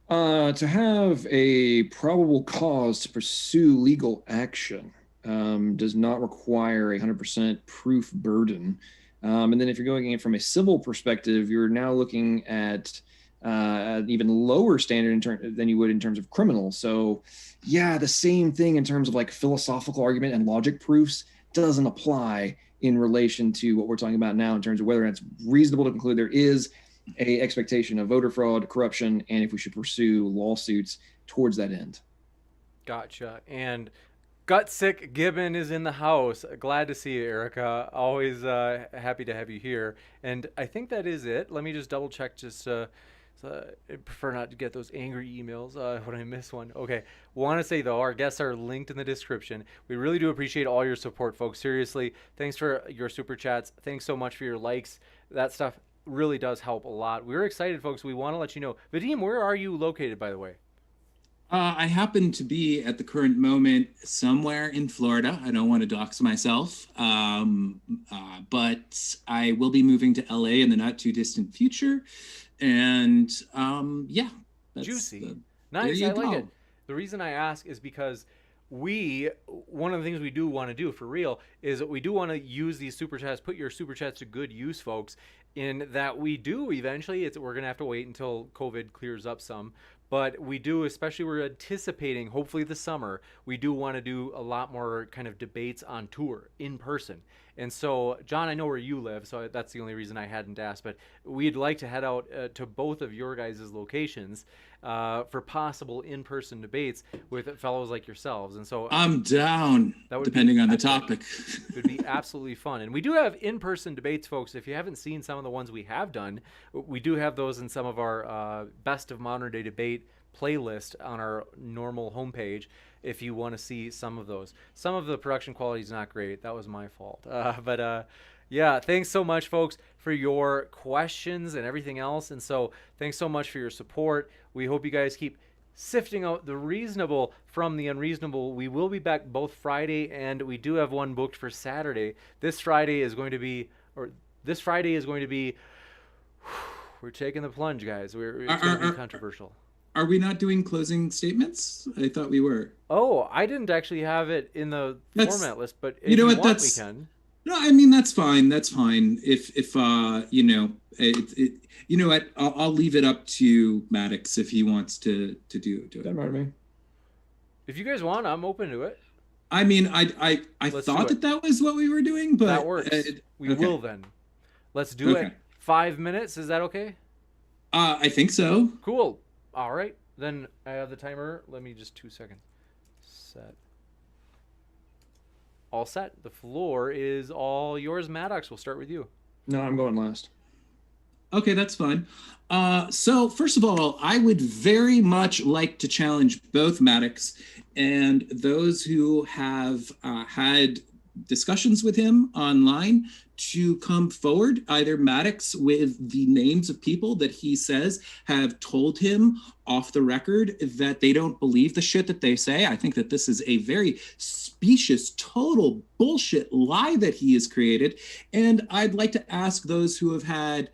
To have a probable cause to pursue legal action does not require a 100% proof burden. And then if you're going in from a civil perspective, you're now looking at an even lower standard than you would in terms of criminal. So yeah, the same thing in terms of like philosophical argument and logic proofs doesn't apply in relation to what we're talking about now in terms of whether it's reasonable to conclude there is a expectation of voter fraud, corruption, and if we should pursue lawsuits towards that end. Gotcha. And Gutsick Gibbon is in the house. Glad to see you, Erica. Always happy to have you here. And I think that is it. Let me just double check. I prefer not to get those angry emails when I miss one. Okay. Want to say, though, our guests are linked in the description. We really do appreciate all your support, folks. Seriously, thanks for your super chats. Thanks so much for your likes. That stuff really does help a lot. We're excited, folks. We want to let you know. Vadim, where are you located, by the way? I happen to be at the current moment somewhere in Florida. I don't want to dox myself, but I will be moving to LA in the not too distant future. And yeah, Juicy. Nice, you I like go. it. The reason I ask is because one of the things we do want to do for real is that we do want to use these super chats, put your super chats to good use, folks. In that we do eventually, we're gonna have to wait until COVID clears up some, but we do, especially we're anticipating hopefully the summer. We do want to do a lot more kind of debates on tour in person. And so, John, I know where you live, so that's the only reason I hadn't asked. But we'd like to head out to both of your guys' locations for possible in-person debates with fellows like yourselves. And so I'm down, that would depending be on the epic. topic. It would be absolutely fun. And we do have in-person debates, folks. If you haven't seen some of the ones we have done, we do have those in some of our Best of Modern Day Debate playlist on our normal homepage if you want to see some of those. Some of the production quality is not great. That was my fault. But yeah, thanks so much, folks, for your questions and everything else. And so thanks so much for your support. We hope you guys keep sifting out the reasonable from the unreasonable. We will be back both Friday, and we do have one booked for Saturday. This Friday is going to be we're taking the plunge, guys. It's going to be controversial. Are we not doing closing statements? I thought we were. Oh, I didn't actually have it in the format list, but if you know you what, want, we can. No, I mean that's fine. That's fine. If you know, you know what, I'll leave it up to Maddox if he wants to do it. Doesn't matter to me. If you guys want, I'm open to it. I mean, I thought that was what we were doing, but that works. We will then. Let's do it. 5 minutes. Is that okay? I think so. Cool. All right. Then I have the timer. Let me just 2 seconds. Set. All set. The floor is all yours, Maddox. We'll start with you. No, I'm going last. Okay, that's fine. So first of all, I would very much like to challenge both Maddox and those who have had discussions with him online to come forward, either Maddox with the names of people that he says have told him off the record that they don't believe the shit that they say. I think that this is a very specious, total bullshit lie that he has created. And I'd like to ask those who have had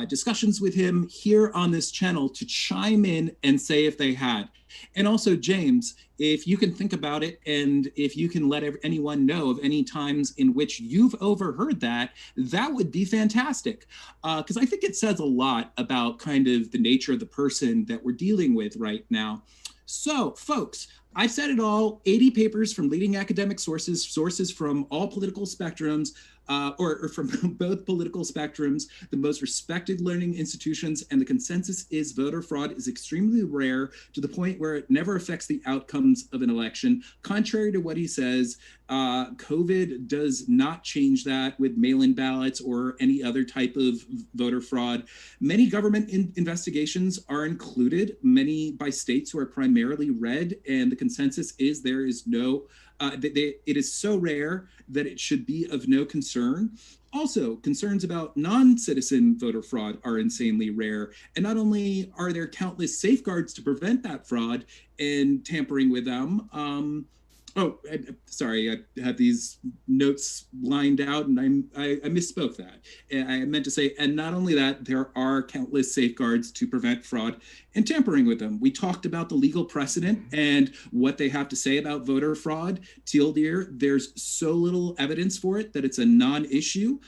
discussions with him here on this channel to chime in and say if they had. And also, James, if you can think about it and if you can let anyone know of any times in which you've overheard that, that would be fantastic. Because I think it says a lot about kind of the nature of the person that we're dealing with right now. So, folks, I've said it all, 80 papers from leading academic sources from all political spectrums, or from both political spectrums, the most respected learning institutions, and the consensus is voter fraud is extremely rare to the point where it never affects the outcomes of an election. Contrary to what he says, COVID does not change that with mail-in ballots or any other type of voter fraud. Many government investigations are included, many by states who are primarily red, and the consensus is there is no it is so rare that it should be of no concern. Also, concerns about non-citizen voter fraud are insanely rare. And not only are there countless safeguards to prevent that fraud and tampering with them, sorry, I had these notes lined out and I misspoke that. I meant to say, and not only that, there are countless safeguards to prevent fraud and tampering with them. We talked about the legal precedent and what they have to say about voter fraud. Teal deer, there's so little evidence for it that it's a non-issue.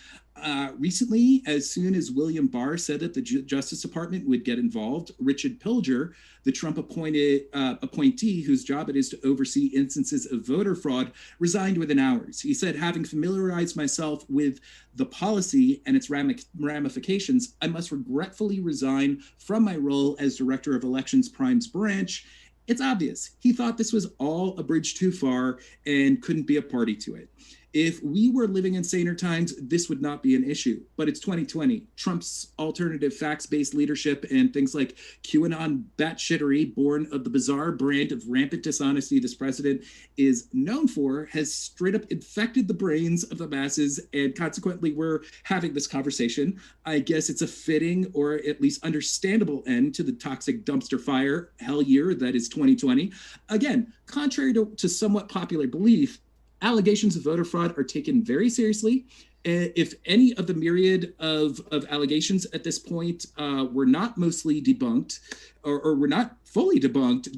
Recently, as soon as William Barr said that the Justice Department would get involved, Richard Pilger, the Trump appointee whose job it is to oversee instances of voter fraud, resigned within hours. He said, having familiarized myself with the policy and its ramifications, I must regretfully resign from my role as Director of Elections Prime's branch. It's obvious. He thought this was all a bridge too far and couldn't be a party to it. If we were living in saner times, this would not be an issue. But it's 2020. Trump's alternative facts-based leadership and things like QAnon batshittery, born of the bizarre brand of rampant dishonesty this president is known for, has straight up infected the brains of the masses, and consequently, we're having this conversation. I guess it's a fitting or at least understandable end to the toxic dumpster fire hell year that is 2020. Again, contrary to somewhat popular belief, allegations of voter fraud are taken very seriously, if any of the myriad of allegations at this point were not mostly debunked or were not fully debunked,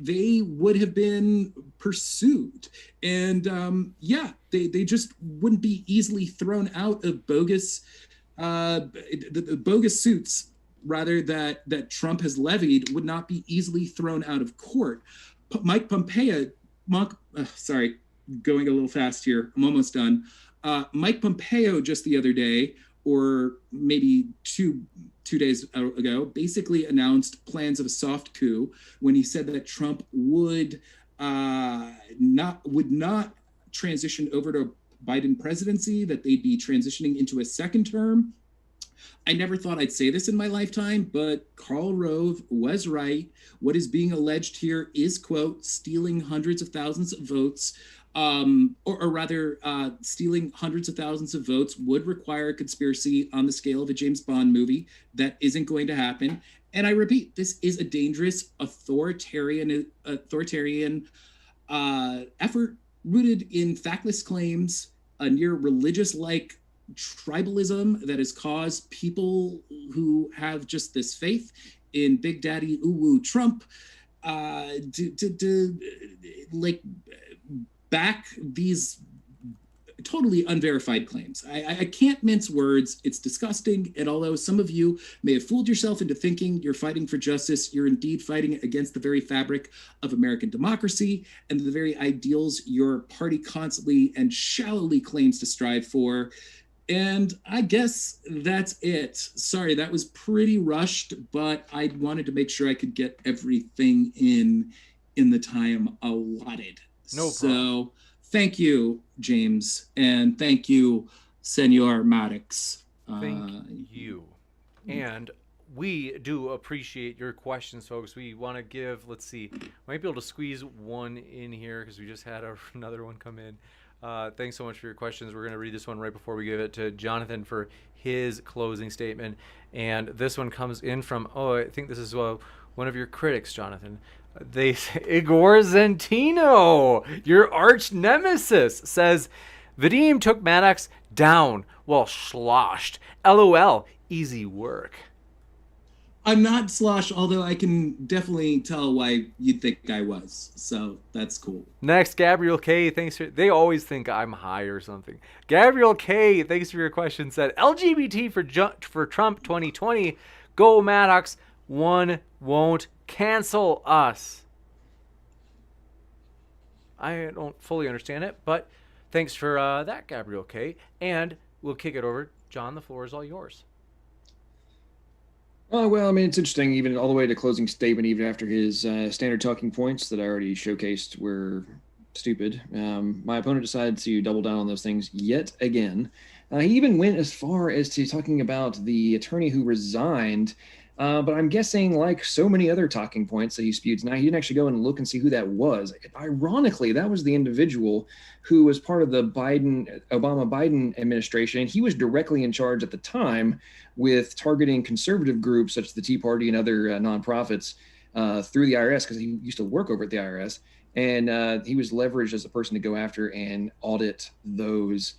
they would have been pursued. And they just wouldn't be easily thrown out of bogus, the bogus suits, rather, that Trump has levied would not be easily thrown out of court. Mike Pompeo, going a little fast here, I'm almost done. Mike Pompeo just the other day, or maybe two days ago, basically announced plans of a soft coup when he said that Trump would not transition over to Biden presidency, that they'd be transitioning into a second term. I never thought I'd say this in my lifetime, but Karl Rove was right. What is being alleged here is, quote, stealing hundreds of thousands of votes, stealing hundreds of thousands of votes would require a conspiracy on the scale of a James Bond movie. That isn't going to happen. And I repeat, this is a dangerous authoritarian effort rooted in factless claims, a near religious-like tribalism that has caused people who have just this faith in Big Daddy Uwu Trump to back these totally unverified claims. I can't mince words. It's disgusting. And although some of you may have fooled yourself into thinking you're fighting for justice, you're indeed fighting against the very fabric of American democracy and the very ideals your party constantly and shallowly claims to strive for. And I guess that's it. Sorry, that was pretty rushed, but I wanted to make sure I could get everything in the time allotted. No problem. So thank you, James, and thank you, Senor Maddox. Thank you. And we do appreciate your questions, folks. We want to give, let's see, might be able to squeeze one in here because we just had another one come in. Thanks so much for your questions. We're going to read this one right before we give it to Jonathan for his closing statement. And this one comes in from, I think this is one of your critics, Jonathan. They say, Igor Zentino, your arch nemesis, says, Vadim took Maddox down while sloshed. LOL, easy work. I'm not sloshed, although I can definitely tell why you'd think I was. So that's cool. Next, Gabriel K. They always think I'm high or something. Gabriel K. Thanks for your question. Said LGBT for Trump 2020. Go Maddox. One won't cancel us. I don't fully understand it, but thanks for that, Gabriel K. And we'll kick it over. John, the floor is all yours. Well, I mean, it's interesting, even all the way to closing statement, even after his standard talking points that I already showcased were stupid. My opponent decided to double down on those things yet again. He even went as far as to talking about the attorney who resigned. But I'm guessing, like so many other talking points that he spewed tonight, he didn't actually go and look and see who that was. Ironically, that was the individual who was part of the Obama-Biden administration. And he was directly in charge at the time with targeting conservative groups such as the Tea Party and other nonprofits through the IRS, because he used to work over at the IRS. And he was leveraged as a person to go after and audit those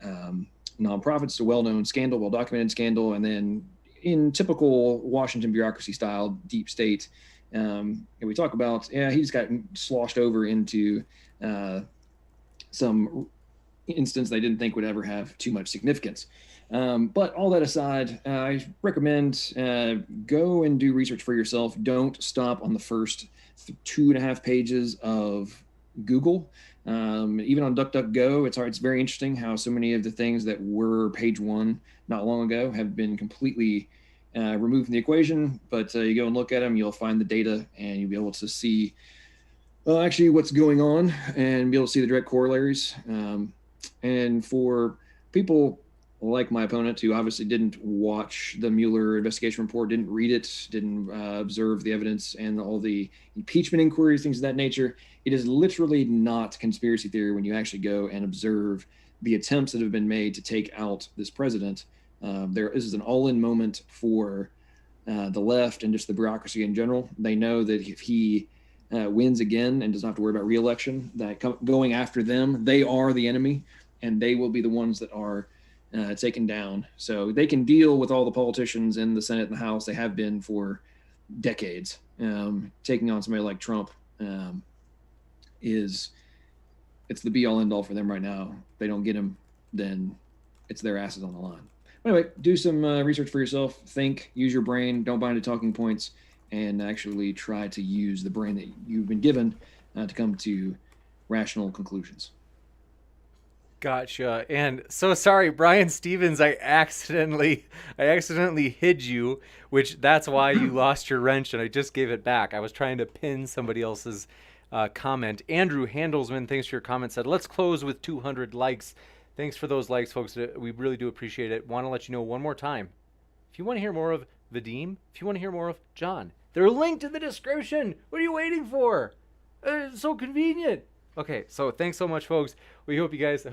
nonprofits. It's a well-known scandal, well-documented scandal. And then in typical Washington bureaucracy style, deep state, and we talk about, he just got sloshed over into some instance they didn't think would ever have too much significance. But all that aside, I recommend go and do research for yourself. Don't stop on the first 2.5 pages of Google. Even on DuckDuckGo, it's very interesting how so many of the things that were page one not long ago have been completely removed from the equation. But you go and look at them, you'll find the data, and you'll be able to see actually what's going on and be able to see the direct corollaries. And for people like my opponent, who obviously didn't watch the Mueller investigation report, didn't read it, didn't observe the evidence and all the impeachment inquiries, things of that nature, it is literally not conspiracy theory when you actually go and observe the attempts that have been made to take out this president. This is an all-in moment for the left and just the bureaucracy in general. They know that if he wins again and doesn't have to worry about re-election, that going after them, they are the enemy. and they will be the ones that are taken down. So they can deal with all the politicians in the Senate and the House. They have been for decades. Taking on somebody like Trump it's the be all end all for them right now. If they don't get him, then it's their asses on the line. Anyway, do some research for yourself. Think, use your brain. Don't buy into talking points, and actually try to use the brain that you've been given to come to rational conclusions. Gotcha. And so sorry, Brian Stevens, I accidentally hid you, which that's why you lost your wrench, and I just gave it back. I was trying to pin somebody else's comment. Andrew Handelsman, thanks for your comment, said, let's close with 200 likes. Thanks for those likes, folks. We really do appreciate it. Want to let you know one more time, if you want to hear more of Vadim, if you want to hear more of John, they're linked in the description. What are you waiting for? It's so convenient. Okay, so thanks so much, folks. We hope you guys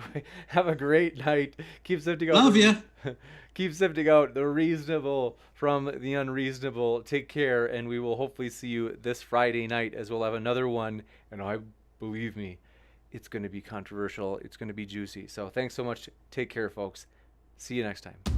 have a great night. Keep sifting out. Love ya. Keep sifting out the reasonable from the unreasonable. Take care, and we will hopefully see you this Friday night, as we'll have another one. And believe me, it's going to be controversial. It's going to be juicy. So thanks so much. Take care, folks. See you next time.